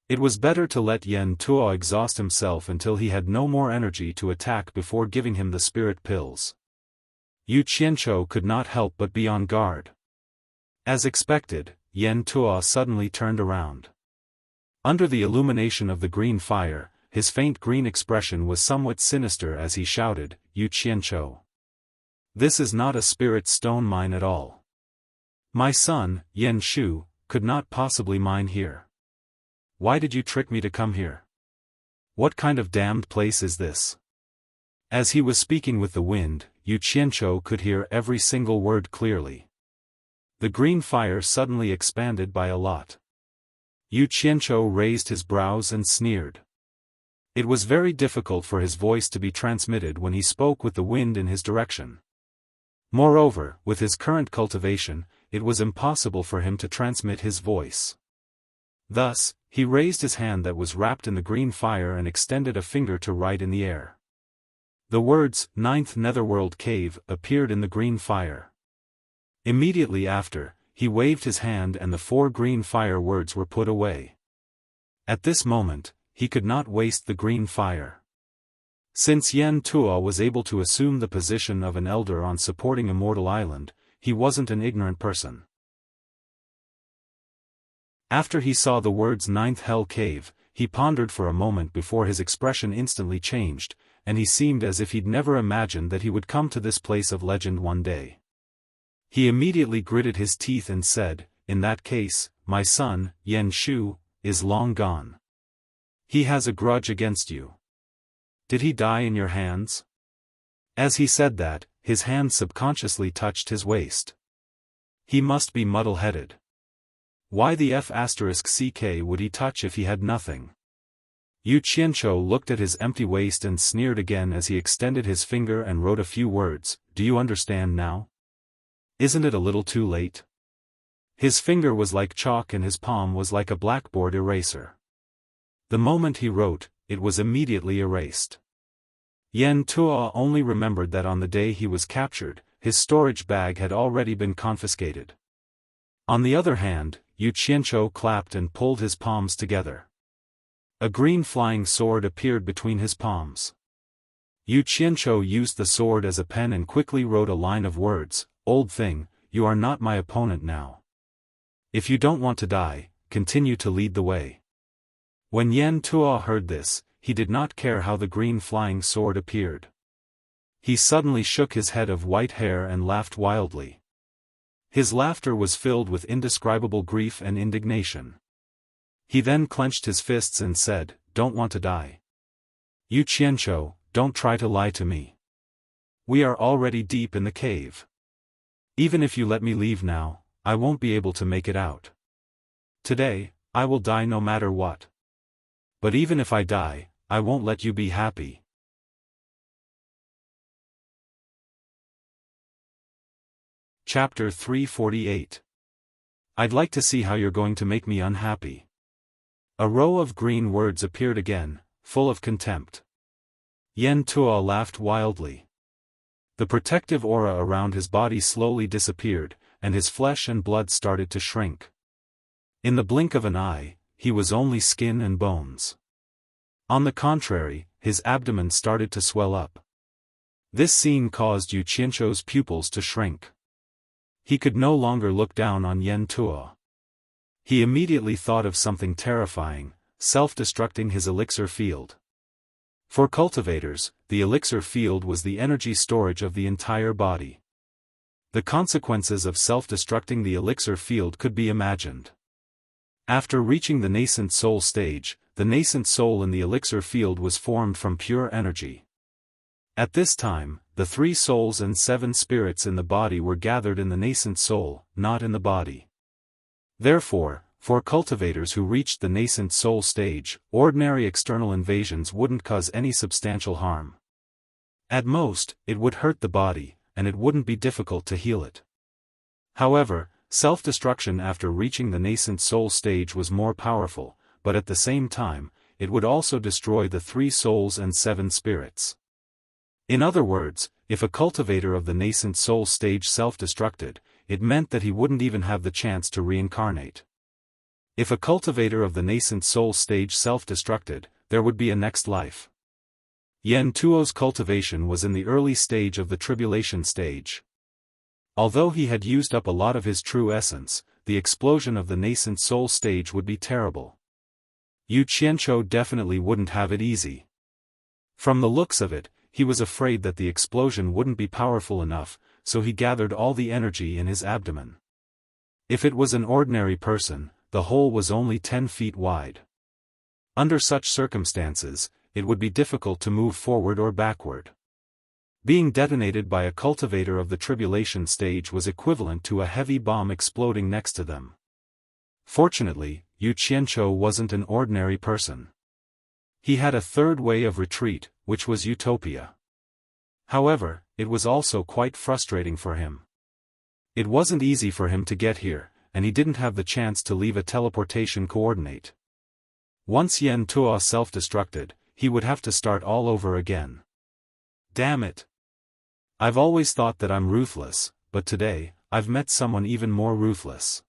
it was better to let Yan Tuo exhaust himself until he had no more energy to attack before giving him the spirit pills. Yu Qianzhou could not help but be on guard. As expected, Yan Tuo suddenly turned around. Under the illumination of the green fire, his faint green expression was somewhat sinister as he shouted, "Yu Qianzhou. This is not a spirit stone mine at all. My son, Yan Shu, could not possibly mine here. Why did you trick me to come here? What kind of damned place is this?" As he was speaking with the wind, Yu Qianzhou could hear every single word clearly. The green fire suddenly expanded by a lot. Yu Qianzhou raised his brows and sneered. It was very difficult for his voice to be transmitted when he spoke with the wind in his direction. Moreover, with his current cultivation, it was impossible for him to transmit his voice. Thus, he raised his hand that was wrapped in the green fire and extended a finger to write in the air. The words, "Ninth Netherworld Cave," appeared in the green fire. Immediately after, he waved his hand and the 4 green fire words were put away. At this moment, he could not waste the green fire. Since Yan Tuo was able to assume the position of an elder on supporting Immortal Island, he wasn't an ignorant person. After he saw the words "Ninth Hell Cave," he pondered for a moment before his expression instantly changed, and he seemed as if he'd never imagined that he would come to this place of legend one day. He immediately gritted his teeth and said, "In that case, my son, Yen Shu, is long gone. He has a grudge against you. Did he die in your hands?" As he said that, his hand subconsciously touched his waist. He must be muddle-headed. Why the F*ck would he touch if he had nothing? Yu Qianzhou looked at his empty waist and sneered again as he extended his finger and wrote a few words. "Do you understand now? Isn't it a little too late?" His finger was like chalk and his palm was like a blackboard eraser. The moment he wrote, it was immediately erased. Yen Tuo only remembered that on the day he was captured, his storage bag had already been confiscated. On the other hand, Yu Qianzhou clapped and pulled his palms together. A green flying sword appeared between his palms. Yu Qianzhou used the sword as a pen and quickly wrote a line of words. "Old thing, you are not my opponent now. If you don't want to die, continue to lead the way." When Yen Tuo heard this, he did not care how the green flying sword appeared. He suddenly shook his head of white hair and laughed wildly. His laughter was filled with indescribable grief and indignation. He then clenched his fists and said, "Don't want to die. Yu Qianzhou, don't try to lie to me. We are already deep in the cave. Even if you let me leave now, I won't be able to make it out. Today, I will die no matter what. But even if I die, I won't let you be happy." Chapter 348. I'd like to see how you're going to make me unhappy. A row of green words appeared again, full of contempt. Yen Tuo laughed wildly. The protective aura around his body slowly disappeared, and his flesh and blood started to shrink. In the blink of an eye, he was only skin and bones. On the contrary, his abdomen started to swell up. This scene caused Yu Qianzhou's pupils to shrink. He could no longer look down on Yen Tuo. He immediately thought of something terrifying, self-destructing his elixir field. For cultivators, the elixir field was the energy storage of the entire body. The consequences of self-destructing the elixir field could be imagined. After reaching the nascent soul stage, the nascent soul in the elixir field was formed from pure energy. At this time, the 3 souls and 7 spirits in the body were gathered in the nascent soul, not in the body. Therefore, for cultivators who reached the nascent soul stage, ordinary external invasions wouldn't cause any substantial harm. At most, it would hurt the body, and it wouldn't be difficult to heal it. However, self-destruction after reaching the nascent soul stage was more powerful, but at the same time, it would also destroy the 3 souls and 7 spirits. In other words, if a cultivator of the nascent soul stage self-destructed, it meant that he wouldn't even have the chance to reincarnate. If a cultivator of the nascent soul stage self-destructed, there would be a next life. Yen Tuo's cultivation was in the early stage of the tribulation stage. Although he had used up a lot of his true essence, the explosion of the nascent soul stage would be terrible. Yu Qianzhou definitely wouldn't have it easy. From the looks of it, he was afraid that the explosion wouldn't be powerful enough, so he gathered all the energy in his abdomen. If it was an ordinary person, the hole was only 10 feet wide. Under such circumstances, it would be difficult to move forward or backward. Being detonated by a cultivator of the tribulation stage was equivalent to a heavy bomb exploding next to them. Fortunately, Yu Qianzhou wasn't an ordinary person. He had a third way of retreat, which was utopia. However, it was also quite frustrating for him. It wasn't easy for him to get here, and he didn't have the chance to leave a teleportation coordinate. Once Yen Tuo self-destructed, he would have to start all over again. Damn it! I've always thought that I'm ruthless, but today, I've met someone even more ruthless.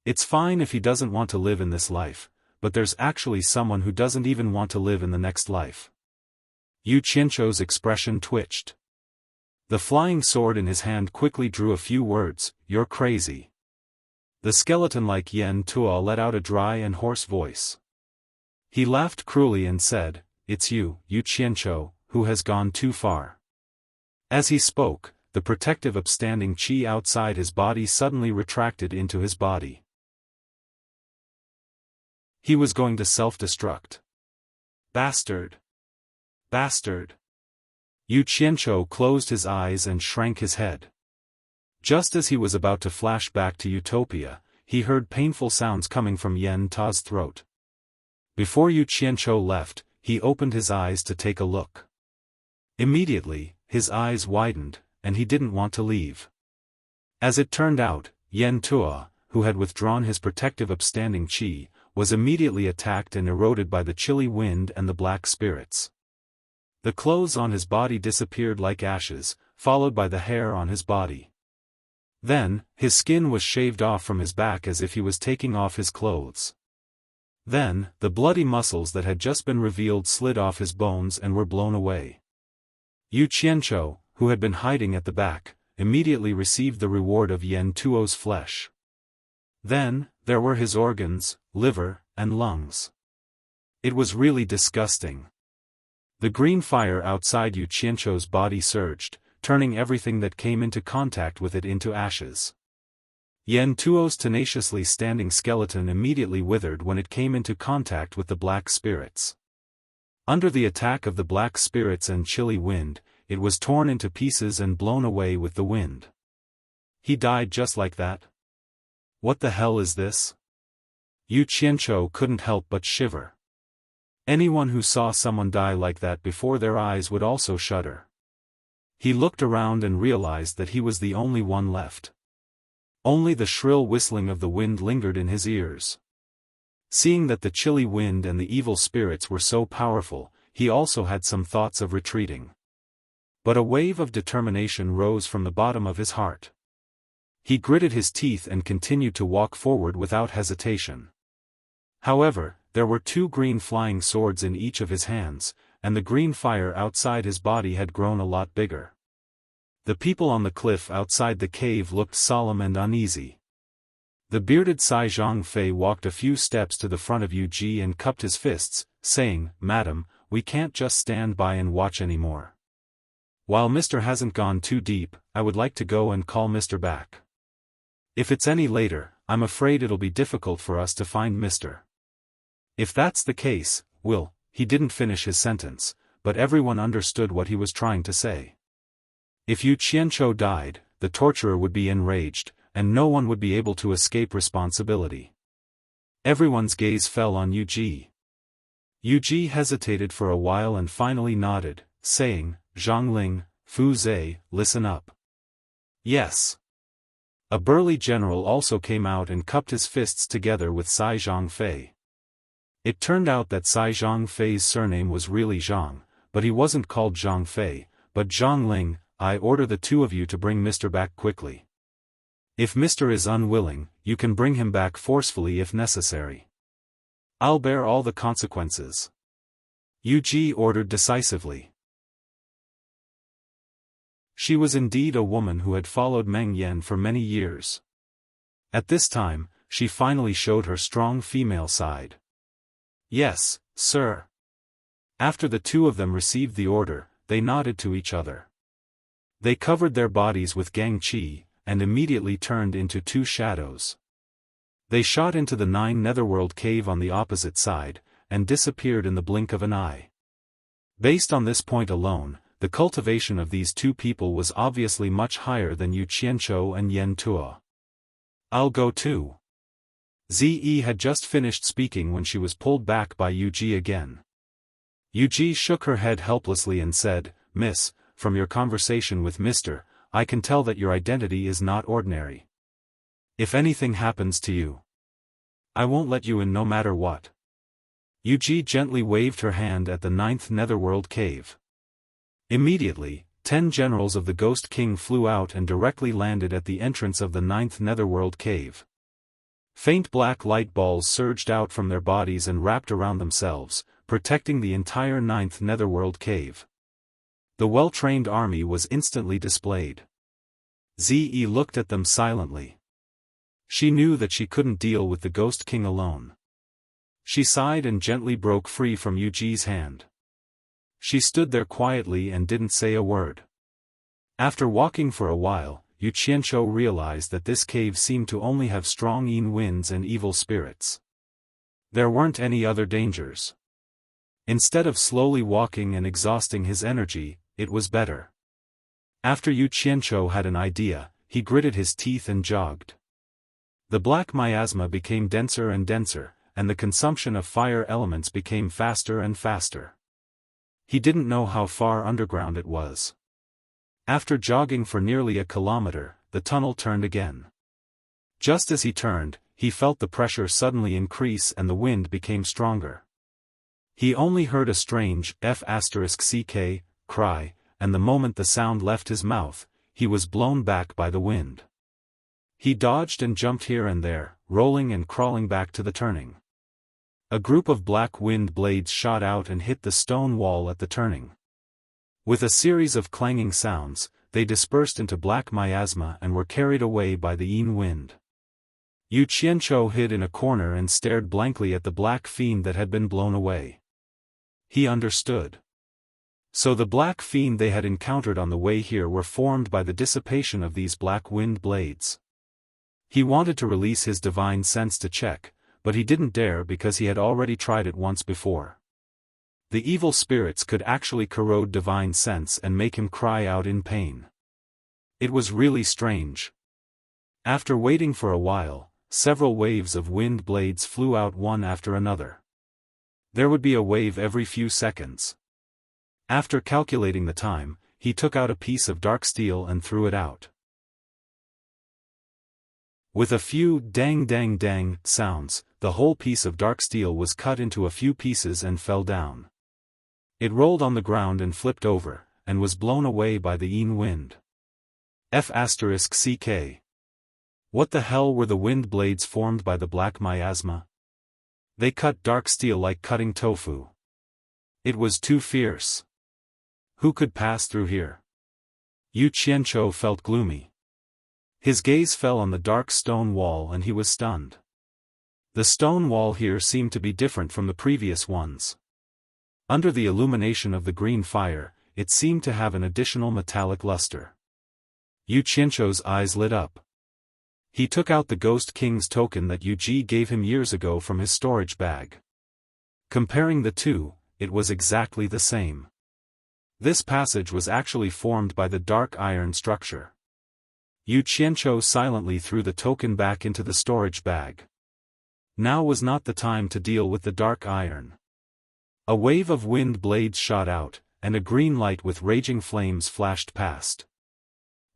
It's fine if he doesn't want to live in this life, but there's actually someone who doesn't even want to live in the next life. Yu Qianzhou's expression twitched. The flying sword in his hand quickly drew a few words, "You're crazy." The skeleton-like Yen Tuo let out a dry and hoarse voice. He laughed cruelly and said, "It's you, Yu Qianzhou, who has gone too far." As he spoke, the protective upstanding chi outside his body suddenly retracted into his body. He was going to self-destruct. Bastard! Bastard! Yu Qianzhou closed his eyes and shrank his head. Just as he was about to flash back to utopia, he heard painful sounds coming from Yen Ta's throat. Before Yu Qianzhou left, he opened his eyes to take a look. Immediately, his eyes widened, and he didn't want to leave. As it turned out, Yen Tua, who had withdrawn his protective upstanding chi, was immediately attacked and eroded by the chilly wind and the black spirits. The clothes on his body disappeared like ashes, followed by the hair on his body. Then, his skin was shaved off from his back as if he was taking off his clothes. Then, the bloody muscles that had just been revealed slid off his bones and were blown away. Yu Qianzhou, who had been hiding at the back, immediately received the reward of Yen Tuo's flesh. Then, there were his organs, liver, and lungs. It was really disgusting. The green fire outside Yu Qianzhou's body surged, turning everything that came into contact with it into ashes. Yen Tuo's tenaciously standing skeleton immediately withered when it came into contact with the black spirits. Under the attack of the black spirits and chilly wind, it was torn into pieces and blown away with the wind. He died just like that? What the hell is this? Yu Qianzhou couldn't help but shiver. Anyone who saw someone die like that before their eyes would also shudder. He looked around and realized that he was the only one left. Only the shrill whistling of the wind lingered in his ears. Seeing that the chilly wind and the evil spirits were so powerful, he also had some thoughts of retreating. But a wave of determination rose from the bottom of his heart. He gritted his teeth and continued to walk forward without hesitation. However, there were 2 green flying swords in each of his hands, and the green fire outside his body had grown a lot bigger. The people on the cliff outside the cave looked solemn and uneasy. The bearded Cai Zhongfei walked a few steps to the front of Yu Ji and cupped his fists, saying, "Madam, we can't just stand by and watch anymore. While Mr. hasn't gone too deep, I would like to go and call Mr. back. If it's any later, I'm afraid it'll be difficult for us to find Mr. If that's the case, we'll—" He didn't finish his sentence, but everyone understood what he was trying to say. If Yu Qianzhou died, the torturer would be enraged, and no one would be able to escape responsibility. Everyone's gaze fell on Yu Ji. Yu Ji hesitated for a while and finally nodded, saying, "Zhongling, Fu Zhe, listen up." "Yes." A burly general also came out and cupped his fists together with Cai Zhongfei. It turned out that Cai Zhongfei's surname was really Zhang, but he wasn't called Zhongfei, but Zhongling. "I order the 2 of you to bring Mr. back quickly. If Mr. is unwilling, you can bring him back forcefully if necessary. I'll bear all the consequences." Yu Ji ordered decisively. She was indeed a woman who had followed Meng Yan for many years. At this time, she finally showed her strong female side. "Yes, sir." After the 2 of them received the order, they nodded to each other. They covered their bodies with Gang Qi, and immediately turned into 2 shadows. They shot into the 9 netherworld cave on the opposite side, and disappeared in the blink of an eye. Based on this point alone, the cultivation of these 2 people was obviously much higher than Yu Qianzhou and Yen Tua. "I'll go too." Zi had just finished speaking when she was pulled back by Yu Ji again. Yu Ji shook her head helplessly and said, "Miss, from your conversation with Mr., I can tell that your identity is not ordinary. If anything happens to you, I won't let you in no matter what." Yu Ji gently waved her hand at the 9th netherworld cave. Immediately, 10 generals of the Ghost King flew out and directly landed at the entrance of the 9th netherworld cave. Faint black light balls surged out from their bodies and wrapped around themselves, protecting the entire 9th netherworld cave. The well-trained army was instantly displayed. Zi looked at them silently. She knew that she couldn't deal with the Ghost King alone. She sighed and gently broke free from Yu Ji's hand. She stood there quietly and didn't say a word. After walking for a while, Yu Qianzhou realized that this cave seemed to only have strong yin winds and evil spirits. There weren't any other dangers. Instead of slowly walking and exhausting his energy, it was better. After Yu Qianzhou had an idea, he gritted his teeth and jogged. The black miasma became denser and denser, and the consumption of fire elements became faster and faster. He didn't know how far underground it was. After jogging for nearly a kilometer, the tunnel turned again. Just as he turned, he felt the pressure suddenly increase and the wind became stronger. He only heard a strange F*ck cry, and the moment the sound left his mouth, he was blown back by the wind. He dodged and jumped here and there, rolling and crawling back to the turning. A group of black wind blades shot out and hit the stone wall at the turning. With a series of clanging sounds, they dispersed into black miasma and were carried away by the yin wind. Yu Qianzhou hid in a corner and stared blankly at the black fiend that had been blown away. He understood. So the black fiend they had encountered on the way here were formed by the dissipation of these black wind blades. He wanted to release his divine sense to check, but he didn't dare because he had already tried it once before. The evil spirits could actually corrode divine sense and make him cry out in pain. It was really strange. After waiting for a while, several waves of wind blades flew out one after another. There would be a wave every few seconds. After calculating the time, he took out a piece of dark steel and threw it out. With a few dang dang dang sounds, the whole piece of dark steel was cut into a few pieces and fell down. It rolled on the ground and flipped over, and was blown away by the yin wind. F*ck. What the hell were the wind blades formed by the black miasma? They cut dark steel like cutting tofu. It was too fierce. Who could pass through here? Yu Qianzhou felt gloomy. His gaze fell on the dark stone wall and he was stunned. The stone wall here seemed to be different from the previous ones. Under the illumination of the green fire, it seemed to have an additional metallic luster. Yu Qianzhou's eyes lit up. He took out the Ghost King's token that Yu Ji gave him years ago from his storage bag. Comparing the two, it was exactly the same. This passage was actually formed by the dark iron structure. Yu Qianzhou silently threw the token back into the storage bag. Now was not the time to deal with the dark iron. A wave of wind blades shot out, and a green light with raging flames flashed past.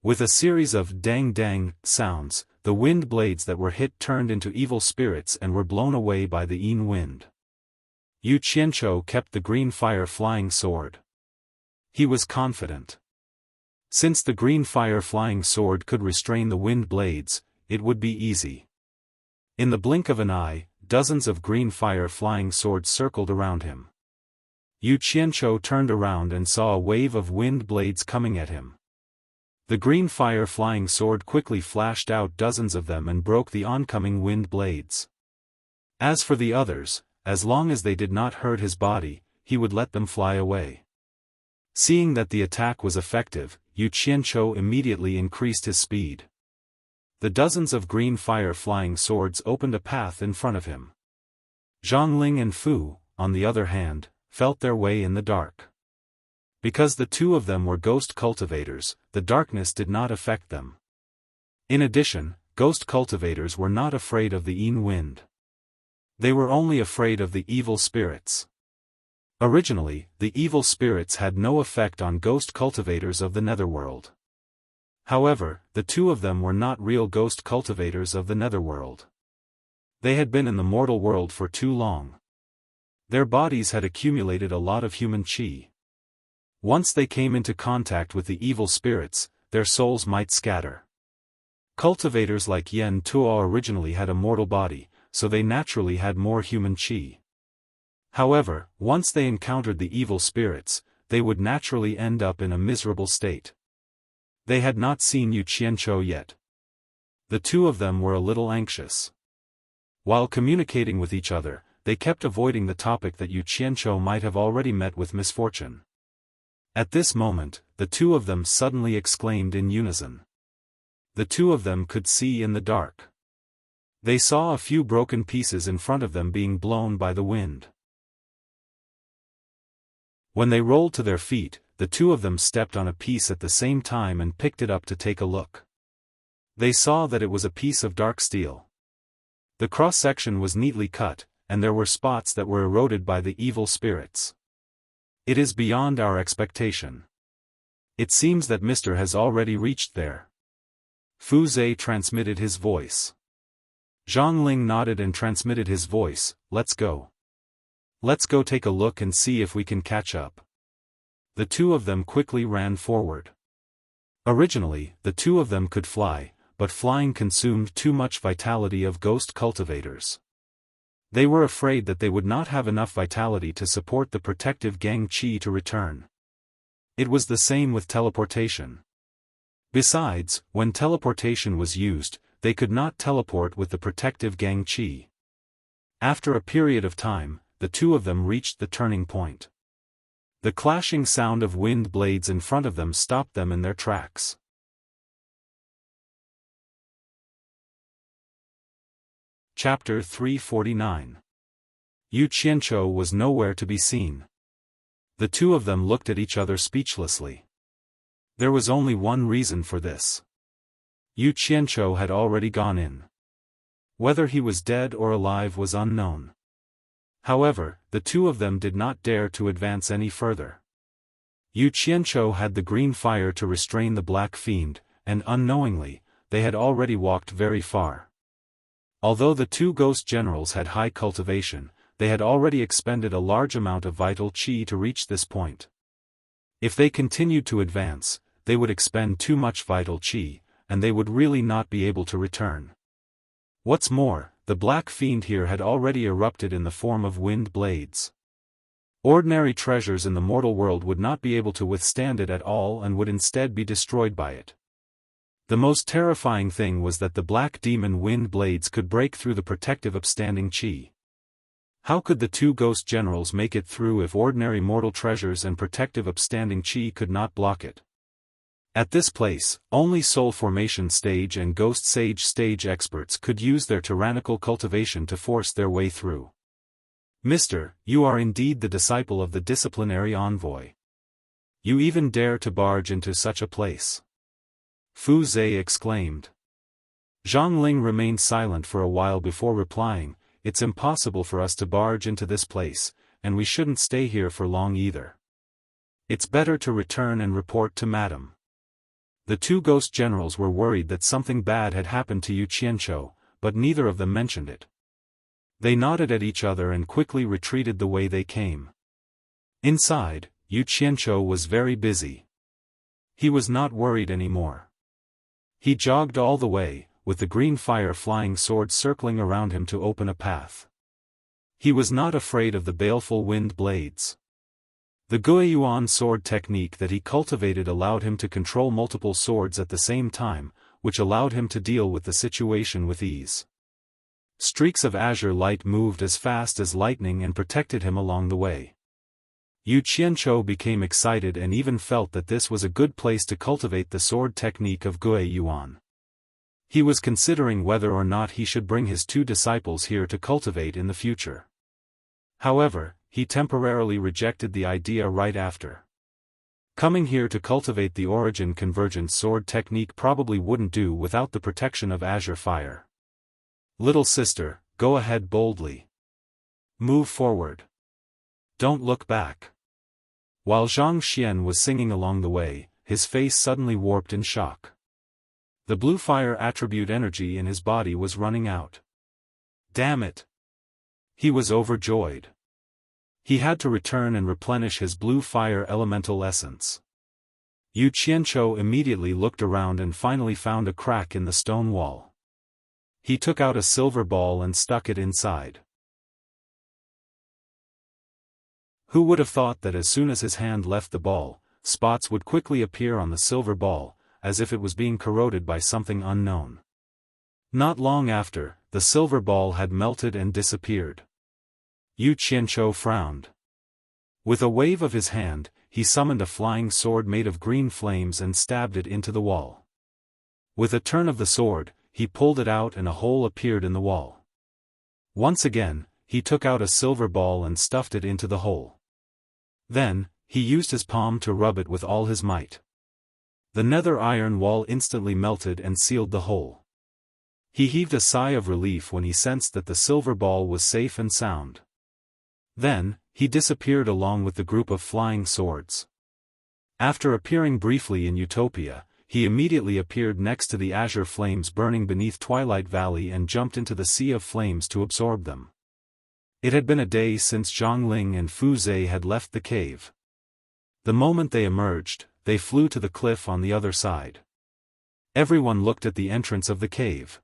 With a series of dang-dang sounds, the wind blades that were hit turned into evil spirits and were blown away by the yin wind. Yu Qianzhou kept the green fire flying sword. He was confident. Since the green fire flying sword could restrain the wind blades, it would be easy. In the blink of an eye, dozens of green fire flying swords circled around him. Yu Qianzhou turned around and saw a wave of wind blades coming at him. The green fire flying sword quickly flashed out dozens of them and broke the oncoming wind blades. As for the others, as long as they did not hurt his body, he would let them fly away. Seeing that the attack was effective, Yu Qianzhou immediately increased his speed. The dozens of green fire flying swords opened a path in front of him. Zhongling and Fu, on the other hand, felt their way in the dark. Because the two of them were ghost cultivators, the darkness did not affect them. In addition, ghost cultivators were not afraid of the yin wind. They were only afraid of the evil spirits. Originally, the evil spirits had no effect on ghost cultivators of the netherworld. However, the two of them were not real ghost cultivators of the netherworld. They had been in the mortal world for too long. Their bodies had accumulated a lot of human qi. Once they came into contact with the evil spirits, their souls might scatter. Cultivators like Yen Tuo originally had a mortal body, so they naturally had more human qi. However, once they encountered the evil spirits, they would naturally end up in a miserable state. They had not seen Yu Qianzhou yet. The two of them were a little anxious. While communicating with each other, they kept avoiding the topic that Yu Qianzhou might have already met with misfortune. At this moment, the two of them suddenly exclaimed in unison. The two of them could see in the dark. They saw a few broken pieces in front of them being blown by the wind. When they rolled to their feet, the two of them stepped on a piece at the same time and picked it up to take a look. They saw that it was a piece of dark steel. The cross-section was neatly cut, and there were spots that were eroded by the evil spirits. It is beyond our expectation. It seems that Mr. has already reached there. Fu Zhe transmitted his voice. Zhang Ling nodded and transmitted his voice, let's go. Let's go take a look and see if we can catch up. The two of them quickly ran forward. Originally, the two of them could fly, but flying consumed too much vitality of ghost cultivators. They were afraid that they would not have enough vitality to support the protective Gang Qi to return. It was the same with teleportation. Besides, when teleportation was used, they could not teleport with the protective Gang Qi. After a period of time, the two of them reached the turning point. The clashing sound of wind blades in front of them stopped them in their tracks. Chapter 349. Yu Qianzhou was nowhere to be seen. The two of them looked at each other speechlessly. There was only one reason for this. Yu Qianzhou had already gone in. Whether he was dead or alive was unknown. However, the two of them did not dare to advance any further. Yu Qianzhou had the green fire to restrain the black fiend, and unknowingly, they had already walked very far. Although the two ghost generals had high cultivation, they had already expended a large amount of vital qi to reach this point. If they continued to advance, they would expend too much vital qi, and they would really not be able to return. What's more, the black fiend here had already erupted in the form of wind blades. Ordinary treasures in the mortal world would not be able to withstand it at all and would instead be destroyed by it. The most terrifying thing was that the black demon wind blades could break through the protective upstanding qi. How could the two ghost generals make it through if ordinary mortal treasures and protective upstanding qi could not block it? At this place, only soul formation stage and ghost sage stage experts could use their tyrannical cultivation to force their way through. Mister, you are indeed the disciple of the disciplinary envoy. You even dare to barge into such a place. Fu Zhe exclaimed. Zhang Ling remained silent for a while before replying, it's impossible for us to barge into this place, and we shouldn't stay here for long either. It's better to return and report to Madam. The two ghost generals were worried that something bad had happened to Yu Qianzhou, but neither of them mentioned it. They nodded at each other and quickly retreated the way they came. Inside, Yu Qianzhou was very busy. He was not worried anymore. He jogged all the way, with the green fire flying sword circling around him to open a path. He was not afraid of the baleful wind blades. The Guiyuan sword technique that he cultivated allowed him to control multiple swords at the same time, which allowed him to deal with the situation with ease. Streaks of azure light moved as fast as lightning and protected him along the way. Yu Qianzhou became excited and even felt that this was a good place to cultivate the sword technique of Guiyuan. He was considering whether or not he should bring his two disciples here to cultivate in the future. However, he temporarily rejected the idea right after. Coming here to cultivate the origin convergent sword technique probably wouldn't do without the protection of azure fire. Little sister, go ahead boldly. Move forward. Don't look back. While Zhang Xian was singing along the way, his face suddenly warped in shock. The blue fire attribute energy in his body was running out. Damn it! He was overjoyed. He had to return and replenish his blue fire elemental essence. Yu Qianzhou immediately looked around and finally found a crack in the stone wall. He took out a silver ball and stuck it inside. Who would have thought that as soon as his hand left the ball, spots would quickly appear on the silver ball, as if it was being corroded by something unknown. Not long after, the silver ball had melted and disappeared. Yu Qianzhou frowned. With a wave of his hand, he summoned a flying sword made of green flames and stabbed it into the wall. With a turn of the sword, he pulled it out and a hole appeared in the wall. Once again, he took out a silver ball and stuffed it into the hole. Then, he used his palm to rub it with all his might. The nether iron wall instantly melted and sealed the hole. He heaved a sigh of relief when he sensed that the silver ball was safe and sound. Then, he disappeared along with the group of flying swords. After appearing briefly in Utopia, he immediately appeared next to the azure flames burning beneath Twilight Valley and jumped into the sea of flames to absorb them. It had been a day since Zhongling and Fu Zhe had left the cave. The moment they emerged, they flew to the cliff on the other side. Everyone looked at the entrance of the cave.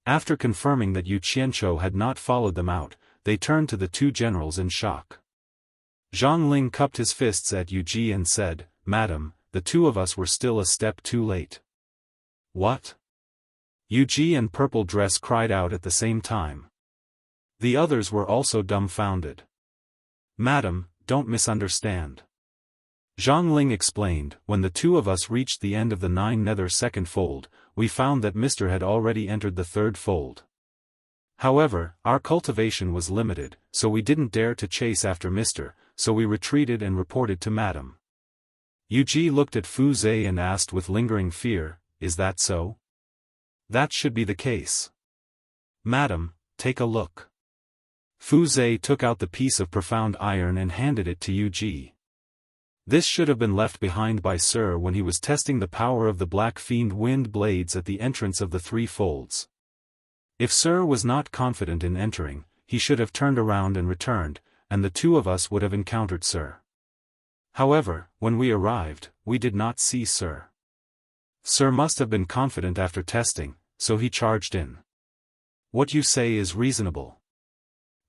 After confirming that Yu Qianzhou had not followed them out, they turned to the two generals in shock. Zhongling cupped his fists at Yu Ji and said, "Madam, the two of us were still a step too late." "What?" Yu Ji and Purple Dress cried out at the same time. The others were also dumbfounded. "Madam, don't misunderstand," Zhongling explained. "When the two of us reached the end of the 9 nether second fold, we found that Mr. had already entered the 3rd fold. However, our cultivation was limited, so we didn't dare to chase after Mr., so we retreated and reported to Madam." Yu Ji looked at Fu Zhe and asked with lingering fear, "Is that so?" "That should be the case." "Madam, take a look." Fu Zhe took out the piece of profound iron and handed it to Yu Ji. "This should have been left behind by Sir when he was testing the power of the Black Fiend wind blades at the entrance of the 3 folds. If Sir was not confident in entering, he should have turned around and returned, and the two of us would have encountered Sir. However, when we arrived, we did not see Sir. Sir must have been confident after testing, so he charged in. What you say is reasonable."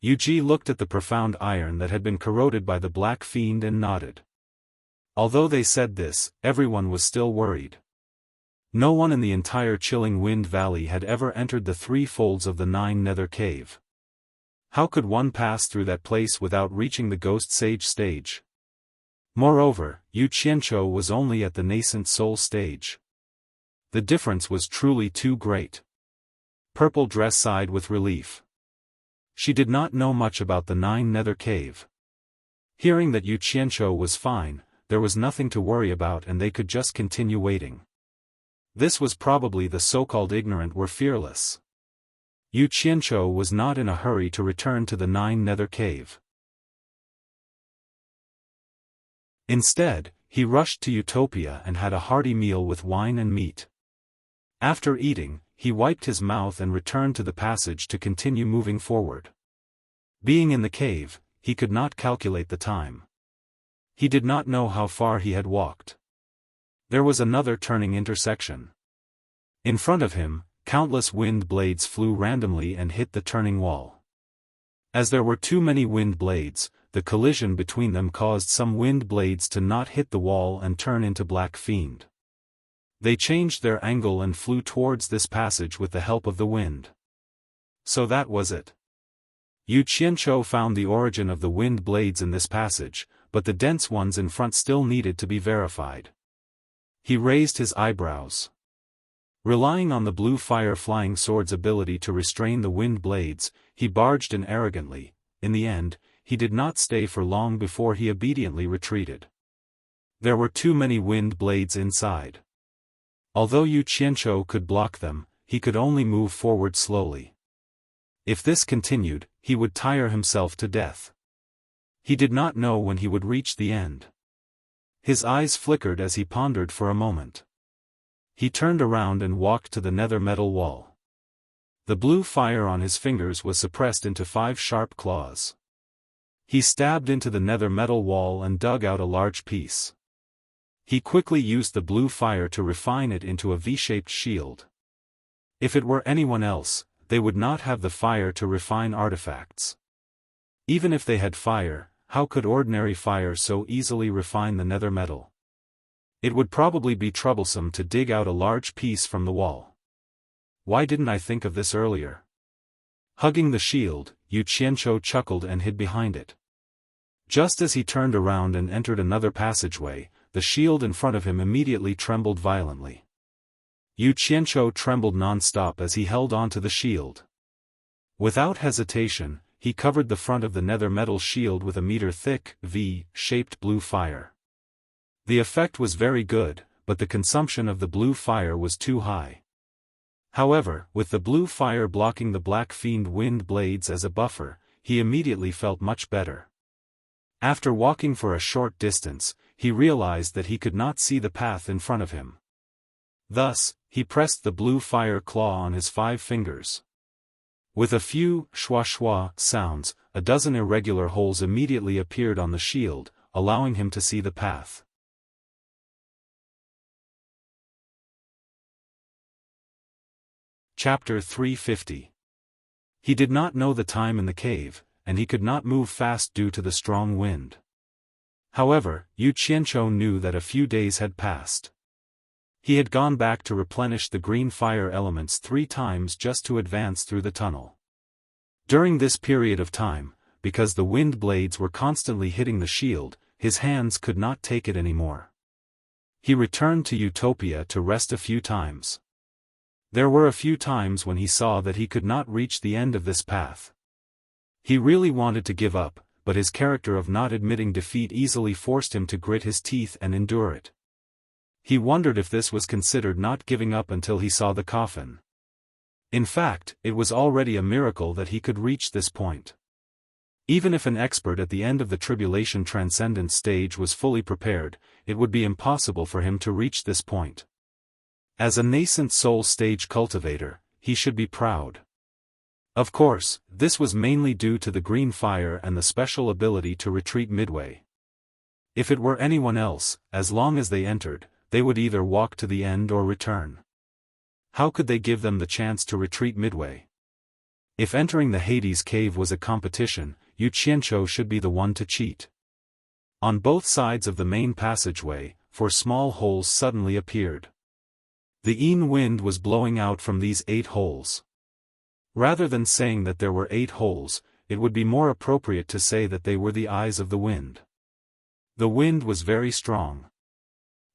Yu Ji looked at the profound iron that had been corroded by the Black Fiend and nodded. Although they said this, everyone was still worried. No one in the entire Chilling Wind Valley had ever entered the 3 folds of the 9 nether cave. How could one pass through that place without reaching the Ghost Sage stage? Moreover, Yu Qianzhou was only at the nascent soul stage. The difference was truly too great. Purple Dress sighed with relief. She did not know much about the 9 nether cave. Hearing that Yu Qianzhou was fine, there was nothing to worry about and they could just continue waiting. This was probably the so-called ignorant were fearless. Yu Qianzhou was not in a hurry to return to the 9 nether cave. Instead, he rushed to Utopia and had a hearty meal with wine and meat. After eating, he wiped his mouth and returned to the passage to continue moving forward. Being in the cave, he could not calculate the time. He did not know how far he had walked. There was another turning intersection. In front of him, countless wind blades flew randomly and hit the turning wall. As there were too many wind blades, the collision between them caused some wind blades to not hit the wall and turn into Black Fiend. They changed their angle and flew towards this passage with the help of the wind. So that was it. Yu Qianzhou found the origin of the wind blades in this passage, but the dense ones in front still needed to be verified. He raised his eyebrows. Relying on the blue fire flying sword's ability to restrain the wind blades, he barged in arrogantly. In the end, he did not stay for long before he obediently retreated. There were too many wind blades inside. Although Yu Qianzhou could block them, he could only move forward slowly. If this continued, he would tire himself to death. He did not know when he would reach the end. His eyes flickered as he pondered for a moment. He turned around and walked to the nether metal wall. The blue fire on his fingers was suppressed into 5 sharp claws. He stabbed into the nether metal wall and dug out a large piece. He quickly used the blue fire to refine it into a V-shaped shield. If it were anyone else, they would not have the fire to refine artifacts. Even if they had fire, how could ordinary fire so easily refine the nether metal? It would probably be troublesome to dig out a large piece from the wall. Why didn't I think of this earlier? Hugging the shield, Yu Qianzhou chuckled and hid behind it. Just as he turned around and entered another passageway, the shield in front of him immediately trembled violently. Yu Qianzhou trembled non-stop as he held onto the shield. Without hesitation, he covered the front of the nether metal shield with a meter-thick, V-shaped blue fire. The effect was very good, but the consumption of the blue fire was too high. However, with the blue fire blocking the black fiend wind blades as a buffer, he immediately felt much better. After walking for a short distance, he realized that he could not see the path in front of him. Thus, he pressed the blue fire claw on his 5 fingers. With a few schwa-schwa sounds, a dozen irregular holes immediately appeared on the shield, allowing him to see the path. Chapter 350. He did not know the time in the cave, and he could not move fast due to the strong wind. However, Yu Qianzhou knew that a few days had passed. He had gone back to replenish the green fire elements 3 times just to advance through the tunnel. During this period of time, because the wind blades were constantly hitting the shield, his hands could not take it anymore. He returned to Utopia to rest a few times. There were a few times when he saw that he could not reach the end of this path. He really wanted to give up, but his character of not admitting defeat easily forced him to grit his teeth and endure it. He wondered if this was considered not giving up until he saw the coffin. In fact, it was already a miracle that he could reach this point. Even if an expert at the end of the Tribulation Transcendent stage was fully prepared, it would be impossible for him to reach this point. As a nascent soul stage cultivator, he should be proud. Of course, this was mainly due to the green fire and the special ability to retreat midway. If it were anyone else, as long as they entered, they would either walk to the end or return. How could they give them the chance to retreat midway? If entering the Hades cave was a competition, Yu Qianzhou should be the one to cheat. On both sides of the main passageway, 4 small holes suddenly appeared. The Yin wind was blowing out from these 8 holes. Rather than saying that there were 8 holes, it would be more appropriate to say that they were the eyes of the wind. The wind was very strong.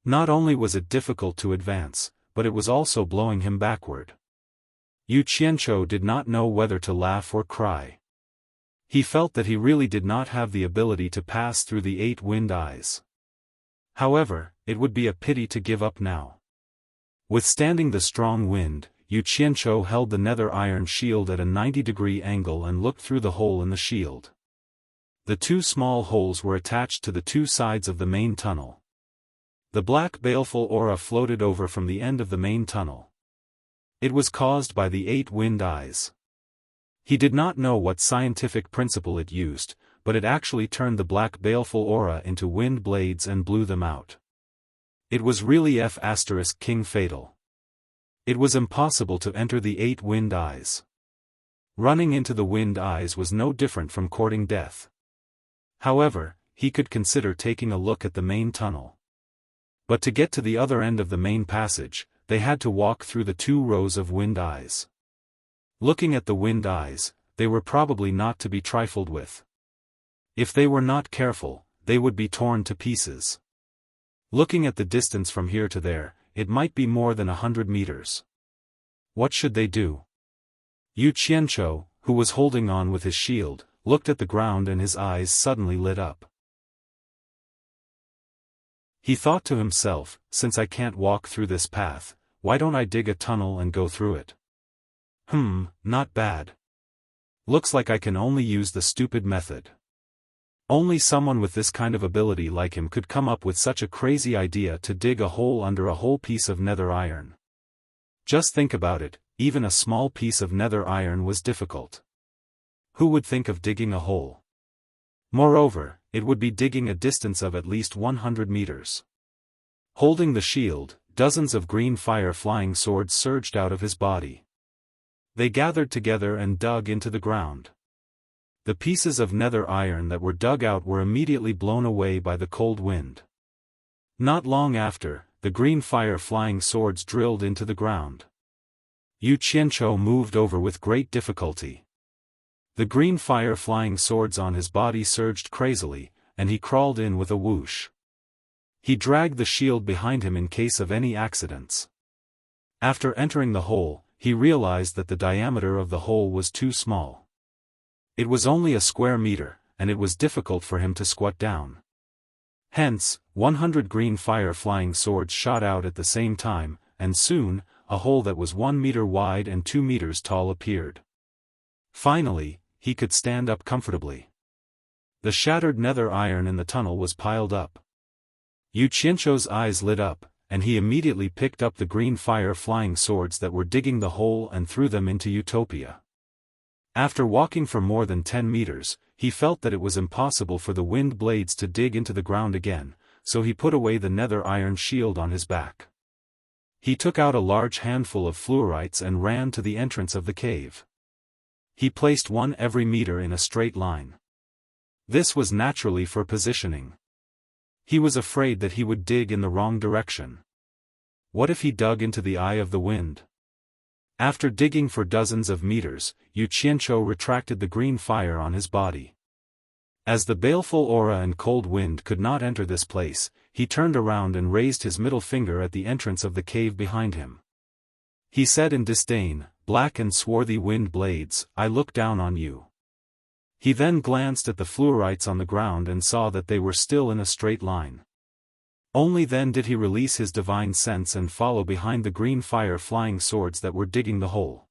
Not only was it difficult to advance, but it was also blowing him backward. Yu Qianzhou did not know whether to laugh or cry. He felt that he really did not have the ability to pass through the 8 wind eyes. However, it would be a pity to give up now. Withstanding the strong wind, Yu Qianzhou held the nether iron shield at a 90-degree angle and looked through the hole in the shield. The 2 small holes were attached to the 2 sides of the main tunnel. The black baleful aura floated over from the end of the main tunnel. It was caused by the 8 wind eyes. He did not know what scientific principle it used, but it actually turned the black baleful aura into wind blades and blew them out. It was really F*King fatal. It was impossible to enter the 8 wind eyes. Running into the wind eyes was no different from courting death. However, he could consider taking a look at the main tunnel. But to get to the other end of the main passage, they had to walk through the 2 rows of wind eyes. Looking at the wind eyes, they were probably not to be trifled with. If they were not careful, they would be torn to pieces. Looking at the distance from here to there, it might be more than 100 meters. What should they do? Yu Qianzhou, who was holding on with his shield, looked at the ground and his eyes suddenly lit up. He thought to himself, since I can't walk through this path, why don't I dig a tunnel and go through it? Not bad. Looks like I can only use the stupid method. Only someone with this kind of ability like him could come up with such a crazy idea to dig a hole under a whole piece of nether iron. Just think about it, even a small piece of nether iron was difficult. Who would think of digging a hole? Moreover, it would be digging a distance of at least 100 meters. Holding the shield, dozens of green fire flying swords surged out of his body. They gathered together and dug into the ground. The pieces of nether iron that were dug out were immediately blown away by the cold wind. Not long after, the green fire flying swords drilled into the ground. Yu Qianzhou moved over with great difficulty. The green fire flying swords on his body surged crazily, and he crawled in with a whoosh. He dragged the shield behind him in case of any accidents. After entering the hole, he realized that the diameter of the hole was too small. It was only a square meter, and it was difficult for him to squat down. Hence, 100 green fire flying swords shot out at the same time, and soon, a hole that was 1 meter wide and 2 meters tall appeared. Finally, he could stand up comfortably. The shattered nether iron in the tunnel was piled up. Yu Qianzhou's eyes lit up, and he immediately picked up the green fire flying swords that were digging the hole and threw them into Utopia. After walking for more than 10 meters, he felt that it was impossible for the wind blades to dig into the ground again, so he put away the nether iron shield on his back. He took out a large handful of fluorites and ran to the entrance of the cave. He placed one every meter in a straight line. This was naturally for positioning. He was afraid that he would dig in the wrong direction. What if he dug into the eye of the wind? After digging for dozens of meters, Yu Qianzhou retracted the green fire on his body. As the baleful aura and cold wind could not enter this place, he turned around and raised his middle finger at the entrance of the cave behind him. He said in disdain, "Black and swarthy wind blades, I look down on you." He then glanced at the fluorites on the ground and saw that they were still in a straight line. Only then did he release his divine sense and follow behind the green fire flying swords that were digging the hole.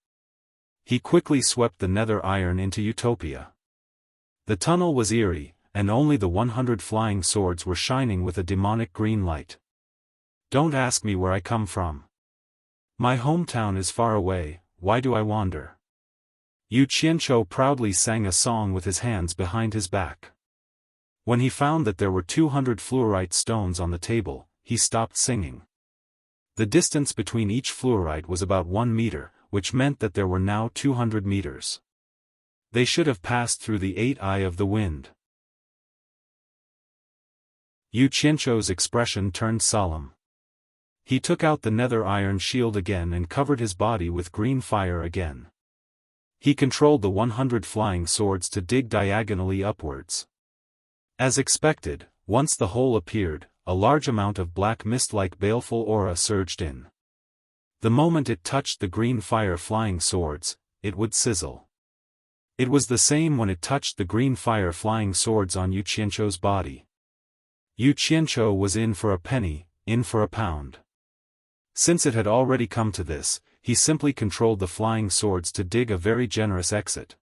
He quickly swept the nether iron into Utopia. The tunnel was eerie, and only the 100 flying swords were shining with a demonic green light. "Don't ask me where I come from. My hometown is far away, why do I wander?" Yu Qianzhou proudly sang a song with his hands behind his back. When he found that there were 200 fluorite stones on the table, he stopped singing. The distance between each fluorite was about 1 meter, which meant that there were now 200 meters. They should have passed through the 8th eye of the wind. Yu Qianzhou's expression turned solemn. He took out the nether iron shield again and covered his body with green fire again. He controlled the 100 flying swords to dig diagonally upwards. As expected, once the hole appeared, a large amount of black mist-like baleful aura surged in. The moment it touched the green fire flying swords, it would sizzle. It was the same when it touched the green fire flying swords on Yu Qianzhou's body. Yu Qianzhou was in for a penny, in for a pound. Since it had already come to this, he simply controlled the flying swords to dig a very generous exit.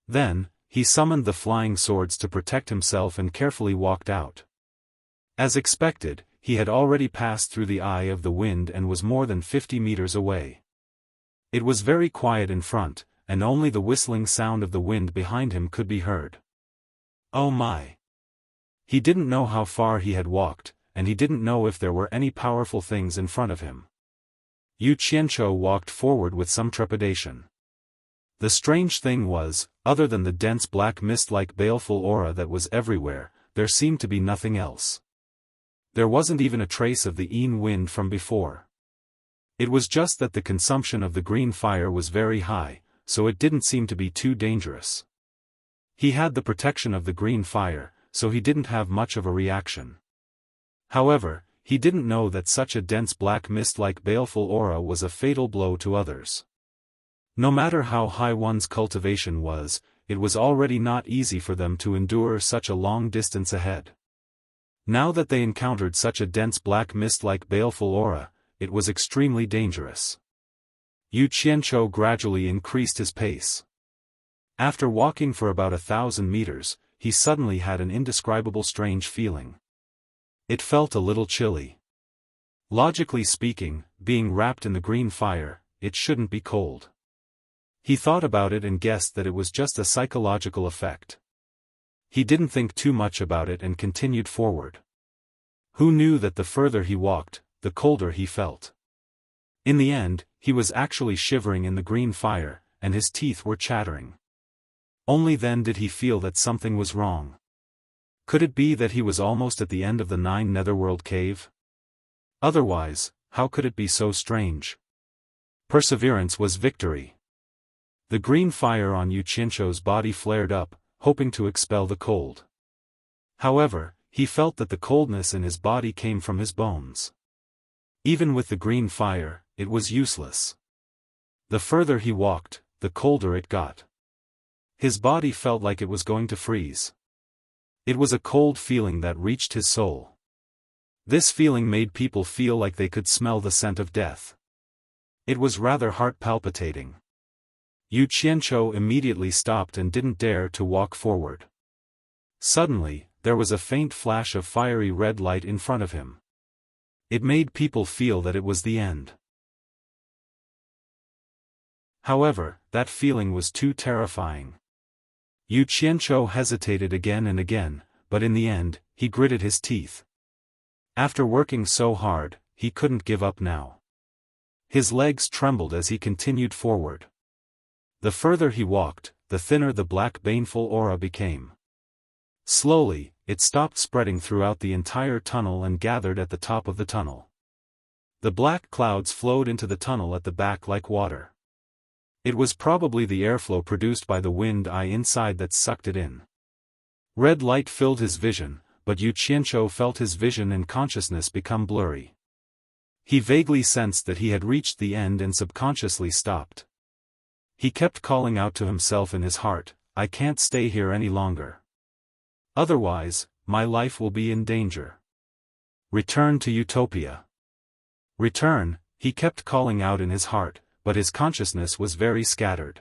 Then, he summoned the flying swords to protect himself and carefully walked out. As expected, he had already passed through the eye of the wind and was more than 50 meters away. It was very quiet in front, and only the whistling sound of the wind behind him could be heard. Oh my! He didn't know how far he had walked, and he didn't know if there were any powerful things in front of him. Yu Qianzhou walked forward with some trepidation. The strange thing was, other than the dense black mist-like baleful aura that was everywhere, there seemed to be nothing else. There wasn't even a trace of the Yin wind from before. It was just that the consumption of the green fire was very high, so it didn't seem to be too dangerous. He had the protection of the green fire, so he didn't have much of a reaction. However, he didn't know that such a dense black mist-like baleful aura was a fatal blow to others. No matter how high one's cultivation was, it was already not easy for them to endure such a long distance ahead. Now that they encountered such a dense black mist-like baleful aura, it was extremely dangerous. Yu Qianzhou gradually increased his pace. After walking for about 1,000 meters, he suddenly had an indescribable strange feeling. It felt a little chilly. Logically speaking, being wrapped in the green fire, it shouldn't be cold. He thought about it and guessed that it was just a psychological effect. He didn't think too much about it and continued forward. Who knew that the further he walked, the colder he felt? In the end, he was actually shivering in the green fire, and his teeth were chattering. Only then did he feel that something was wrong. Could it be that he was almost at the end of the 9 Netherworld cave? Otherwise, how could it be so strange? Perseverance was victory. The green fire on Yu Qianzhou's body flared up, hoping to expel the cold. However, he felt that the coldness in his body came from his bones. Even with the green fire, it was useless. The further he walked, the colder it got. His body felt like it was going to freeze. It was a cold feeling that reached his soul. This feeling made people feel like they could smell the scent of death. It was rather heart-palpitating. Yu Qianqiu immediately stopped and didn't dare to walk forward. Suddenly, there was a faint flash of fiery red light in front of him. It made people feel that it was the end. However, that feeling was too terrifying. Yu Qianqiu hesitated again and again, but in the end, he gritted his teeth. After working so hard, he couldn't give up now. His legs trembled as he continued forward. The further he walked, the thinner the black baneful aura became. Slowly, it stopped spreading throughout the entire tunnel and gathered at the top of the tunnel. The black clouds flowed into the tunnel at the back like water. It was probably the airflow produced by the wind inside that sucked it in. Red light filled his vision, but Yu Qianqiu felt his vision and consciousness become blurry. He vaguely sensed that he had reached the end and subconsciously stopped. He kept calling out to himself in his heart, "I can't stay here any longer. Otherwise, my life will be in danger. Return to Utopia. Return," he kept calling out in his heart, but his consciousness was very scattered.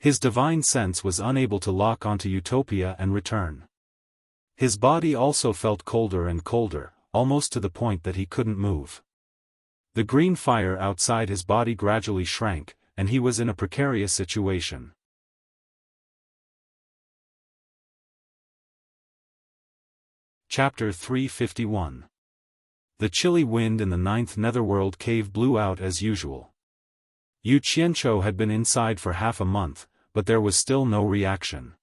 His divine sense was unable to lock onto Utopia and return. His body also felt colder and colder, almost to the point that he couldn't move. The green fire outside his body gradually shrank, and he was in a precarious situation. Chapter 351. The chilly wind in the 9th Netherworld cave blew out as usual. Yu Qianqiu had been inside for half a month, but there was still no reaction.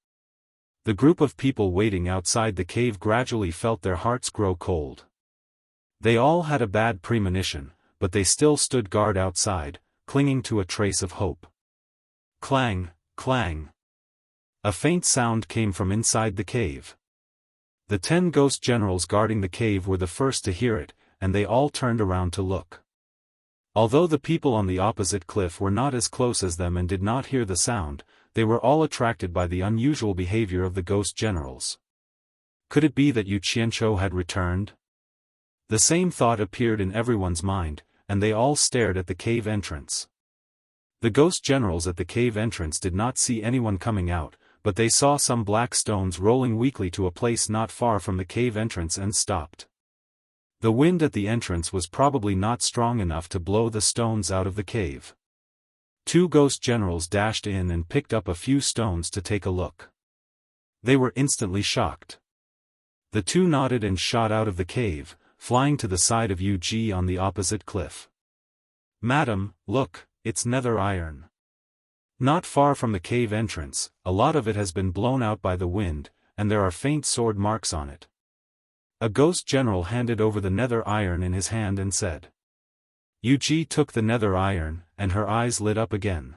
The group of people waiting outside the cave gradually felt their hearts grow cold. They all had a bad premonition, but they still stood guard outside, clinging to a trace of hope. Clang, clang. A faint sound came from inside the cave. The 10 ghost generals guarding the cave were the first to hear it, and they all turned around to look. Although the people on the opposite cliff were not as close as them and did not hear the sound, they were all attracted by the unusual behavior of the ghost generals. Could it be that Yu Qianqiu had returned? The same thought appeared in everyone's mind, and they all stared at the cave entrance. The ghost generals at the cave entrance did not see anyone coming out, but they saw some black stones rolling weakly to a place not far from the cave entrance and stopped. The wind at the entrance was probably not strong enough to blow the stones out of the cave. 2 ghost generals dashed in and picked up a few stones to take a look. They were instantly shocked. The 2 nodded and shot out of the cave, flying to the side of Yu Ji on the opposite cliff. "Madam, look, it's nether iron. Not far from the cave entrance, a lot of it has been blown out by the wind, and there are faint sword marks on it." A ghost general handed over the nether iron in his hand and said. Yu Ji took the nether iron, and her eyes lit up again.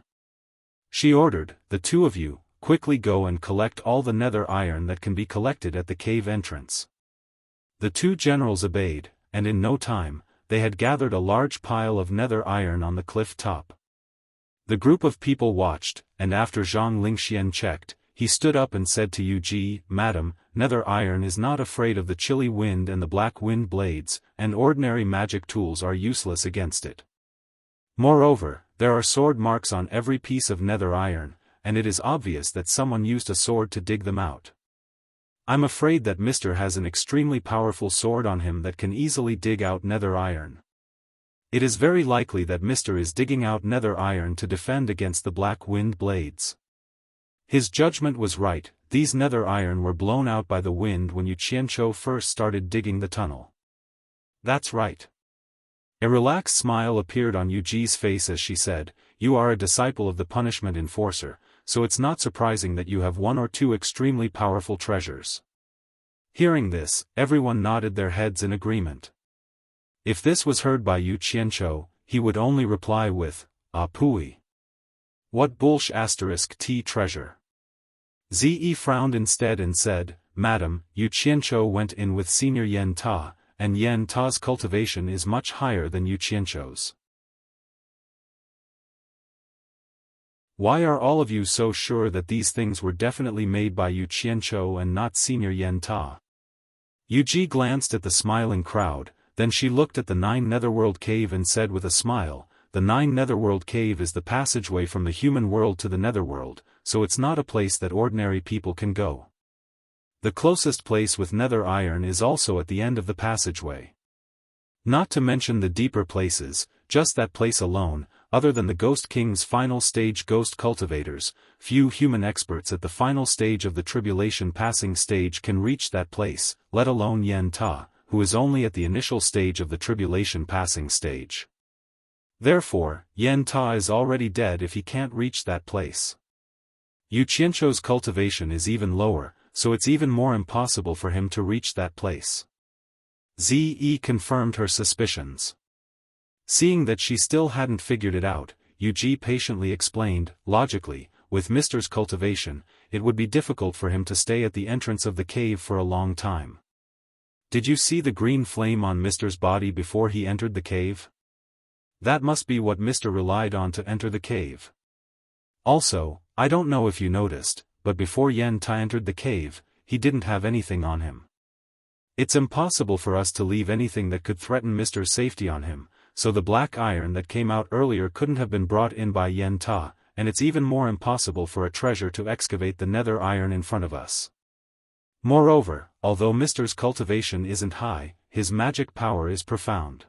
She ordered, "The 2 of you, quickly go and collect all the nether iron that can be collected at the cave entrance." The 2 generals obeyed, and in no time, they had gathered a large pile of nether iron on the cliff top. The group of people watched, and after Zhang Lingxian checked, he stood up and said to Yu Ji, "Madam, nether iron is not afraid of the chilly wind and the black wind blades, and ordinary magic tools are useless against it. Moreover, there are sword marks on every piece of nether iron, and it is obvious that someone used a sword to dig them out. I'm afraid that Mr. has an extremely powerful sword on him that can easily dig out nether iron. It is very likely that Mr. is digging out nether iron to defend against the black wind blades." His judgment was right. These nether iron were blown out by the wind when Yu Qianqiu first started digging the tunnel. "That's right." A relaxed smile appeared on Yu Ji's face as she said, "You are a disciple of the punishment enforcer, so it's not surprising that you have 1 or 2 extremely powerful treasures." Hearing this, everyone nodded their heads in agreement. If this was heard by Yu Qianqiu, he would only reply with, "Ah pooey. What bullsh*t treasure." Zi frowned instead and said, "Madam, Yu Qianzhou went in with Senior Yen Ta, and Yen Ta's cultivation is much higher than Yu Qianzhou's." "Why are all of you so sure that these things were definitely made by Yu Qianzhou and not Senior Yen Ta?" Yu Ji glanced at the smiling crowd, then she looked at the 9 Netherworld Cave and said with a smile, "The 9 Netherworld Cave is the passageway from the human world to the Netherworld, so it's not a place that ordinary people can go. The closest place with nether iron is also at the end of the passageway. Not to mention the deeper places, just that place alone, other than the Ghost King's final stage ghost cultivators, few human experts at the final stage of the tribulation passing stage can reach that place, let alone Yen Ta, who is only at the initial stage of the tribulation passing stage. Therefore, Yen Ta is already dead if he can't reach that place. Yu Qianzhou's cultivation is even lower, so it's even more impossible for him to reach that place." Zi confirmed her suspicions. Seeing that she still hadn't figured it out, Yu Ji patiently explained, logically, with Mr's cultivation, it would be difficult for him to stay at the entrance of the cave for a long time. "Did you see the green flame on Mr's body before he entered the cave? That must be what Mr. relied on to enter the cave. Also, I don't know if you noticed, but before Yen Ta entered the cave, he didn't have anything on him. It's impossible for us to leave anything that could threaten Mr's safety on him, so the black iron that came out earlier couldn't have been brought in by Yen Ta, and it's even more impossible for a treasure to excavate the nether iron in front of us. Moreover, although Mr's cultivation isn't high, his magic power is profound.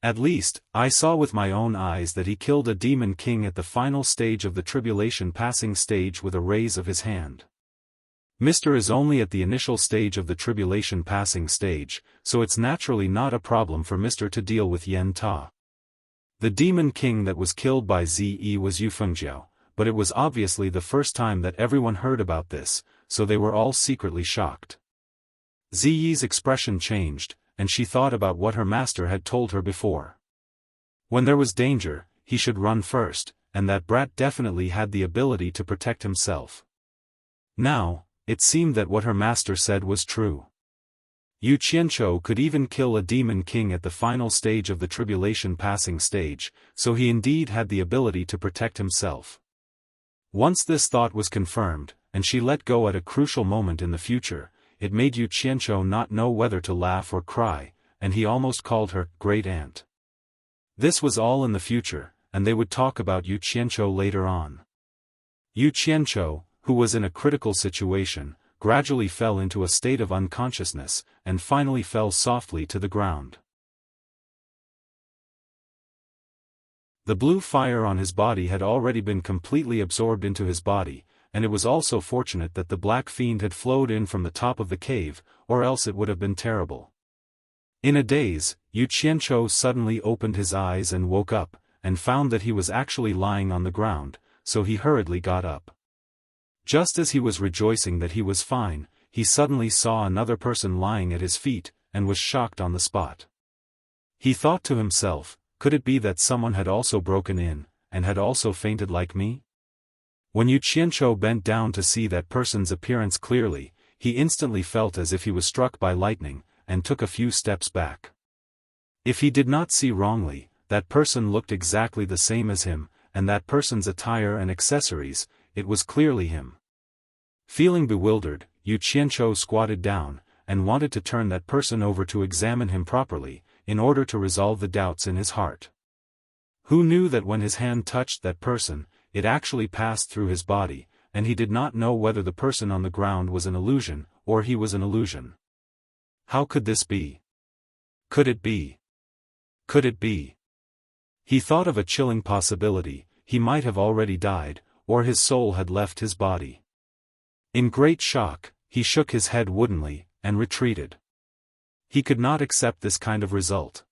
At least, I saw with my own eyes that he killed a demon king at the final stage of the tribulation passing stage with a raise of his hand. Mr. is only at the initial stage of the tribulation passing stage, so it's naturally not a problem for Mr. to deal with Yen Ta. The demon king that was killed by Zi was Yu Fengjiao, but it was obviously the first time that everyone heard about this, so they were all secretly shocked. Ziyi's expression changed, and she thought about what her master had told her before. When there was danger, he should run first, and that brat definitely had the ability to protect himself. Now, it seemed that what her master said was true. Yu Qianzhou could even kill a demon king at the final stage of the tribulation passing stage, so he indeed had the ability to protect himself. Once this thought was confirmed, and she let go at a crucial moment in the future, it made Yu Qianzhou not know whether to laugh or cry, and he almost called her great aunt. This was all in the future, and they would talk about Yu Qianzhou later on. Yu Qianzhou, who was in a critical situation, gradually fell into a state of unconsciousness, and finally fell softly to the ground. The blue fire on his body had already been completely absorbed into his body, and it was also fortunate that the black fiend had flowed in from the top of the cave, or else it would have been terrible. In a daze, Yu Qianzhou suddenly opened his eyes and woke up, and found that he was actually lying on the ground, so he hurriedly got up. Just as he was rejoicing that he was fine, he suddenly saw another person lying at his feet, and was shocked on the spot. He thought to himself, could it be that someone had also broken in, and had also fainted like me? When Yu Qianzhou bent down to see that person's appearance clearly, he instantly felt as if he was struck by lightning, and took a few steps back. If he did not see wrongly, that person looked exactly the same as him, and that person's attire and accessories, it was clearly him. Feeling bewildered, Yu Qianzhou squatted down, and wanted to turn that person over to examine him properly, in order to resolve the doubts in his heart. Who knew that when his hand touched that person, it actually passed through his body, and he did not know whether the person on the ground was an illusion, or he was an illusion. How could this be? Could it be? Could it be? He thought of a chilling possibility: he might have already died, or his soul had left his body. In great shock, he shook his head woodenly, and retreated. He could not accept this kind of result.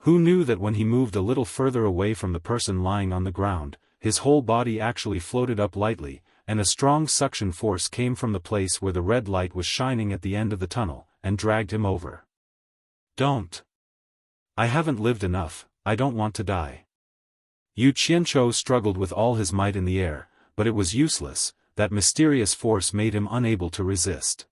Who knew that when he moved a little further away from the person lying on the ground, his whole body actually floated up lightly, and a strong suction force came from the place where the red light was shining at the end of the tunnel, and dragged him over. Don't. I haven't lived enough, I don't want to die. Yu Qianzhou struggled with all his might in the air, but it was useless. that mysterious force made him unable to resist.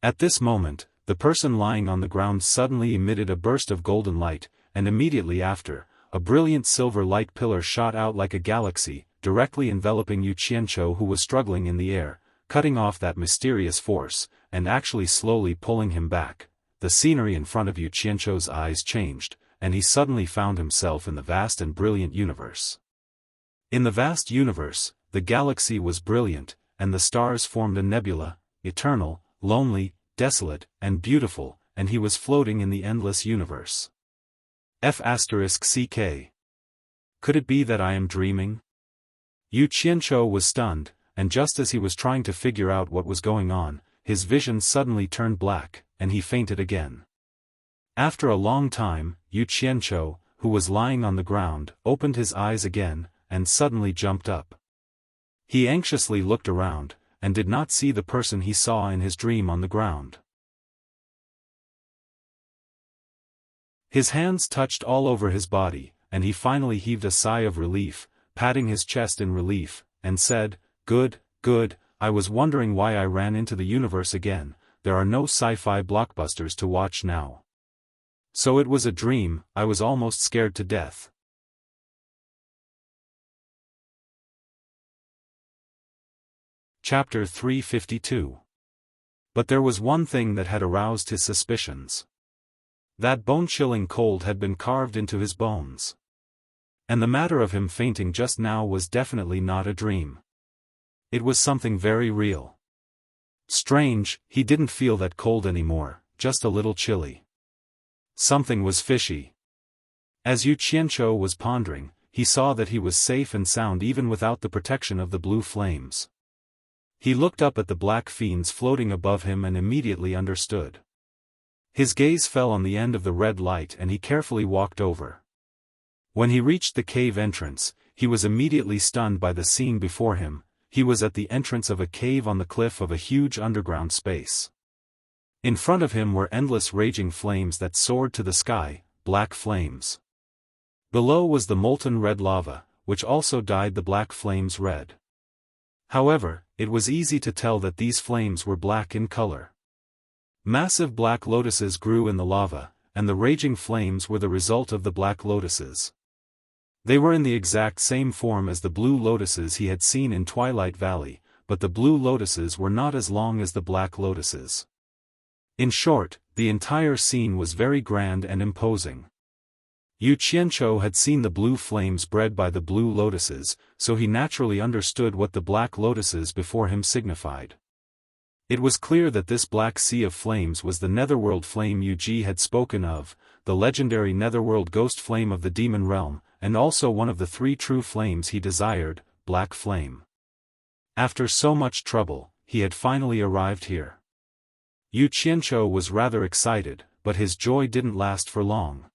At this moment, the person lying on the ground suddenly emitted a burst of golden light, and immediately after, a brilliant silver light pillar shot out like a galaxy, directly enveloping Yu Qianzhou, who was struggling in the air, cutting off that mysterious force, and actually slowly pulling him back. The scenery in front of Yu Qianzhou's eyes changed, and he suddenly found himself in the vast and brilliant universe. In the vast universe, the galaxy was brilliant, and the stars formed a nebula, eternal, lonely, desolate, and beautiful, and he was floating in the endless universe. F***ck. Could it be that I am dreaming? Yu Qianzhou was stunned, and just as he was trying to figure out what was going on, his vision suddenly turned black, and he fainted again. After a long time, Yu Qianzhou, who was lying on the ground, opened his eyes again, and suddenly jumped up. He anxiously looked around, and did not see the person he saw in his dream on the ground. His hands touched all over his body, and he finally heaved a sigh of relief, patting his chest in relief, and said, "Good, good, I was wondering why I ran into the universe again. There are no sci-fi blockbusters to watch now. So it was a dream, I was almost scared to death." Chapter 352. But there was one thing that had aroused his suspicions. That bone-chilling cold had been carved into his bones. And the matter of him fainting just now was definitely not a dream. It was something very real. Strange, he didn't feel that cold anymore, just a little chilly. Something was fishy. As Yu Qianzhou was pondering, he saw that he was safe and sound even without the protection of the blue flames. He looked up at the black fiends floating above him and immediately understood. His gaze fell on the end of the red light and he carefully walked over. When he reached the cave entrance, he was immediately stunned by the scene before him. He was at the entrance of a cave on the cliff of a huge underground space. In front of him were endless raging flames that soared to the sky, black flames. Below was the molten red lava, which also dyed the black flames red. However, it was easy to tell that these flames were black in color. Massive black lotuses grew in the lava, and the raging flames were the result of the black lotuses. They were in the exact same form as the blue lotuses he had seen in Twilight Valley, but the blue lotuses were not as long as the black lotuses. In short, the entire scene was very grand and imposing. Yu Qianzhou had seen the blue flames bred by the blue lotuses, so he naturally understood what the black lotuses before him signified. It was clear that this black sea of flames was the netherworld flame Yu Ji had spoken of, the legendary netherworld ghost flame of the demon realm, and also one of the three true flames he desired, black flame. After so much trouble, he had finally arrived here. Yu Qianzhou was rather excited, but his joy didn't last for long.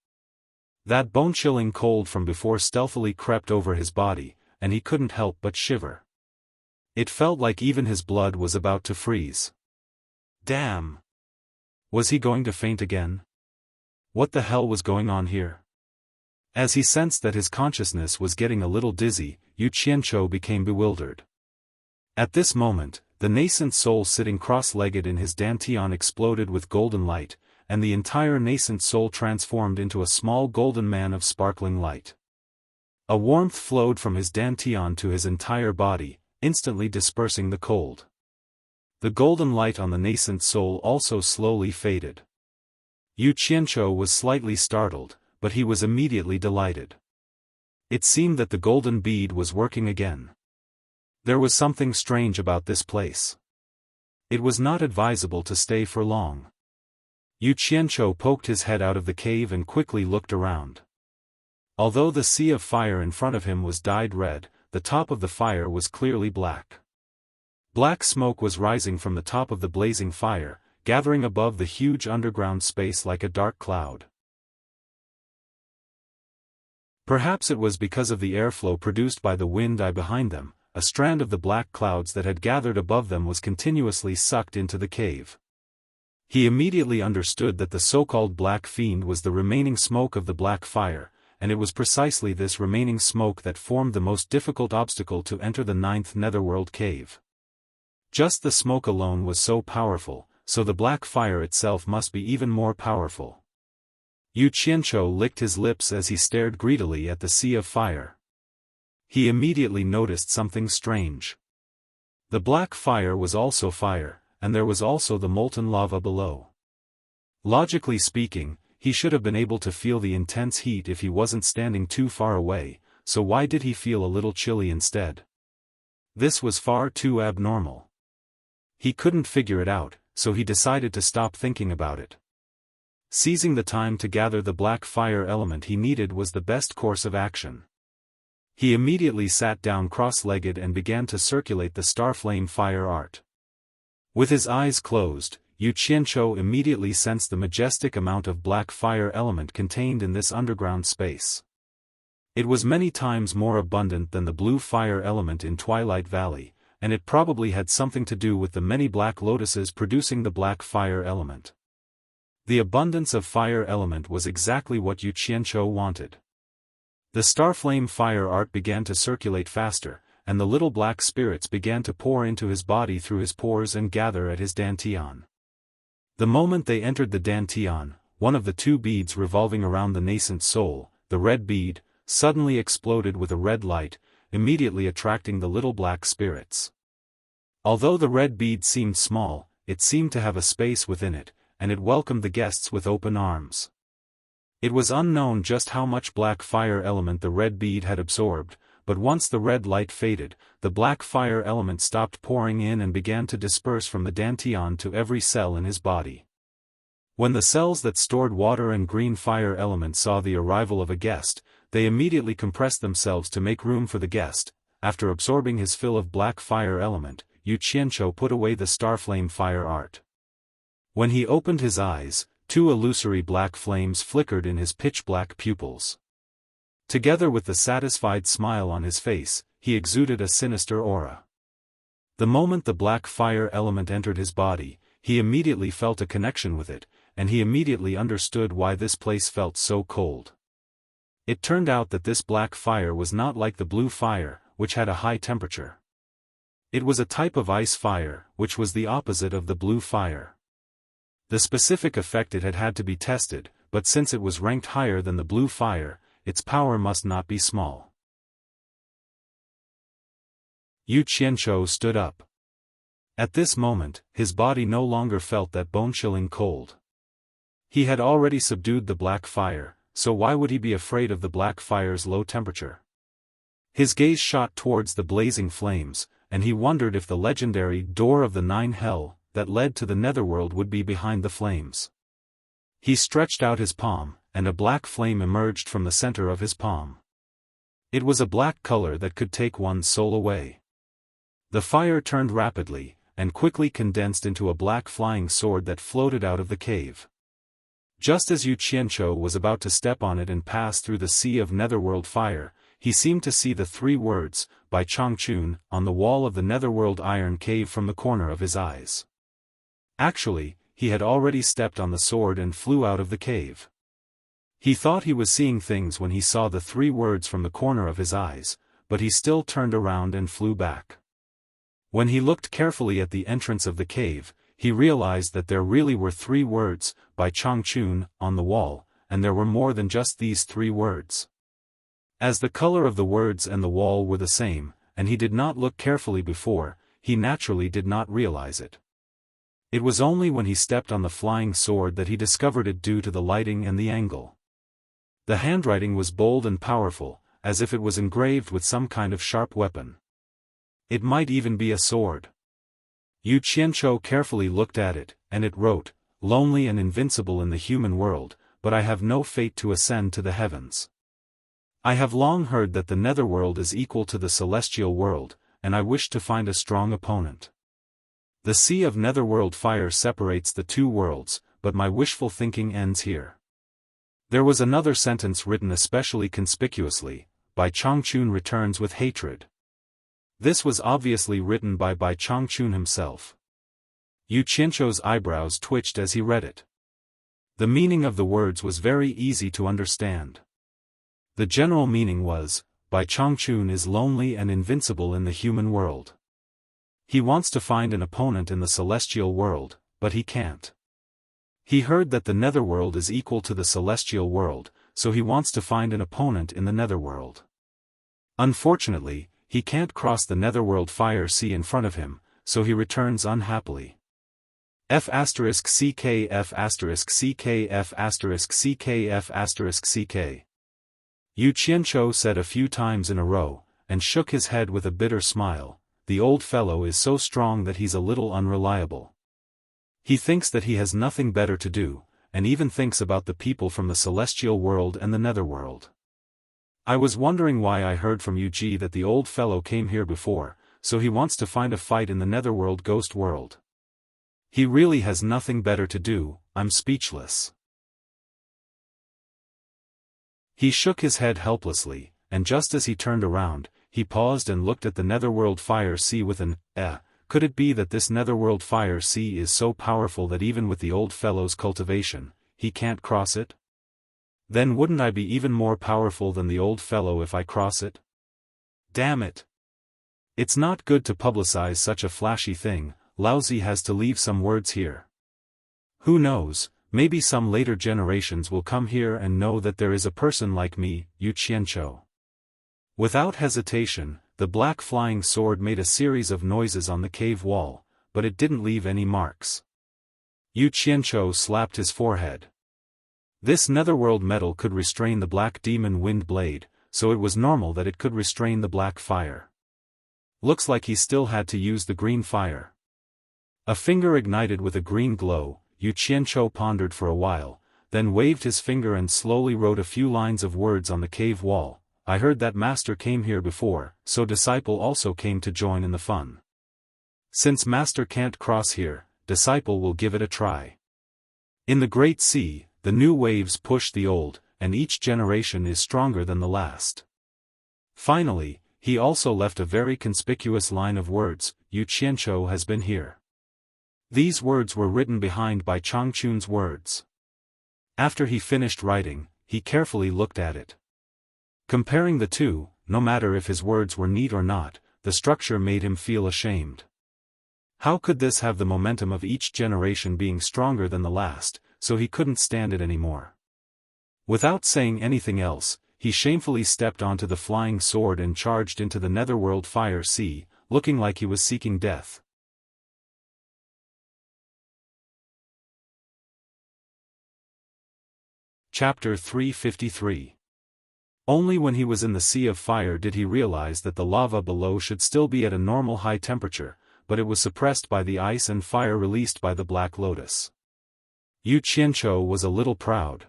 That bone-chilling cold from before stealthily crept over his body, and he couldn't help but shiver. It felt like even his blood was about to freeze. Damn! Was he going to faint again? What the hell was going on here? As he sensed that his consciousness was getting a little dizzy, Yu Qianzhou became bewildered. At this moment, the nascent soul sitting cross-legged in his dantian exploded with golden light, and the entire nascent soul transformed into a small golden man of sparkling light. A warmth flowed from his dantian to his entire body, instantly dispersing the cold. The golden light on the nascent soul also slowly faded. Yu Qianzhou was slightly startled, but he was immediately delighted. It seemed that the golden bead was working again. There was something strange about this place. It was not advisable to stay for long. Yu Qianzhou poked his head out of the cave and quickly looked around. Although the sea of fire in front of him was dyed red, the top of the fire was clearly black. Black smoke was rising from the top of the blazing fire, gathering above the huge underground space like a dark cloud. Perhaps it was because of the airflow produced by the wind behind them. A strand of the black clouds that had gathered above them was continuously sucked into the cave. He immediately understood that the so-called black fiend was the remaining smoke of the black fire, and it was precisely this remaining smoke that formed the most difficult obstacle to enter the 9th netherworld cave. Just the smoke alone was so powerful, so the black fire itself must be even more powerful. Yu Qianzhou licked his lips as he stared greedily at the sea of fire. He immediately noticed something strange. The black fire was also fire, and there was also the molten lava below. Logically speaking, he should have been able to feel the intense heat if he wasn't standing too far away, so why did he feel a little chilly instead? This was far too abnormal. He couldn't figure it out, so he decided to stop thinking about it. Seizing the time to gather the black fire element he needed was the best course of action. He immediately sat down cross-legged and began to circulate the starflame fire art. With his eyes closed, Yu Qianzhou immediately sensed the majestic amount of black fire element contained in this underground space. It was many times more abundant than the blue fire element in Twilight Valley, and it probably had something to do with the many black lotuses producing the black fire element. The abundance of fire element was exactly what Yu Qianzhou wanted. The starflame fire art began to circulate faster, and the little black spirits began to pour into his body through his pores and gather at his dantian. The moment they entered the dantian, one of the two beads revolving around the nascent soul, the red bead, suddenly exploded with a red light, immediately attracting the little black spirits. Although the red bead seemed small, it seemed to have a space within it, and it welcomed the guests with open arms. It was unknown just how much black fire element the red bead had absorbed, but once the red light faded, the black fire element stopped pouring in and began to disperse from the dantian to every cell in his body. When the cells that stored water and green fire element saw the arrival of a guest, they immediately compressed themselves to make room for the guest. After absorbing his fill of black fire element, Yu Qianzhou put away the starflame fire art. When he opened his eyes, two illusory black flames flickered in his pitch-black pupils. Together with the satisfied smile on his face, he exuded a sinister aura. The moment the black fire element entered his body, he immediately felt a connection with it, and he immediately understood why this place felt so cold. It turned out that this black fire was not like the blue fire, which had a high temperature. It was a type of ice fire, which was the opposite of the blue fire. The specific effect it had to be tested, but since it was ranked higher than the blue fire, its power must not be small. Yu Qianzhou stood up. At this moment, his body no longer felt that bone-chilling cold. He had already subdued the black fire, so why would he be afraid of the black fire's low temperature? His gaze shot towards the blazing flames, and he wondered if the legendary Door of the Nine Hell that led to the netherworld would be behind the flames. He stretched out his palm, and a black flame emerged from the center of his palm. It was a black color that could take one's soul away. The fire turned rapidly, and quickly condensed into a black flying sword that floated out of the cave. Just as Yu Qianzhou was about to step on it and pass through the sea of netherworld fire, he seemed to see the three words, by Changchun, on the wall of the netherworld iron cave from the corner of his eyes. Actually, he had already stepped on the sword and flew out of the cave. He thought he was seeing things when he saw the three words from the corner of his eyes, but he still turned around and flew back. When he looked carefully at the entrance of the cave, he realized that there really were three words, by Changchun, on the wall, and there were more than just these three words. As the color of the words and the wall were the same, and he did not look carefully before, he naturally did not realize it. It was only when he stepped on the flying sword that he discovered it due to the lighting and the angle. The handwriting was bold and powerful, as if it was engraved with some kind of sharp weapon. It might even be a sword. Yu Qianzhou carefully looked at it, and it wrote, "Lonely and invincible in the human world, but I have no fate to ascend to the heavens. I have long heard that the netherworld is equal to the celestial world, and I wish to find a strong opponent. The sea of netherworld fire separates the two worlds, but my wishful thinking ends here." There was another sentence written especially conspicuously, by Changchun returns with hatred. This was obviously written by Changchun himself. Yu Qianzhou's eyebrows twitched as he read it. The meaning of the words was very easy to understand. The general meaning was, Bai Changchun is lonely and invincible in the human world. He wants to find an opponent in the celestial world, but he can't. He heard that the netherworld is equal to the celestial world, so he wants to find an opponent in the netherworld. Unfortunately, he can't cross the netherworld fire sea in front of him, so he returns unhappily. F***ck F***ck F***ck. Yu Qianzhou said a few times in a row, and shook his head with a bitter smile. The old fellow is so strong that he's a little unreliable. He thinks that he has nothing better to do, and even thinks about the people from the celestial world and the netherworld. I was wondering why I heard from Yu Ji that the old fellow came here before, so he wants to find a fight in the netherworld ghost world. He really has nothing better to do. I'm speechless. He shook his head helplessly, and just as he turned around, he paused and looked at the netherworld fire sea with an, could it be that this netherworld fire sea is so powerful that even with the old fellow's cultivation, he can't cross it? Then wouldn't I be even more powerful than the old fellow if I cross it? Damn it! It's not good to publicize such a flashy thing. Laozi has to leave some words here. Who knows, maybe some later generations will come here and know that there is a person like me, Yu Qianzhou. Without hesitation, the black flying sword made a series of noises on the cave wall, but it didn't leave any marks. Yu Qianzhou slapped his forehead. This netherworld metal could restrain the black demon wind blade, so it was normal that it could restrain the black fire. Looks like he still had to use the green fire. A finger ignited with a green glow. Yu Qianzhou pondered for a while, then waved his finger and slowly wrote a few lines of words on the cave wall. I heard that master came here before, so disciple also came to join in the fun. Since master can't cross here, disciple will give it a try. In the great sea, the new waves push the old, and each generation is stronger than the last. Finally, he also left a very conspicuous line of words. Yu Qianzhou has been here. These words were written behind by Changchun's words. After he finished writing, he carefully looked at it. Comparing the two, no matter if his words were neat or not, the structure made him feel ashamed. How could this have the momentum of each generation being stronger than the last, so he couldn't stand it anymore? Without saying anything else, he shamefully stepped onto the flying sword and charged into the netherworld fire sea, looking like he was seeking death. Chapter 353. Only when he was in the sea of fire did he realize that the lava below should still be at a normal high temperature, but it was suppressed by the ice and fire released by the Black Lotus. Yu Qianzhou was a little proud.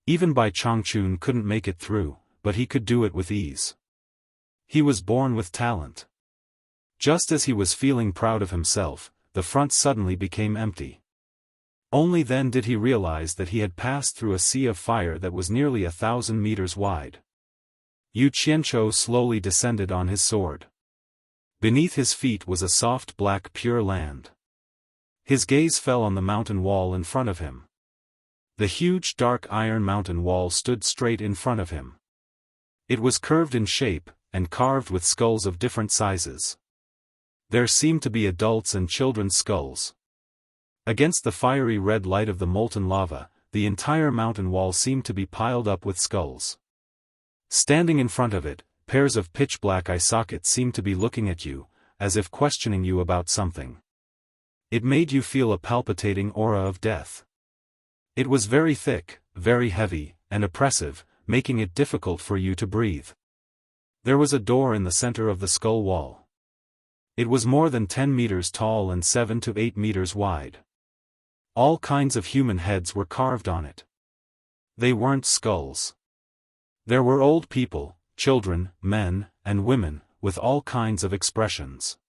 Even Bai Changchun couldn't make it through, but he could do it with ease. He was born with talent. Just as he was feeling proud of himself, the front suddenly became empty. Only then did he realize that he had passed through a sea of fire that was nearly 1,000 meters wide. Yu Qianzhou slowly descended on his sword. Beneath his feet was a soft black pure land. His gaze fell on the mountain wall in front of him. The huge dark iron mountain wall stood straight in front of him. It was curved in shape, and carved with skulls of different sizes. There seemed to be adults and children's skulls. Against the fiery red light of the molten lava, the entire mountain wall seemed to be piled up with skulls. Standing in front of it, pairs of pitch-black eye sockets seemed to be looking at you, as if questioning you about something. It made you feel a palpitating aura of death. It was very thick, very heavy, and oppressive, making it difficult for you to breathe. There was a door in the center of the skull wall. It was more than 10 meters tall and 7 to 8 meters wide. All kinds of human heads were carved on it. They weren't skulls. There were old people, children, men, and women, with all kinds of expressions.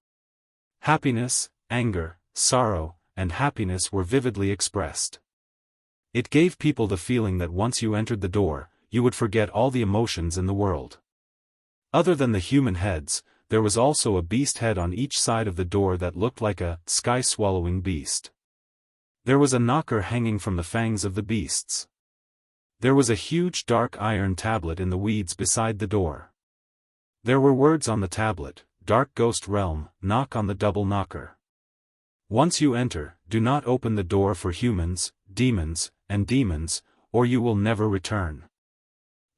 Happiness, anger, sorrow, and happiness were vividly expressed. It gave people the feeling that once you entered the door, you would forget all the emotions in the world. Other than the human heads, there was also a beast head on each side of the door that looked like a sky-swallowing beast. There was a knocker hanging from the fangs of the beasts. There was a huge dark iron tablet in the weeds beside the door. There were words on the tablet, dark ghost realm, knock on the double knocker. Once you enter, do not open the door for humans, demons, or you will never return.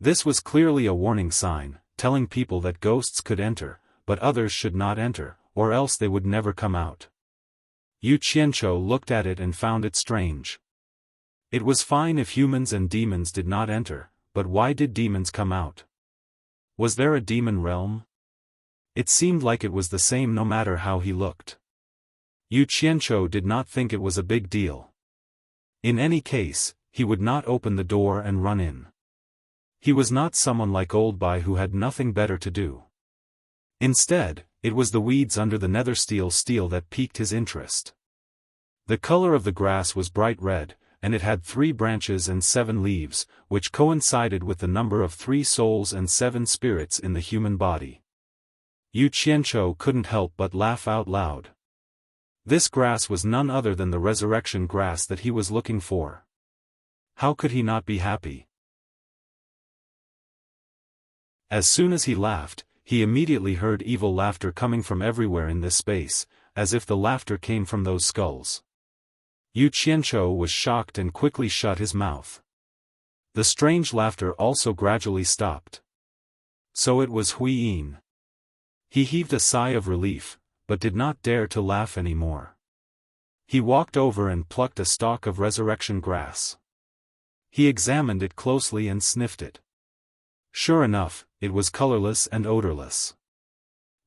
This was clearly a warning sign, telling people that ghosts could enter, but others should not enter, or else they would never come out. Yu Qianzhou looked at it and found it strange. It was fine if humans and demons did not enter, but why did demons come out? Was there a demon realm? It seemed like it was the same no matter how he looked. Yu Qianzhou did not think it was a big deal. In any case, he would not open the door and run in. He was not someone like Old Bai who had nothing better to do. Instead, it was the weeds under the nether steel that piqued his interest. The color of the grass was bright red, and it had 3 branches and 7 leaves, which coincided with the number of 3 souls and 7 spirits in the human body. Yu Qianzhou couldn't help but laugh out loud. This grass was none other than the resurrection grass that he was looking for. How could he not be happy? As soon as he laughed, he immediately heard evil laughter coming from everywhere in this space, as if the laughter came from those skulls. Yu Qianzhou was shocked and quickly shut his mouth. The strange laughter also gradually stopped. So it was Hui Yin. He heaved a sigh of relief, but did not dare to laugh anymore. He walked over and plucked a stalk of resurrection grass. He examined it closely and sniffed it. Sure enough, it was colorless and odorless.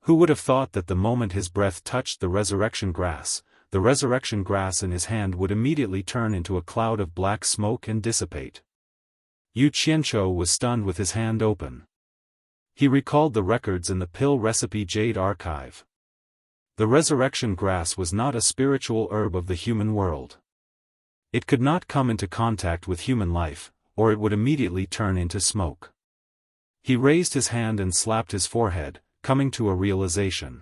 Who would have thought that the moment his breath touched the resurrection grass in his hand would immediately turn into a cloud of black smoke and dissipate? Yu Qianzhou was stunned with his hand open. He recalled the records in the pill recipe jade archive. The resurrection grass was not a spiritual herb of the human world. It could not come into contact with human life, or it would immediately turn into smoke. He raised his hand and slapped his forehead, coming to a realization.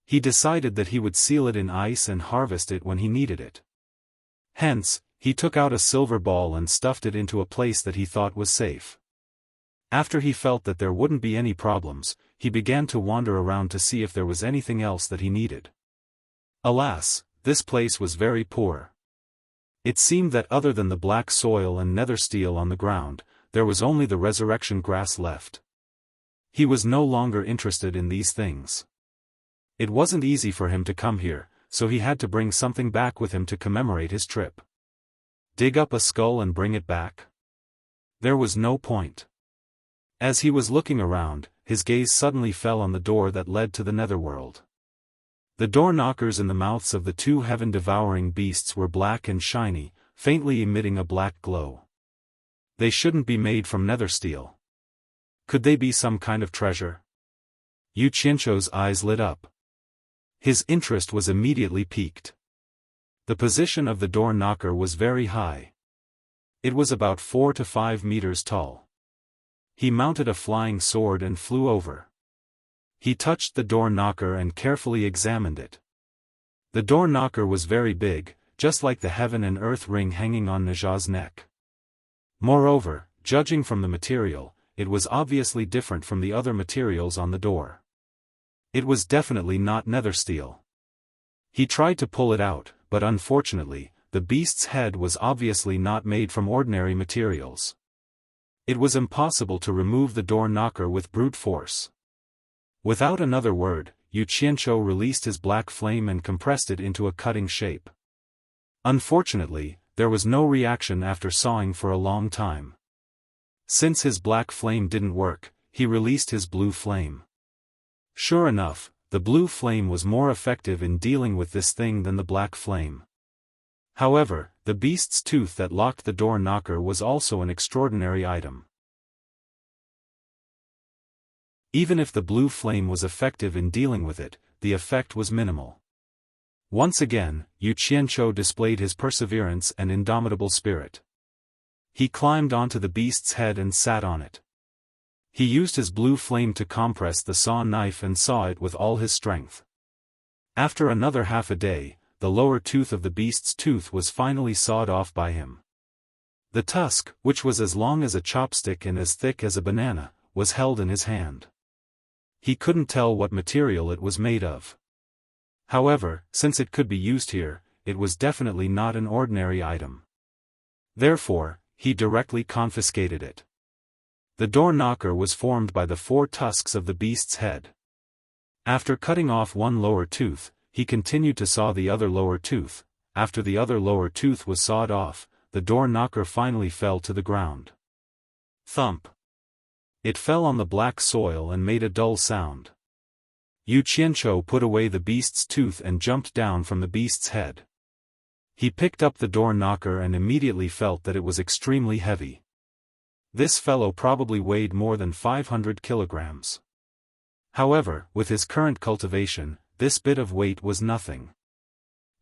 He decided that he would seal it in ice and harvest it when he needed it. Hence, he took out a silver ball and stuffed it into a place that he thought was safe. After he felt that there wouldn't be any problems, he began to wander around to see if there was anything else that he needed. Alas, this place was very poor. It seemed that other than the black soil and nether steel on the ground, there was only the resurrection grass left. He was no longer interested in these things. It wasn't easy for him to come here, so he had to bring something back with him to commemorate his trip. Dig up a skull and bring it back? There was no point. As he was looking around, his gaze suddenly fell on the door that led to the netherworld. The door knockers in the mouths of the 2 heaven-devouring beasts were black and shiny, faintly emitting a black glow. They shouldn't be made from nether steel. Could they be some kind of treasure? Yu Qianzhou's eyes lit up. His interest was immediately piqued. The position of the door knocker was very high. It was about 4 to 5 meters tall. He mounted a flying sword and flew over. He touched the door knocker and carefully examined it. The door knocker was very big, just like the heaven and earth ring hanging on Naja's neck. Moreover, judging from the material, it was obviously different from the other materials on the door. It was definitely not nether steel. He tried to pull it out, but unfortunately, the beast's head was obviously not made from ordinary materials. It was impossible to remove the door knocker with brute force. Without another word, Yu Qianzhou released his black flame and compressed it into a cutting shape. Unfortunately, there was no reaction after sawing for a long time. Since his black flame didn't work, he released his blue flame. Sure enough, the blue flame was more effective in dealing with this thing than the black flame. However, the beast's tooth that locked the door knocker was also an extraordinary item. Even if the blue flame was effective in dealing with it, the effect was minimal. Once again, Yu Qianzhou displayed his perseverance and indomitable spirit. He climbed onto the beast's head and sat on it. He used his blue flame to compress the saw knife and saw it with all his strength. After another half a day, the lower tooth of the beast's tooth was finally sawed off by him. The tusk, which was as long as a chopstick and as thick as a banana, was held in his hand. He couldn't tell what material it was made of. However, since it could be used here, it was definitely not an ordinary item. Therefore, he directly confiscated it. The door knocker was formed by the 4 tusks of the beast's head. After cutting off one lower tooth, he continued to saw the other lower tooth. After the other lower tooth was sawed off, the door knocker finally fell to the ground. Thump. It fell on the black soil and made a dull sound. Yu Qianzhou put away the beast's tooth and jumped down from the beast's head. He picked up the door knocker and immediately felt that it was extremely heavy. This fellow probably weighed more than 500 kilograms. However, with his current cultivation, this bit of weight was nothing.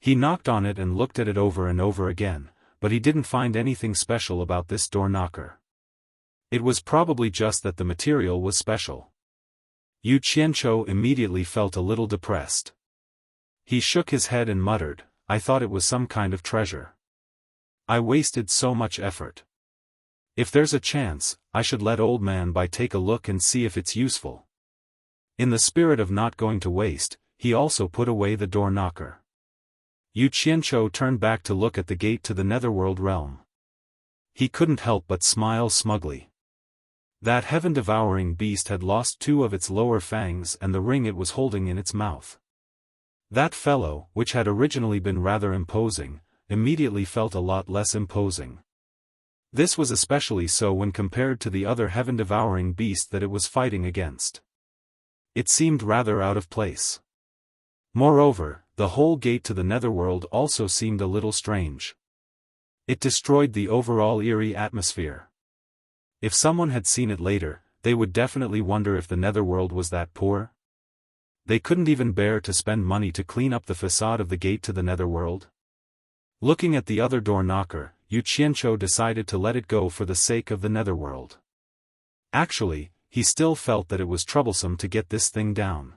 He knocked on it and looked at it over and over again, but he didn't find anything special about this door knocker. It was probably just that the material was special. Yu Qianzhou immediately felt a little depressed. He shook his head and muttered, "I thought it was some kind of treasure. I wasted so much effort. If there's a chance, I should let old man Bai take a look and see if it's useful." In the spirit of not going to waste, he also put away the door knocker. Yu Qianzhou turned back to look at the gate to the netherworld realm. He couldn't help but smile smugly. That heaven-devouring beast had lost 2 of its lower fangs and the ring it was holding in its mouth. That fellow, which had originally been rather imposing, immediately felt a lot less imposing. This was especially so when compared to the other heaven-devouring beast that it was fighting against. It seemed rather out of place. Moreover, the whole gate to the netherworld also seemed a little strange. It destroyed the overall eerie atmosphere. If someone had seen it later, they would definitely wonder if the netherworld was that poor. They couldn't even bear to spend money to clean up the facade of the gate to the netherworld. Looking at the other door knocker, Yu Qianzhou decided to let it go for the sake of the netherworld. Actually, he still felt that it was troublesome to get this thing down.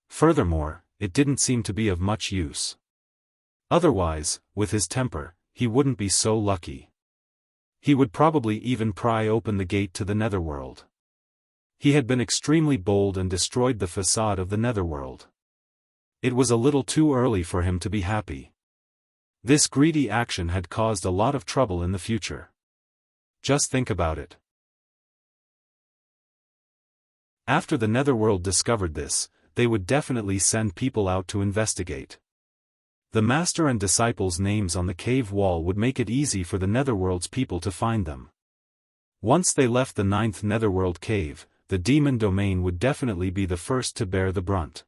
Furthermore, it didn't seem to be of much use. Otherwise, with his temper, he wouldn't be so lucky. He would probably even pry open the gate to the netherworld. He had been extremely bold and destroyed the facade of the netherworld. It was a little too early for him to be happy. This greedy action had caused a lot of trouble in the future. Just think about it. After the netherworld discovered this, they would definitely send people out to investigate. The master and disciples' names on the cave wall would make it easy for the netherworld's people to find them. Once they left the 9th netherworld cave, the demon domain would definitely be the first to bear the brunt.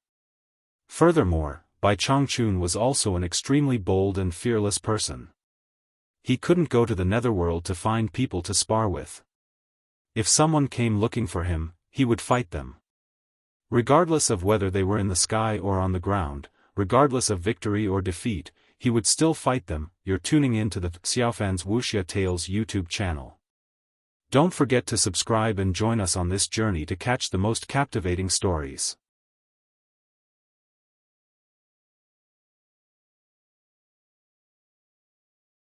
Furthermore, Bai Changchun was also an extremely bold and fearless person. He couldn't go to the netherworld to find people to spar with. If someone came looking for him, he would fight them. Regardless of whether they were in the sky or on the ground, regardless of victory or defeat, he would still fight them. You're tuning in to the Xiaofan's Wuxia Tales YouTube channel. Don't forget to subscribe and join us on this journey to catch the most captivating stories.